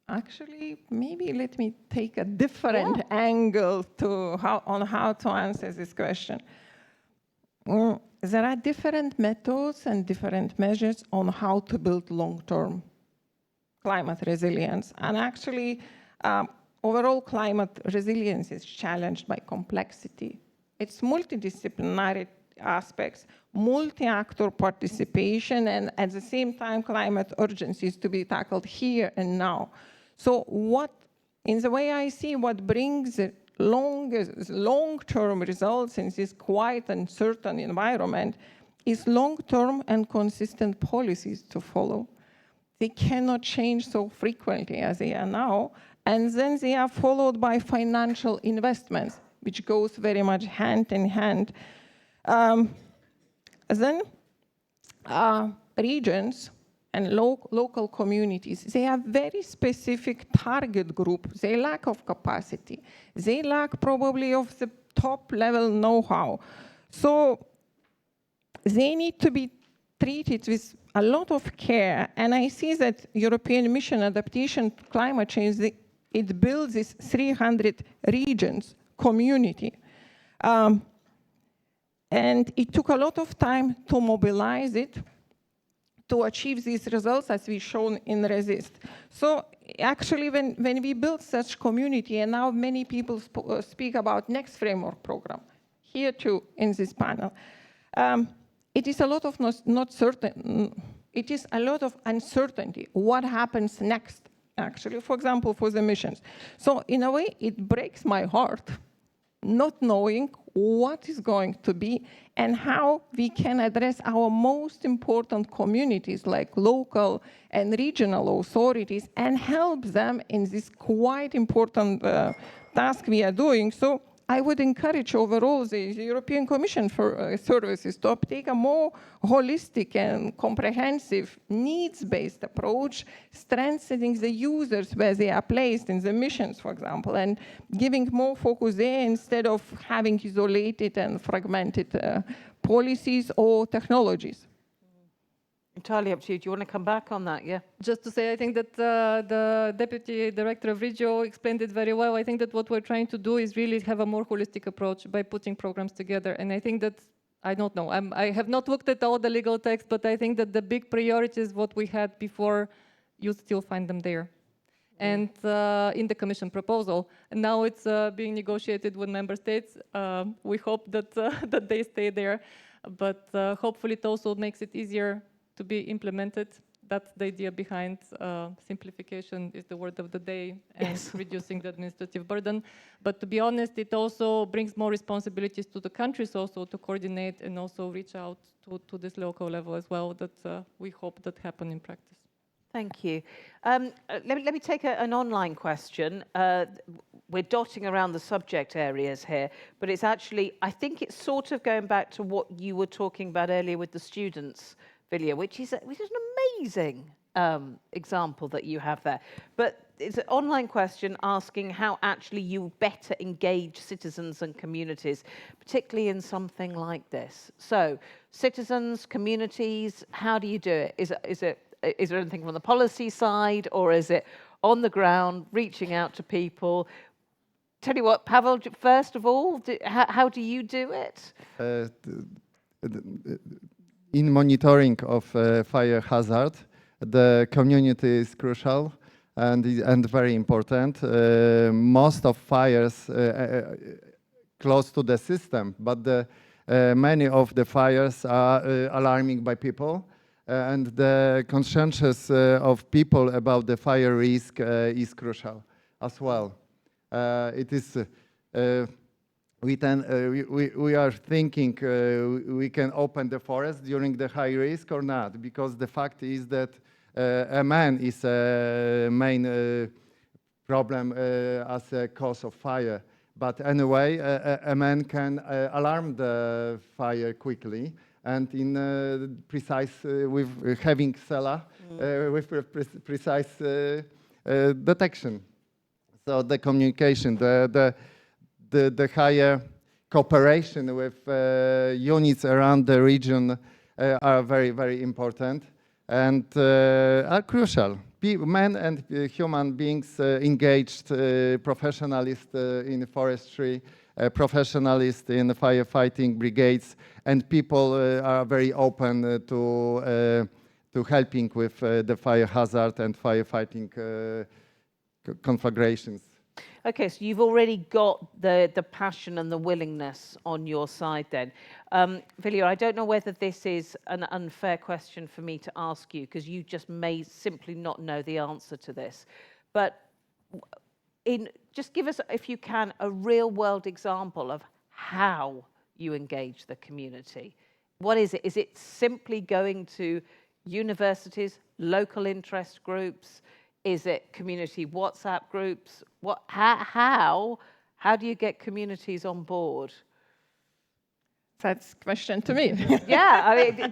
S11: Actually, maybe let me take a different angle to how to answer this question. There are different methods and different measures on how to build long-term climate resilience. And actually, overall climate resilience is challenged by complexity. It's multidisciplinary aspects, multi-actor participation, and at the same time, climate urgencies to be tackled here and now. So in the way I see, what brings long-term results in this quite uncertain environment is long-term and consistent policies to follow. They cannot change so frequently as they are now, and then they are followed by financial investments, which goes very much hand in hand. Then regions and local communities, they have very specific target group. They lack of capacity. They lack probably of the top level know-how. So they need to be treated with a lot of care. And I see that European Mission Adaptation to Climate Change, it builds this 300 regions community. And it took a lot of time to mobilize it to achieve these results as we've shown in Resist. So actually, when we build such community, and now many people speak about next framework program, here too in this panel, it is a lot of not certain, it is a lot of uncertainty. What happens next, actually, for example, for the missions. So in a way, it breaks my heart not knowing what is going to be and how we can address our most important communities like local and regional authorities and help them in this quite important task we are doing. So I would encourage overall the European Commission for Services to take a more holistic and comprehensive needs-based approach, strengthening the users where they are placed in the missions, for example, and giving more focus there instead of having isolated and fragmented policies or technologies.
S3: Entirely up to you. Do you want to come back on that? Yeah.
S10: Just to say, I think that the Deputy Director of REGIO explained it very well. I think that what we're trying to do is really have a more holistic approach by putting programs together. And I think that, I don't know, I have not looked at all the legal text, but I think that the big priorities, what we had before, you still find them there. And in the Commission proposal, and now it's being negotiated with Member States. We hope that, that they stay there, but hopefully it also makes it easier to be implemented. That's the idea behind simplification is the word of the day, and reducing the administrative burden. But to be honest, it also brings more responsibilities to the countries also to coordinate and also reach out to this local level as well, that we hope that happen in practice.
S3: Thank you. Let me take an online question. We're dotting around the subject areas here, but it's actually, I think it's sort of going back to what you were talking about earlier with the students, Vilija, which is an amazing example that you have there. But it's an online question asking how actually you better engage citizens and communities, particularly in something like this. So, citizens, communities, how do you do it? Is there anything from the policy side, or is it on the ground, reaching out to people? Tell you what, Paweł, first of all, how do you do it?
S12: In monitoring of fire hazard, the community is crucial and very important. Most of fires close to the system, but many of the fires are alarming by people. And the conscience of people about the fire risk is crucial as well. It is we are thinking we can open the forest during the high risk or not, because the fact is that a man is a main problem as a cause of fire. But anyway, a man can alarm the fire quickly. And in precise, with having SELA, with precise detection. So the communication, the higher cooperation with units around the region are very, very important and are crucial. Men and human beings engaged, professionalists in forestry, professionalists in firefighting brigades, and people are very open to helping with the fire hazard and firefighting conflagrations.
S3: Okay, so you've already got the passion and the willingness on your side then. Vilija, I don't know whether this is an unfair question for me to ask you, because you just may simply not know the answer to this. But just give us, if you can, a real-world example of how you engage the community. What is it? Is it simply going to universities, local interest groups? Is it community WhatsApp groups? How do you get communities on board?
S11: That's a question to me.
S3: Yeah, I mean,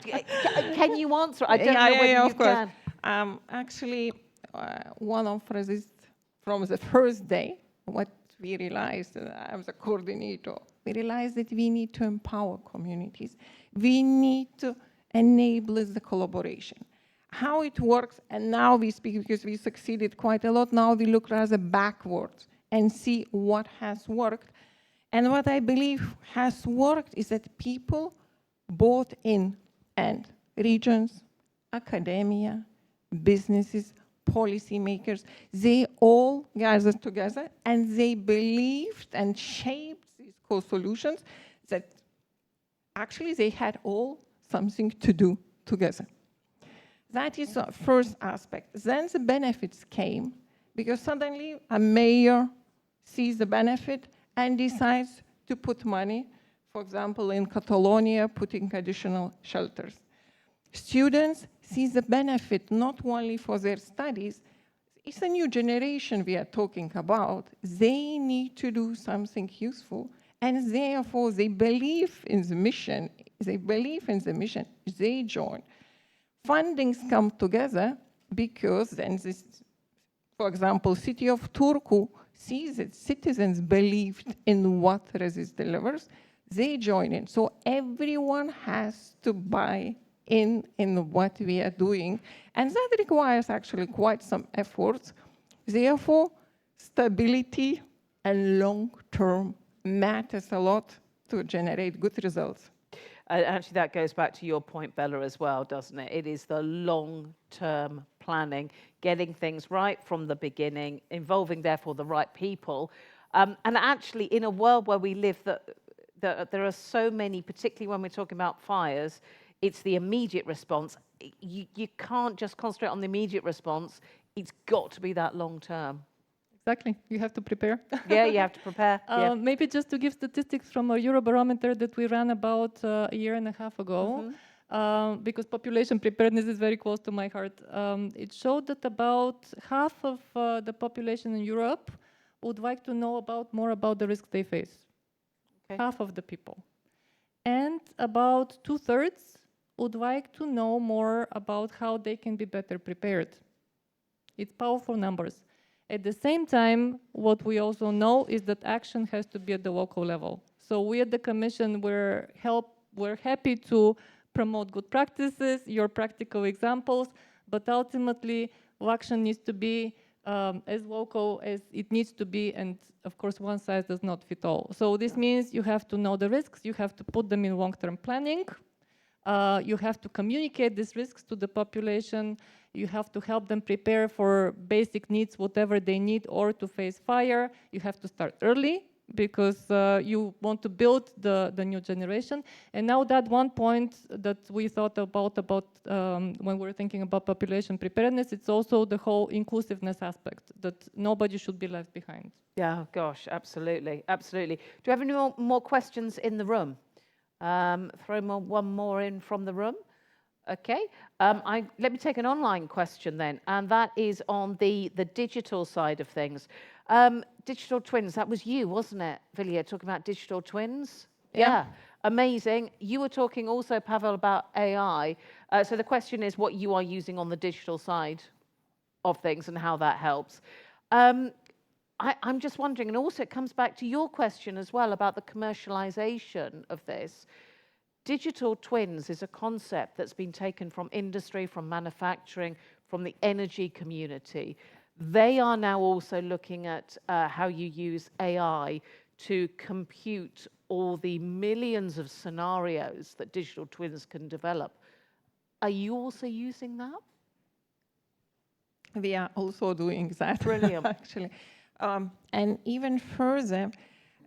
S3: can you answer? I don't know whether you can.
S11: Actually, one of resist from the first day, what we realized, I was a coordinator, we realized that we need to empower communities. We need to enable the collaboration. How it works, and now we speak because we succeeded quite a lot. Now we look rather backwards and see what has worked. And what I believe has worked is that people, both in and regions, academia, businesses, policymakers, they all gathered together and they believed and shaped these co-solutions that actually they had all something to do together. That is the first aspect. Then the benefits came because suddenly a mayor sees the benefit and decides to put money, for example, in Catalonia, putting additional shelters. Students see the benefit not only for their studies, it's a new generation we are talking about. They need to do something useful, and therefore they believe in the mission. They join. Fundings come together because then this, for example, city of Turku sees that citizens believed in what Resist delivers. They join in. So everyone has to buy in what we are doing. And that requires actually quite some efforts. Therefore, stability and long-term matters a lot to generate good results.
S3: Actually, that goes back to your point, Bella, as well, doesn't it? It is the long-term planning, getting things right from the beginning, involving, therefore, the right people. And actually, in a world where we live, there are so many, particularly when we're talking about fires, it's the immediate response. You can't just concentrate on the immediate response. It's got to be that long-term.
S10: Exactly, you have to prepare.
S3: Yeah, you have to prepare. Yeah.
S10: Maybe just to give statistics from a Eurobarometer that we ran about a year and a half ago. because population preparedness is very close to my heart. It showed that about half of the population in Europe would like to know more about the risks they face. Okay. Half of the people. And about 2/3 would like to know more about how they can be better prepared. It's powerful numbers. At the same time, what we also know is that action has to be at the local level. So we at the Commission, we're happy to promote good practices, your practical examples, but ultimately, action needs to be as local as it needs to be, and of course, one size does not fit all. So this means you have to know the risks, you have to put them in long-term planning, you have to communicate these risks to the population, you have to help them prepare for basic needs, whatever they need, or to face fire. You have to start early, because you want to build the new generation. And now that one point that we thought about when we were thinking about population preparedness, it's also the whole inclusiveness aspect, that nobody should be left behind.
S3: Yeah, gosh, absolutely, absolutely. Do you have any more questions in the room? Throw one more in from the room. Okay, let me take an online question then, and that is on the digital side of things. Digital twins, that was you, wasn't it, Vilija, talking about digital twins? Yeah, amazing. You were talking also, Paweł, about AI. So the question is what you are using on the digital side of things and how that helps. I'm just wondering, and also it comes back to your question as well about the commercialization of this. Digital twins is a concept that's been taken from industry, from manufacturing, from the energy community. They are now also looking at how you use AI to compute all the millions of scenarios that digital twins can develop. Are you also using that?
S11: We are also doing that.
S3: Brilliant.
S11: Actually. And even further,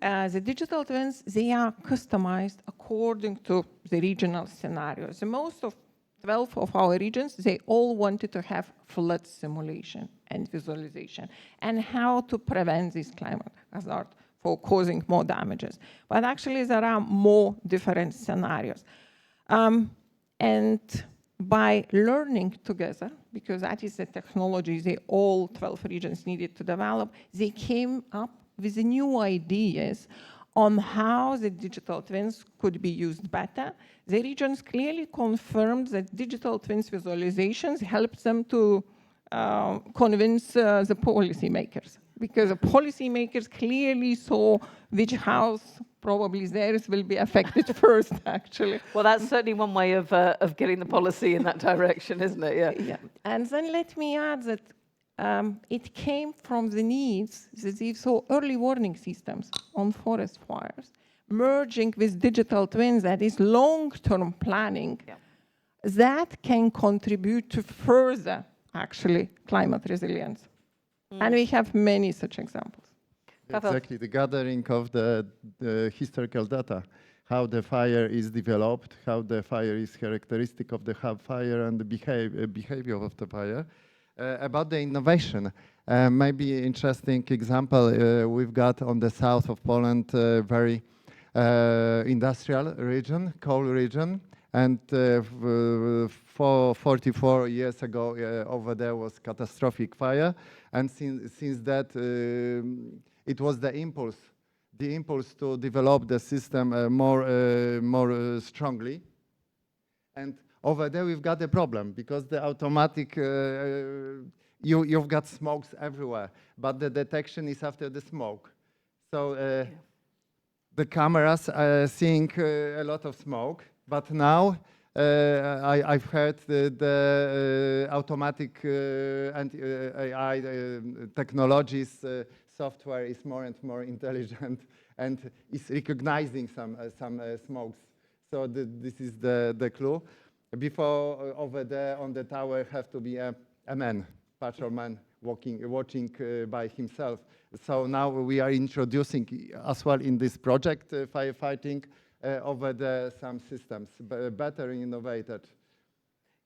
S11: the digital twins, they are customized according to the regional scenarios. The most of 12 of our regions, they all wanted to have flood simulation and visualization and how to prevent this climate hazard for causing more damages. But actually, there are more different scenarios. And by learning together, because that is the technology they all 12 regions needed to develop, they came up with new ideas on how the digital twins could be used better. The regions clearly confirmed that digital twins visualizations helped them to convince the policymakers, because the policymakers clearly saw which house probably theirs will be affected first, actually.
S3: Well, that's certainly one way of getting the policy in that direction, isn't it? Yeah.
S11: Yeah. And then let me add that it came from the needs that they saw early warning systems on forest fires, merging with digital twins, that is long-term planning, that can contribute to further, actually, climate resilience. And we have many such examples.
S12: Exactly, the gathering of the historical data, how the fire is developed, how the fire is characteristic of the fire and the behavior of the fire. About the innovation, maybe interesting example we've got on the south of Poland, very industrial region, coal region, and 44 years ago over there was catastrophic fire, and since that it was the impulse to develop the system more strongly. And over there we've got a problem because the automatic, you've got smokes everywhere, but the detection is after the smoke. So the cameras are seeing a lot of smoke, but now I've heard the automatic and AI technologies software is more and more intelligent and is recognizing some smokes. So this is the clue. Before over there on the tower have to be a man, patrolman, watching by himself. So now we are introducing as well in this project firefighting over there some systems, better innovated.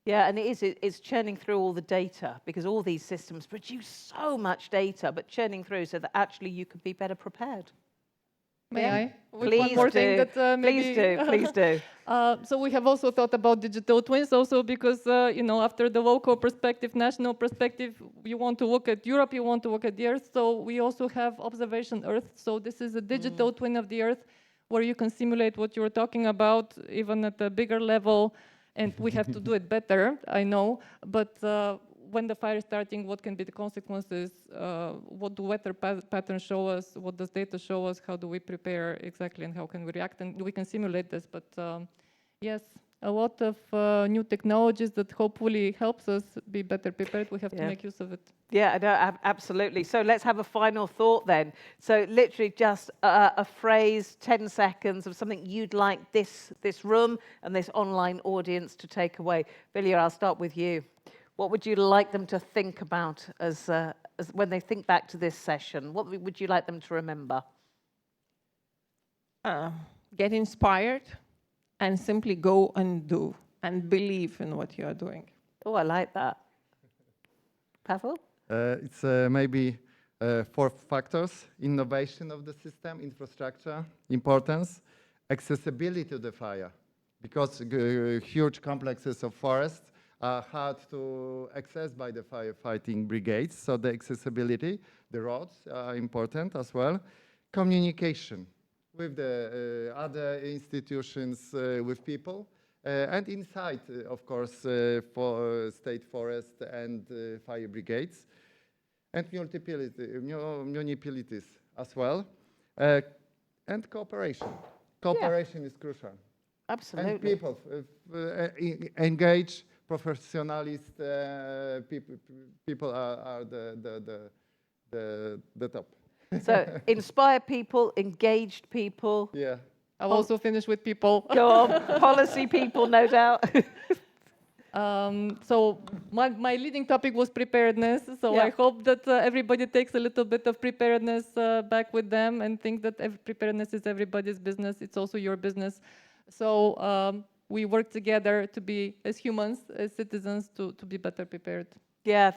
S3: Yeah, and it's churning through all the data because all these systems produce so much data, but churning through so that actually you could be better prepared.
S10: May I? With
S3: Please
S10: one more
S3: do.
S10: thing that
S3: Please do. Please do.
S10: So we have also thought about digital twins also because, after the local perspective, national perspective, you want to look at Europe, you want to look at the Earth. So we also have observation Earth. So this is a digital twin of the Earth where you can simulate what you were talking about, even at a bigger level. And we have to do it better, I know. But when the fire is starting, what can be the consequences? What do weather patterns show us? What does data show us? How do we prepare exactly, and how can we react? And we can simulate this. But yes, a lot of new technologies that hopefully helps us be better prepared. We have to make use of it.
S3: Yeah, no, absolutely. So let's have a final thought then. So literally just a phrase, 10 seconds of something you'd like this room and this online audience to take away. Vilija, I'll start with you. What would you like them to think about as when they think back to this session? What would you like them to remember?
S11: Get inspired and simply go and do and believe in what you are doing.
S3: Oh, I like that. Paweł?
S12: It's maybe 4 factors: innovation of the system, infrastructure, importance, accessibility to the fire, because huge complexes of forests are hard to access by the firefighting brigades, so the accessibility, the roads are important as well. Communication with the other institutions, with people, and inside, of course, for state forest and fire brigades, and municipalities as well, and cooperation. Cooperation is crucial.
S3: Absolutely.
S12: And people engage. Professionalist people are the top.
S3: So inspire people, engaged people.
S12: Yeah.
S10: I'll also finish with people.
S3: Go on, policy people, no doubt.
S10: So my leading topic was preparedness. So I hope that everybody takes a little bit of preparedness back with them and think that preparedness is everybody's business. It's also your business. So we work together to be, as humans, as citizens, to be better prepared.
S3: Yeah,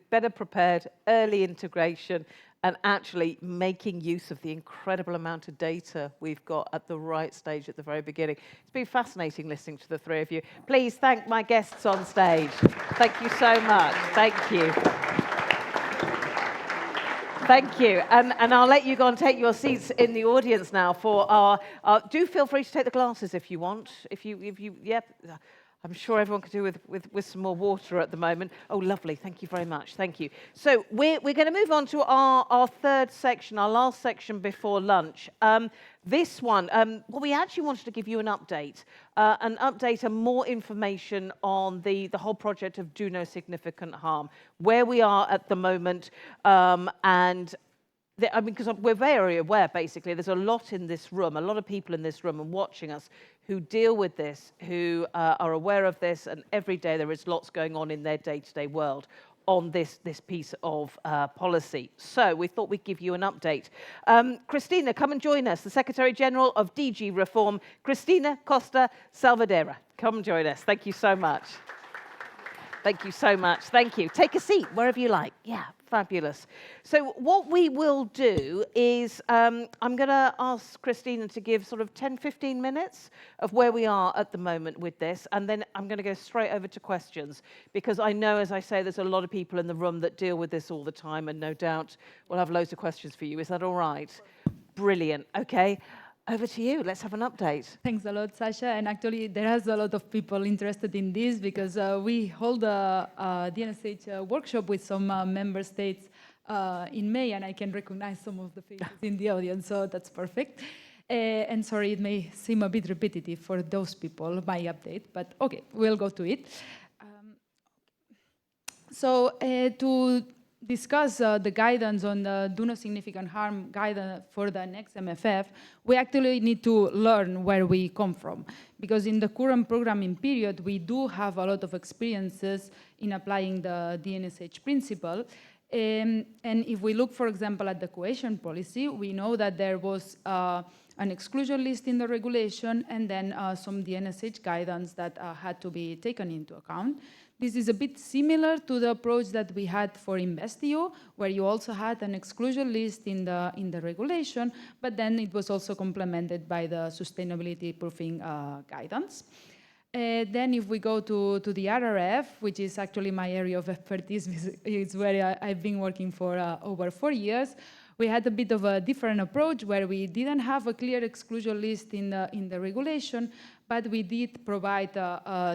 S3: better prepared, early integration, and actually making use of the incredible amount of data we've got at the right stage at the very beginning. It's been fascinating listening to the three of you. Please thank my guests on stage. Thank you so much. Thank you. Thank you. And I'll let you go and take your seats in the audience now for our do feel free to take the glasses if you want. If you, I'm sure everyone could do with some more water at the moment. Oh, lovely. Thank you very much. Thank you. So we're going to move on to our third section, our last section before lunch. This one, well, we actually wanted to give you an update and more information on the whole project of Do No Significant Harm, where we are at the moment, because we're very aware, basically, there's a lot in this room, a lot of people in this room and watching us who deal with this, who are aware of this, and every day there is lots going on in their day-to-day world on this piece of policy. So we thought we'd give you an update. Cristina, come and join us, the Secretary-General of DG Reform, Cristina Costa Salavedra. Come and join us. Thank you so much. Thank you so much. Thank you. Take a seat wherever you like. Yeah, fabulous. So what we will do is I'm going to ask Cristina to give sort of 10, 15 minutes of where we are at the moment with this, and then I'm going to go straight over to questions, because I know, as I say, there's a lot of people in the room that deal with this all the time, and no doubt we'll have loads of questions for you. Is that all right? Brilliant. Okay. Over to you. Let's have an update.
S15: Thanks a lot, Sasha. And actually, there is a lot of people interested in this because we hold a DNSH workshop with some member states in May, and I can recognize some of the faces in the audience, so that's perfect. And sorry, it may seem a bit repetitive for those people, my update, but okay, we'll go to it. So to discuss the guidance on the Do No Significant Harm guidance for the next MFF, we actually need to learn where we come from. Because in the current programming period, we do have a lot of experiences in applying the DNSH principle. And if we look, for example, at the cohesion policy, we know that there was an exclusion list in the regulation, and then some DNSH guidance that had to be taken into account. This is a bit similar to the approach that we had for InvestEU, where you also had an exclusion list in the regulation, but then it was also complemented by the sustainability proofing guidance. Then if we go to the RRF, which is actually my area of expertise, it's where I've been working for over 4 years, we had a bit of a different approach where we didn't have a clear exclusion list in the regulation, but we did provide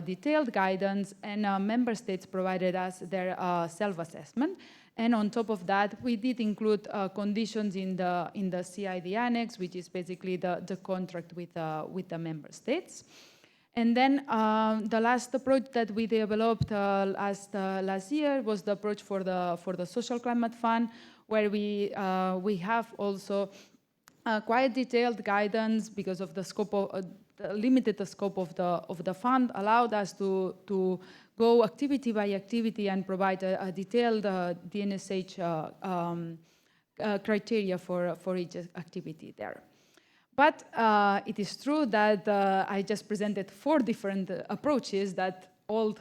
S15: detailed guidance, and member states provided us their self-assessment. And on top of that, we did include conditions in the CID annex, which is basically the contract with the member states. And then the last approach that we developed last year was the approach for the Social Climate Fund, where we have also quite detailed guidance because of the scope of limited scope of the fund, allowed us to go activity by activity and provide a detailed DNSH criteria for each activity there. But it is true that I just presented 4 different approaches that all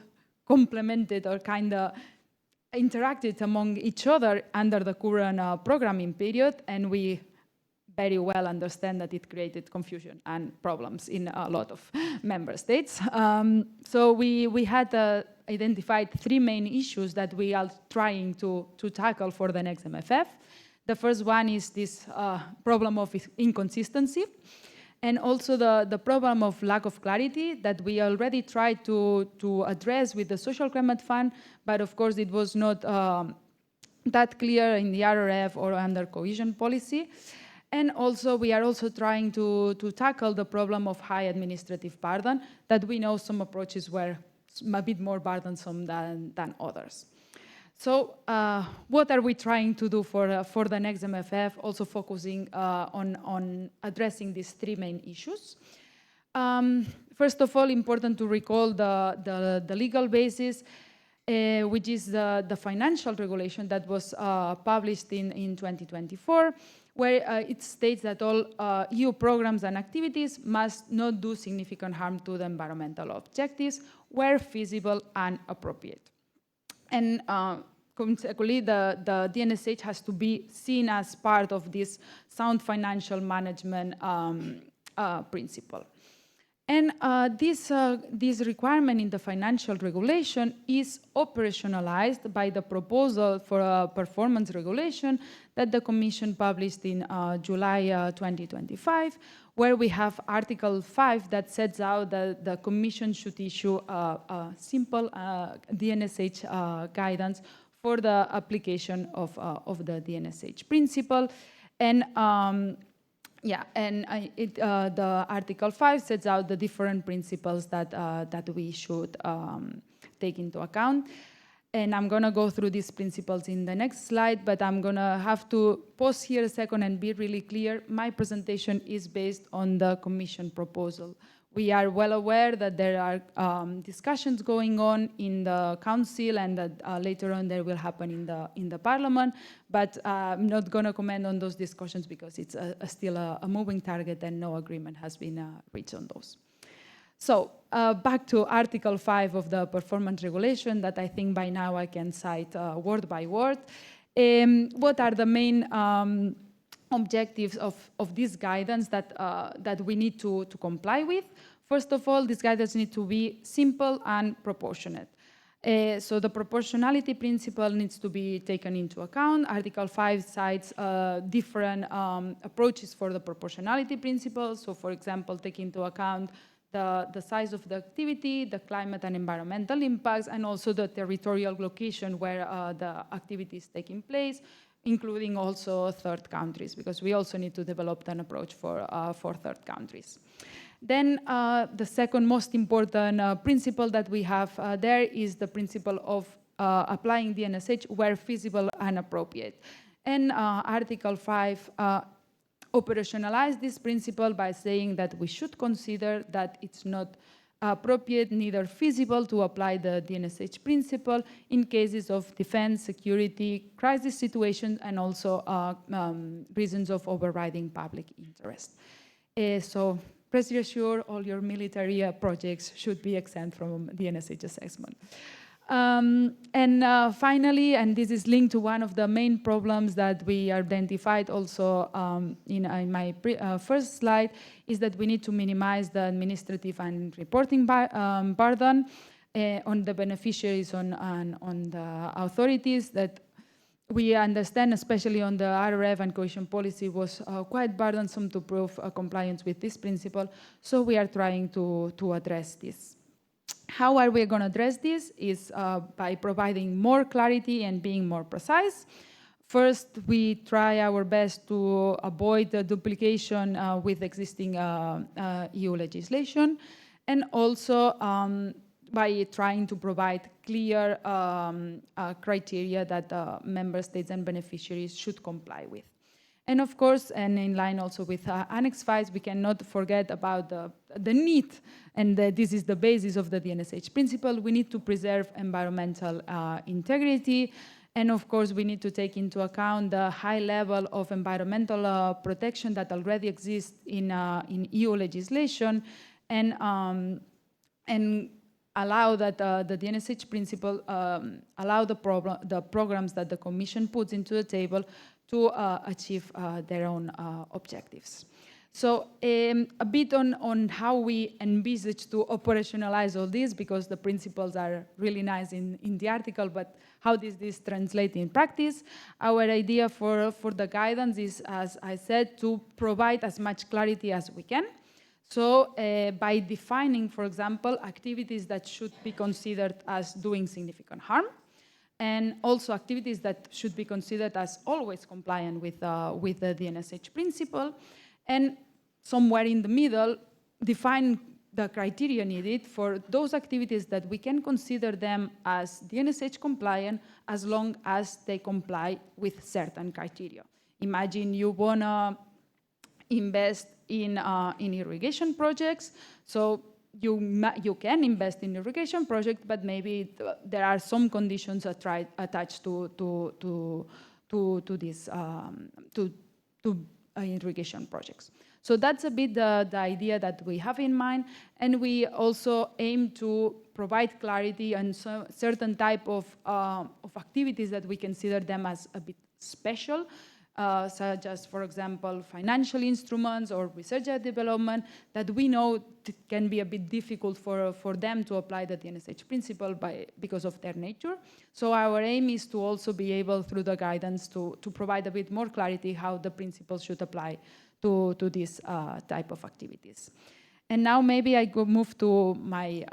S15: complemented or kind of interacted among each other under the current programming period, and we very well understand that it created confusion and problems in a lot of member states. So we had identified 3 main issues that we are trying to tackle for the next MFF. The first one is this problem of inconsistency, and also the problem of lack of clarity that we already tried to address with the Social Climate Fund, but of course it was not that clear in the RRF or under cohesion policy. And also we are also trying to tackle the problem of high administrative burden, that we know some approaches were a bit more burdensome than others. So what are we trying to do for the next MFF, also focusing on addressing these 3 main issues? First of all, important to recall the legal basis, which is the financial regulation that was published in 2024, where it states that all EU programs and activities must not do significant harm to the environmental objectives where feasible and appropriate. And consequently, the DNSH has to be seen as part of this sound financial management principle. And this requirement in the financial regulation is operationalized by the proposal for a performance regulation that the Commission published in July 2025, where we have Article 5 that sets out that the Commission should issue a simple DNSH guidance for the application of the DNSH principle. And the Article 5 sets out the different principles that we should take into account. And I'm going to go through these principles in the next slide, but I'm going to have to pause here a second and be really clear. My presentation is based on the Commission proposal. We are well aware that there are discussions going on in the Council, and that later on they will happen in the Parliament, but I'm not going to comment on those discussions because it's still a moving target and no agreement has been reached on those. So back to Article 5 of the Performance Regulation that I think by now I can cite word by word. What are the main objectives of this guidance that we need to comply with? First of all, this guidance needs to be simple and proportionate. So the proportionality principle needs to be taken into account. Article 5 cites different approaches for the proportionality principle. So for example, take into account the size of the activity, the climate and environmental impacts, and also the territorial location where the activity is taking place, including also third countries, because we also need to develop an approach for third countries. Then the second most important principle that we have there is the principle of applying DNSH where feasible and appropriate. And Article 5 operationalized this principle by saying that we should consider that it's not appropriate, neither feasible to apply the DNSH principle in cases of defense, security, crisis situations, and also reasons of overriding public interest. So rest assured, all your military projects should be exempt from the NSH assessment. Finally, and this is linked to one of the main problems that we identified also in my first slide, is that we need to minimize the administrative and reporting burden on the beneficiaries, on the authorities, that we understand, especially on the RRF and cohesion policy, was quite burdensome to prove compliance with this principle. So we are trying to address this. How are we going to address this? Is by providing more clarity and being more precise. First, we try our best to avoid the duplication with existing EU legislation, and also by trying to provide clear criteria that member states and beneficiaries should comply with. And of course, and in line also with Annex 5, we cannot forget about the need, and this is the basis of the DNSH principle. We need to preserve environmental integrity, and of course, we need to take into account the high level of environmental protection that already exists in EU legislation, and allow that the DNSH principle allow the programs that the Commission puts into the table to achieve their own objectives. So a bit on how we envisage to operationalize all this, because the principles are really nice in the article, but how does this translate in practice? Our idea for the guidance is, as I said, to provide as much clarity as we can. So by defining, for example, activities that should be considered as doing significant harm, and also activities that should be considered as always compliant with the DNSH principle, and somewhere in the middle, define the criteria needed for those activities that we can consider them as DNSH compliant as long as they comply with certain criteria. Imagine you want to invest in irrigation projects, so you can invest in irrigation project, but maybe there are some conditions attached to these irrigation projects. So that's a bit the idea that we have in mind, and we also aim to provide clarity on certain type of activities that we consider them as a bit special, such as, for example, financial instruments or research and development, that we know it can be a bit difficult for them to apply the DNSH principle because of their nature. So our aim is to also be able, through the guidance, to provide a bit more clarity how the principles should apply to this type of activities. And now maybe I could move to my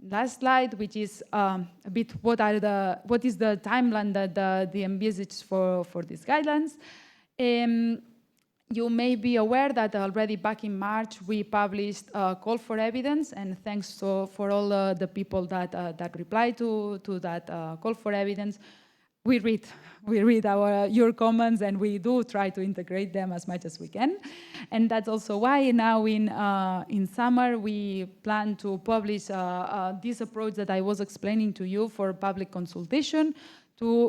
S15: last slide, which is a bit what is the timeline that the envisaged for these guidelines. You may be aware that already back in March we published a call for evidence, and thanks for all the people that replied to that call for evidence. We read your comments, and we do try to integrate them as much as we can. And that's also why now in summer we plan to publish this approach that I was explaining to you for public consultation,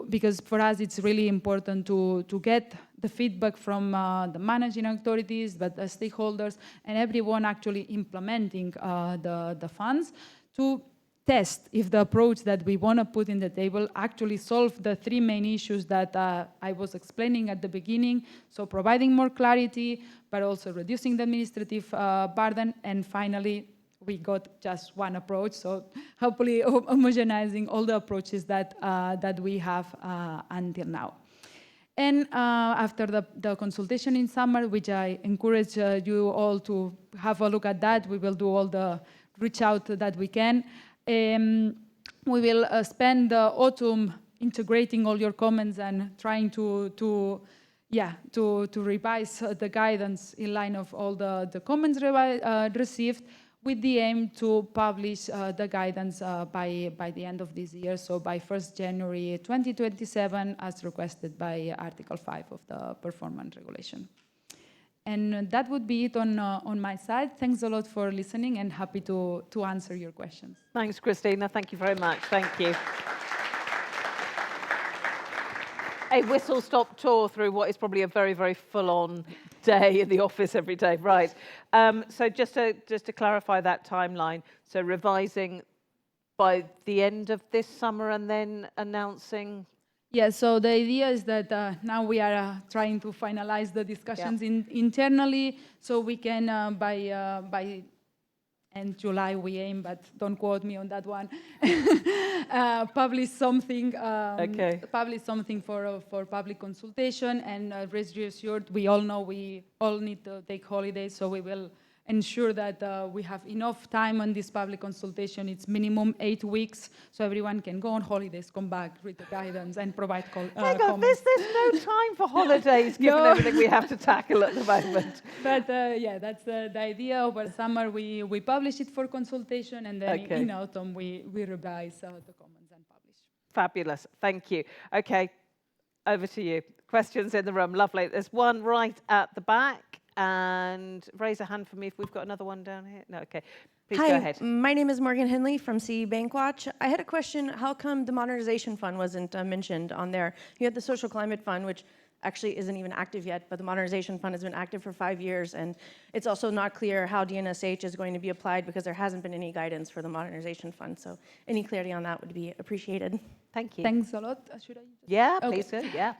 S15: because for us it's really important to get the feedback from the managing authorities, but the stakeholders, and everyone actually implementing the funds, to test if the approach that we want to put in the table actually solve the three main issues that I was explaining at the beginning. So providing more clarity, but also reducing the administrative burden, and finally we got just one approach, so hopefully homogenizing all the approaches that we have until now. And after the consultation in summer, which I encourage you all to have a look at that, we will do all the reach out that we can. We will spend the autumn integrating all your comments and trying to revise the guidance in line of all the comments received, with the aim to publish the guidance by the end of this year, so by 1st January 2027, as requested by Article 5 of the Performance Regulation. And that would be it on my side. Thanks a lot for listening, and happy to answer your questions.
S3: Thanks, Cristina. Thank you very much. Thank you. A whistle-stop tour through what is probably a very, very full-on day in the office every day, right? So just to clarify that timeline, so revising by the end of this summer and then announcing.
S15: Yeah, so the idea is that now we are trying to finalize the discussions internally, so we can by end July we aim, but don't quote me on that one. Publish something. Publish something for public consultation, and rest assured, we all know we all need to take holidays, so we will ensure that we have enough time on this public consultation. It's minimum 8 weeks, so everyone can go on holidays, come back, read the guidance, and provide comments.
S3: There's no time for holidays, given everything we have to tackle at the moment.
S15: But yeah, that's the idea. Over summer, we publish it for consultation, and then in autumn, we revise the comments and publish.
S3: Fabulous. Thank you. Okay, over to you. Questions in the room. Lovely. There's one right at the back. And raise a hand for me if we've got another one down here. No, okay. Please go ahead.
S16: My name is Morgan Henley from CE Bankwatch. I had a question. How come the modernization fund wasn't mentioned on there? You had the social climate fund, which actually isn't even active yet, but the modernization fund has been active for 5 years, and it's also not clear how DNSH is going to be applied because there hasn't been any guidance for the modernization fund. So any clarity on that would be appreciated.
S3: Thank you.
S15: Thanks a lot. Should I?
S3: Yeah, please do. Yeah.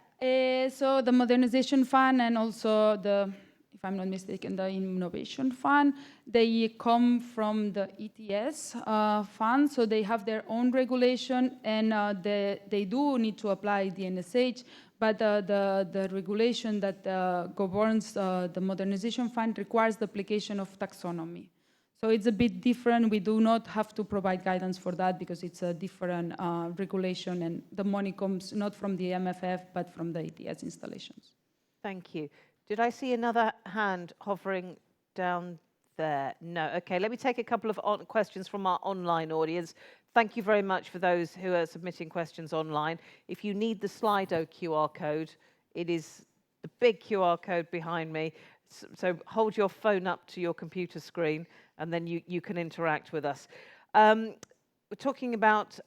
S15: So the modernization fund and also the, if I'm not mistaken, the innovation fund, they come from the ETS fund, so they have their own regulation, and they do need to apply the DNSH, but the regulation that governs the modernization fund requires the application of taxonomy. So it's a bit different. We do not have to provide guidance for that because it's a different regulation, and the money comes not from the MFF, but from the ETS installations.
S3: Thank you. Did I see another hand hovering down there? No. Okay, let me take a couple of questions from our online audience. Thank you very much for those who are submitting questions online. If you need the Slido QR code, it is the big QR code behind me. So hold your phone up to your computer screen, and then you can interact with us. We're talking about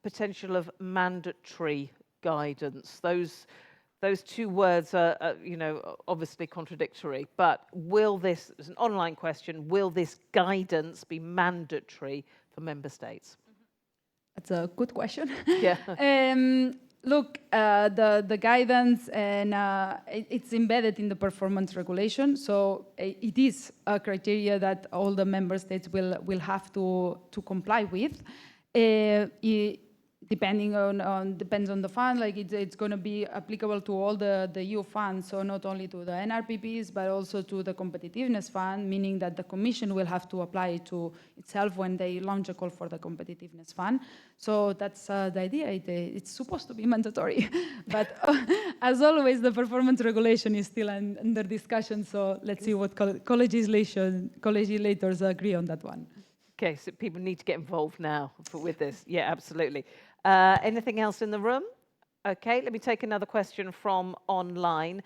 S3: potential of mandatory guidance. Those two words are, obviously contradictory, but will this, as an online question, will this guidance be mandatory for member states?
S15: That's a good question.
S3: Yeah.
S15: Look, the guidance, and it's embedded in the performance regulation, so it is a criteria that all the member states will have to comply with. Depends on the fund, like it's going to be applicable to all the EU funds, so not only to the NRPPs, but also to the competitiveness fund, meaning that the Commission will have to apply it to itself when they launch a call for the competitiveness fund. So that's the idea. It's supposed to be mandatory, but as always, the performance regulation is still under discussion. So let's see what co-legislators agree on that one.
S3: Okay, so people need to get involved now with this. Yeah, absolutely. Anything else in the room? Okay, let me take another question from online.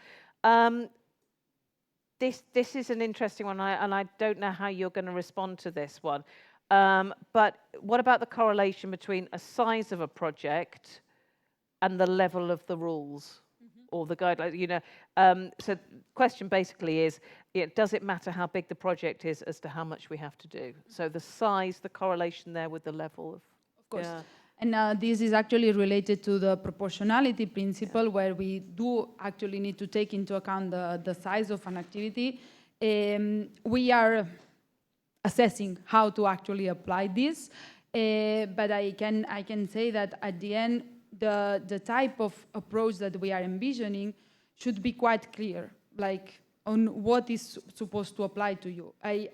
S3: This is an interesting one, and I don't know how you're going to respond to this one. But what about the correlation between a size of a project and the level of the rules or the guidelines? So the question basically is, does it matter how big the project is as to how much we have to do? So the size, the correlation there with the level of
S15: course. Yeah. And this is actually related to the proportionality principle, where we do actually need to take into account the size of an activity. We are assessing how to actually apply this, but I can say that at the end, the type of approach that we are envisioning should be quite clear, like on what is supposed to apply to you. I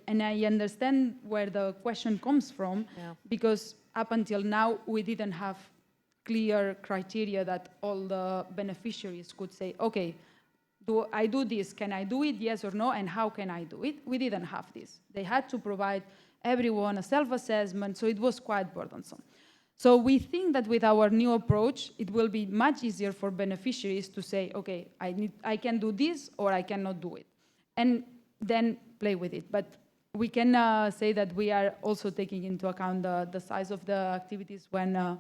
S15: understand where the question comes from, because up until now, we didn't have clear criteria that all the beneficiaries could say, okay, do I do this? Can I do it? Yes or no? And how can I do it? We didn't have this. They had to provide everyone a self-assessment, so it was quite burdensome. So we think that with our new approach, it will be much easier for beneficiaries to say, okay, I can do this or I cannot do it, and then play with it. But we can say that we are also taking into account the size of the activities when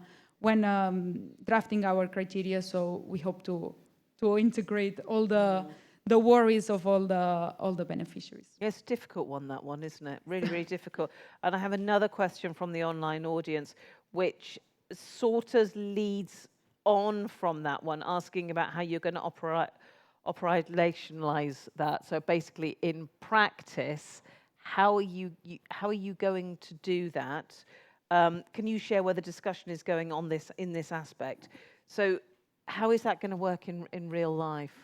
S15: drafting our criteria. So we hope to integrate all the the worries of all the beneficiaries.
S3: It's a difficult one, that one, isn't it? Really, really difficult. And I have another question from the online audience, which sort of leads on from that one, asking about how you're going to operationalize that. So basically, in practice, how are you going to do that? Can you share where the discussion is going on this in this aspect? So how is that going to work in real life?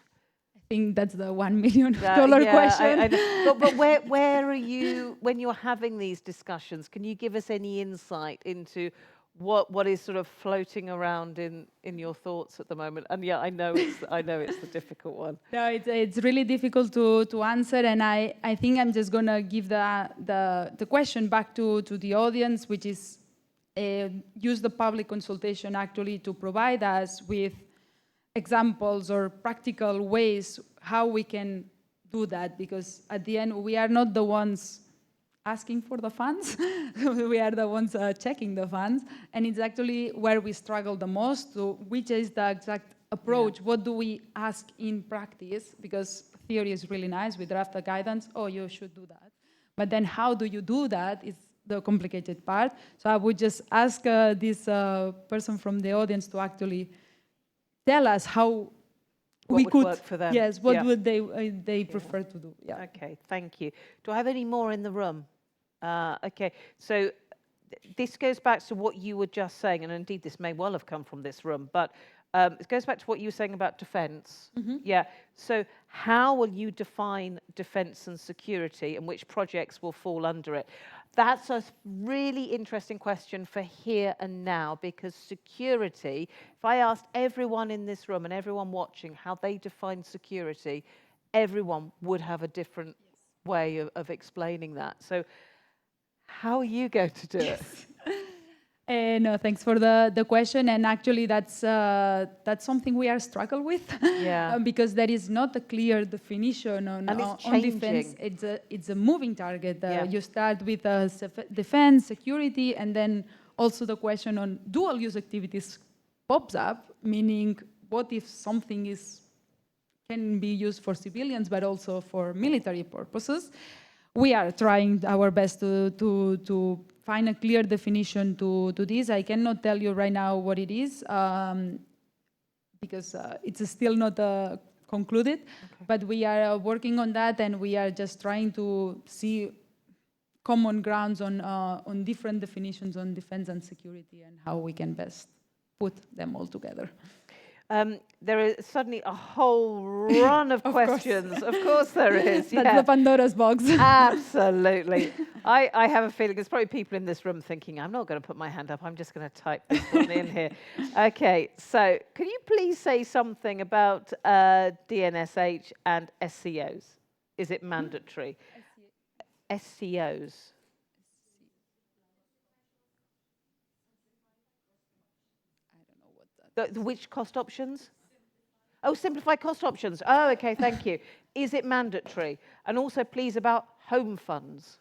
S15: I think that's the $1 million question.
S3: But where are you, when you're having these discussions, can you give us any insight into what is sort of floating around in your thoughts at the moment? And yeah, I know it's the difficult one.
S15: No, it's really difficult to answer, and I think I'm just gonna give the question back to the audience, which is use the public consultation actually to provide us with examples or practical ways how we can do that, because at the end we are not the ones asking for the funds, we are the ones checking the funds, and it's actually where we struggle the most, to which is the exact approach. Yeah. What do we ask in practice? Because theory is really nice, we draft the guidance, oh, you should do that. But then how do you do that is the complicated part. So I would just ask this person from the audience to actually tell us how we could work for them. Yes, what would they prefer to do? Yeah.
S3: Okay, thank you. Do I have any more in the room? Okay, so this goes back to what you were just saying, and indeed this may well have come from this room, but it goes back to what you were saying about defence. Mm-hmm. Yeah, so how will you define defence and security, and which projects will fall under it? That's a really interesting question for here and now, because security, if I asked everyone in this room and everyone watching how they define security, everyone would have a different way of explaining that. So how are you going to do it?
S15: No, thanks for the question, and actually that's something we are struggling with, because there is not a clear definition on defense. It's a moving target. You start with defense, security, and then also the question on dual use activities pops up, meaning what if something can be used for civilians but also for military purposes? We are trying our best to find a clear definition to this. I cannot tell you right now what it is, because it's still not concluded, but we are working on that, and we are just trying to see common grounds on different definitions on defense and security and how we can best put them all together.
S3: There is suddenly a whole run of questions. Of course there is.
S15: That's the Pandora's box.
S3: Absolutely. I have a feeling there's probably people in this room thinking, I'm not going to put my hand up, I'm just going to type this one in here. Okay, so can you please say something about DNSH and SCOs? Is it mandatory? SCOs. Which cost options? Oh, simplified cost options. Oh, okay, thank you. Is it mandatory? And also, please, about home funds.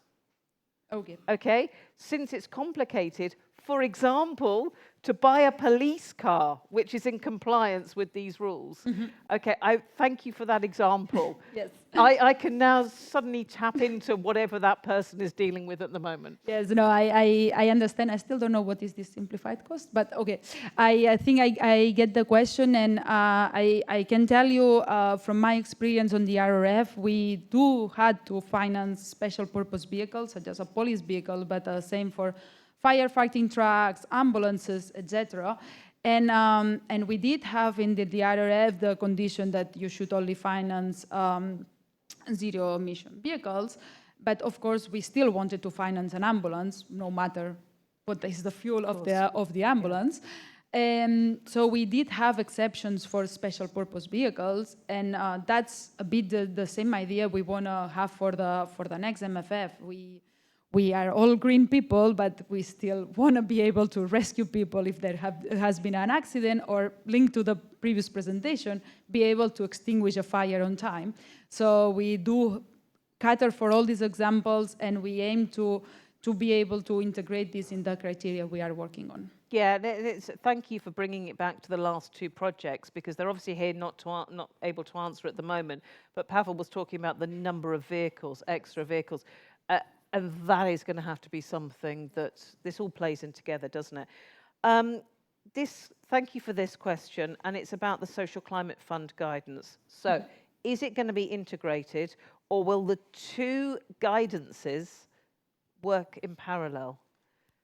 S15: Okay.
S3: Okay, since it's complicated, for example, to buy a police car, which is in compliance with these rules. Mm-hmm. Okay, I thank you for that example.
S15: Yes.
S3: I can now suddenly tap into whatever that person is dealing with at the moment.
S15: Yes, no, I understand. I still don't know what is this simplified cost, but okay. I think I get the question, and I can tell you from my experience on the RRF, we do had to finance special purpose vehicles, such as a police vehicle, but same for firefighting trucks, ambulances, etc. And we did have in the RRF the condition that you should only finance zero-emission vehicles, but of course we still wanted to finance an ambulance, no matter what is the fuel of the ambulance. So we did have exceptions for special purpose vehicles, and that's a bit the same idea we want to have for the next MFF. We are all green people, but we still want to be able to rescue people if there has been an accident, or linked to the previous presentation, be able to extinguish a fire on time. So we do cater for all these examples, and we aim to to be able to integrate this in the criteria we are working on.
S3: Yeah, thank you for bringing it back to the last two projects, because they're obviously here not able to answer at the moment. But Paweł was talking about the number of vehicles, extra vehicles, and that is going to have to be something that this all plays in together, doesn't it? Thank you for this question, and it's about the Social Climate Fund guidance. So, is it going to be integrated, or will the two guidances work in parallel?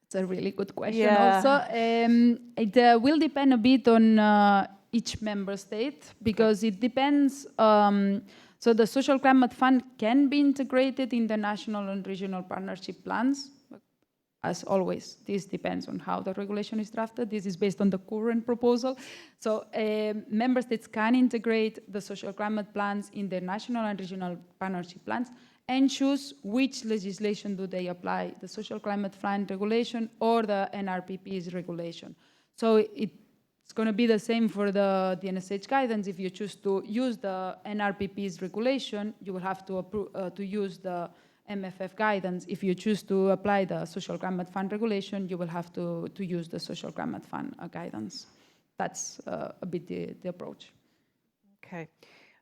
S15: It's a really good question also. It will depend a bit on each member state, because it depends. So the Social Climate Fund can be integrated in the national and regional partnership plans. As always, this depends on how the regulation is drafted. This is based on the current proposal. So member states can integrate the social climate plans in their national and regional partnership plans and choose which legislation do they apply, the Social Climate Fund regulation or the NRPP's regulation. So it's going to be the same for the DNSH guidance. If you choose to use the NRPP's regulation, you will have to use the MFF guidance. If you choose to apply the Social Climate Fund regulation, you will have to use the Social Climate Fund guidance. That's a bit the approach.
S3: Okay.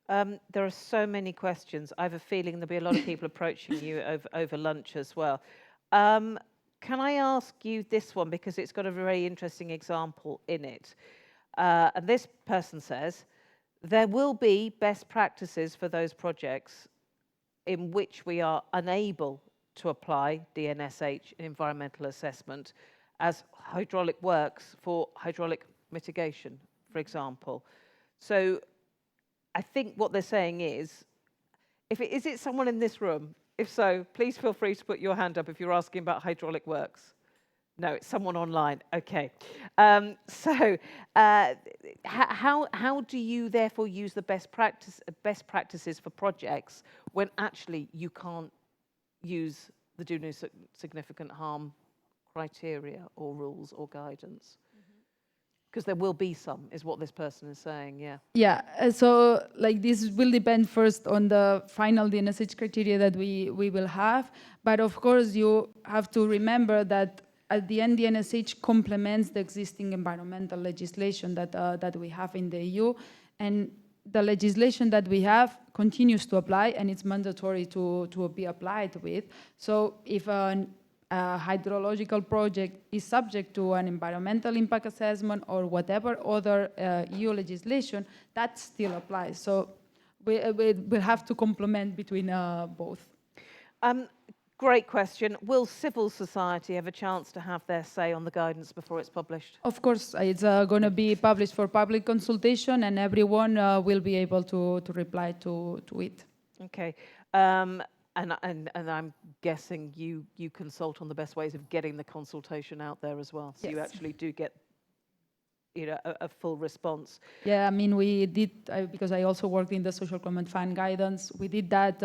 S3: There are so many questions. I have a feeling there'll be a lot of people approaching you over lunch as well. Can I ask you this one, because it's got a very interesting example in it. And this person says, there will be best practices for those projects in which we are unable to apply DNSH environmental assessment as hydraulic works for hydraulic mitigation, for example. So I think what they're saying is, is it someone in this room? If so, please feel free to put your hand up if you're asking about hydraulic works. No, it's someone online. Okay. How do you therefore use the best practices for projects when actually you can't use the do no significant harm criteria or rules or guidance? Because there will be some, is what this person is saying, yeah.
S15: Yeah, so like this will depend first on the final DNSH criteria that we will have. But of course, you have to remember that at the end, DNSH complements the existing environmental legislation that we have in the EU. And the legislation that we have continues to apply, and it's mandatory to be applied with. So if a hydrological project is subject to an environmental impact assessment or whatever other EU legislation, that still applies. So we'll have to complement between both.
S3: Great question. Will civil society have a chance to have their say on the guidance before it's published?
S15: Of course, it's going to be published for public consultation, and everyone will be able to reply to it.
S3: Okay. And I'm guessing you consult on the best ways of getting the consultation out there as well. So yes. You actually do get a full response.
S15: Yeah, I mean, we did, because I also worked in the Social Climate Fund guidance, we did that,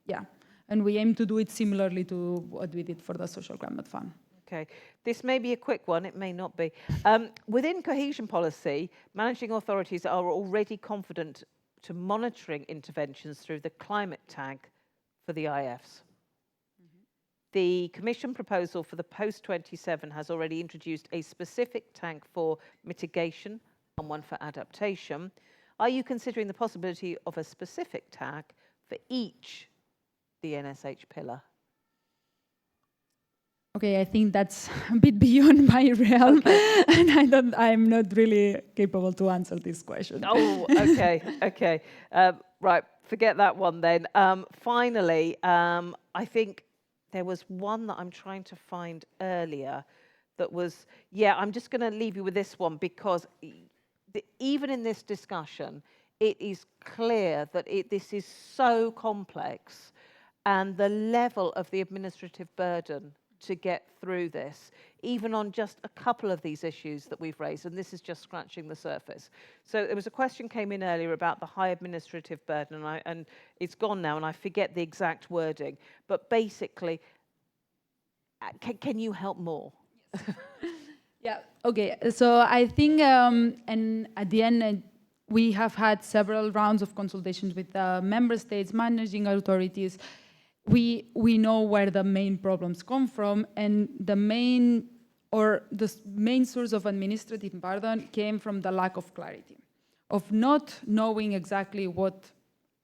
S15: yeah. And we aim to do it similarly to what we did for the Social Climate Fund.
S3: Okay, this may be a quick one, it may not be. Within cohesion policy, managing authorities are already confident to monitoring interventions through the climate tag for the IFs. The Commission proposal for the post-27 has already introduced a specific tag for mitigation and one for adaptation. Are you considering the possibility of a specific tag for each the NSH pillar?
S15: Okay, I think that's a bit beyond my realm, okay. And I'm not really capable to answer this question.
S3: Oh, okay, okay. Right, forget that one then. Finally, I think there was one that I'm trying to find earlier that was, yeah, I'm just going to leave you with this one, because even in this discussion, it is clear that this is so complex, and the level of the administrative burden to get through this, even on just a couple of these issues that we've raised, and this is just scratching the surface. So there was a question came in earlier about the high administrative burden, and it's gone now, and I forget the exact wording, but basically, can you help more?
S15: Yeah, okay, so I think, and at the end, we have had several rounds of consultations with member states, managing authorities. we know where the main problems come from, and the main source of administrative burden came from the lack of clarity, of not knowing exactly what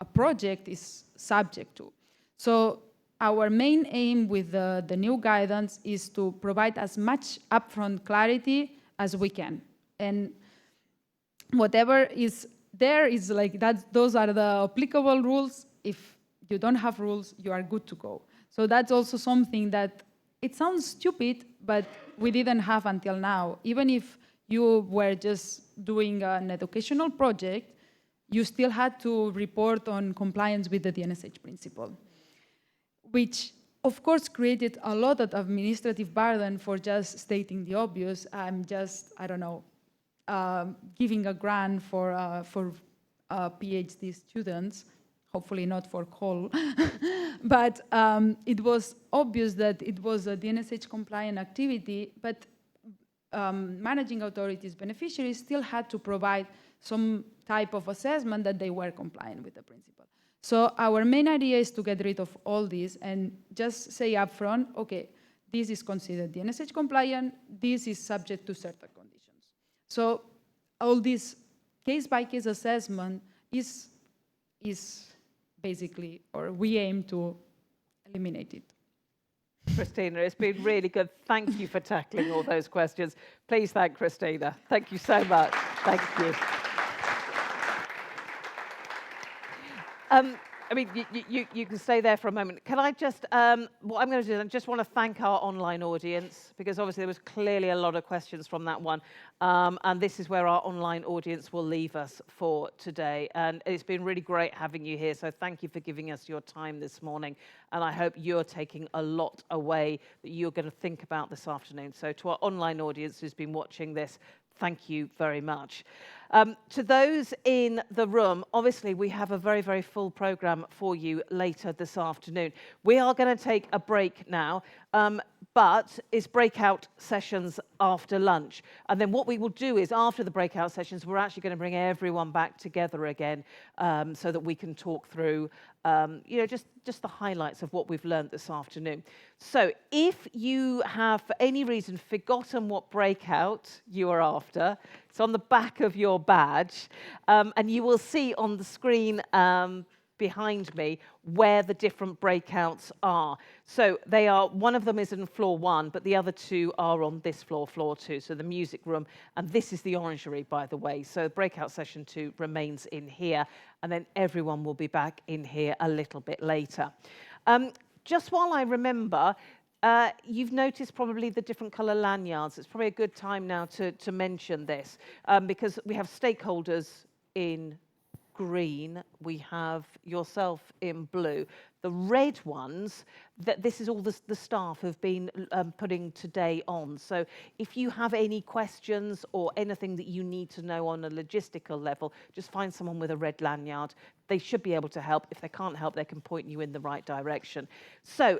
S15: a project is subject to. So our main aim with the new guidance is to provide as much upfront clarity as we can. And whatever is there is like that, those are the applicable rules. If you don't have rules, you are good to go. So that's also something that, it sounds stupid, but we didn't have until now. Even if you were just doing an educational project, you still had to report on compliance with the DNSH principle, which of course created a lot of administrative burden for just stating the obvious. I'm just, I don't know, giving a grant for PhD students, hopefully not for coal, but it was obvious that it was a DNSH compliant activity, but managing authorities, beneficiaries still had to provide some type of assessment that they were compliant with the principle. So our main idea is to get rid of all this and just say upfront, okay, this is considered DNSH compliant, this is subject to certain conditions. So all this case-by-case assessment is basically, or we aim to eliminate it.
S3: Cristina, it's been really good. Thank you for tackling all those questions. Please thank Cristina. Thank you so much. Thank you. I mean, you can stay there for a moment. Can I just, what I'm going to do is I just want to thank our online audience, because obviously there was clearly a lot of questions from that one. And this is where our online audience will leave us for today. And it's been really great having you here. So thank you for giving us your time this morning. And I hope you're taking a lot away that you're going to think about this afternoon. So to our online audience who's been watching this, thank you very much. To those in the room, obviously we have a very, very full program for you later this afternoon. We are going to take a break now, but it's breakout sessions after lunch. And then what we will do is after the breakout sessions, we're actually going to bring everyone back together again so that we can talk through just the highlights of what we've learned this afternoon. So if you have, for any reason, forgotten what breakout you are after, it's on the back of your badge, and you will see on the screen behind me where the different breakouts are. So they are, one of them is in floor 1, but the other 2 are on this floor, floor 2, so the music room, and this is the orangery, by the way. So breakout session 2 remains in here, and then everyone will be back in here a little bit later. Just while I remember, you've noticed probably the different colour lanyards. It's probably a good time now to mention this, because we have stakeholders in green, we have yourself in blue. The red ones, this is all the staff have been putting today on. So if you have any questions or anything that you need to know on a logistical level, just find someone with a red lanyard. They should be able to help. If they can't help, they can point you in the right direction. So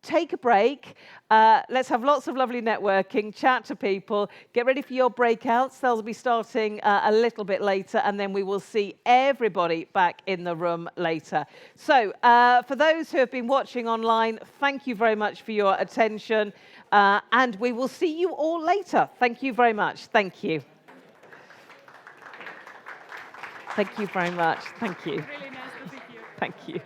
S3: take a break. Let's have lots of lovely networking, chat to people, get ready for your breakouts. They'll be starting a little bit later, and then we will see everybody back in the room later. So for those who have been watching online, thank you very much for your attention, and we will see you all later. Thank you very much. Thank you. Thank you very much. Thank you.
S10: Really nice to be here.
S3: Thank you.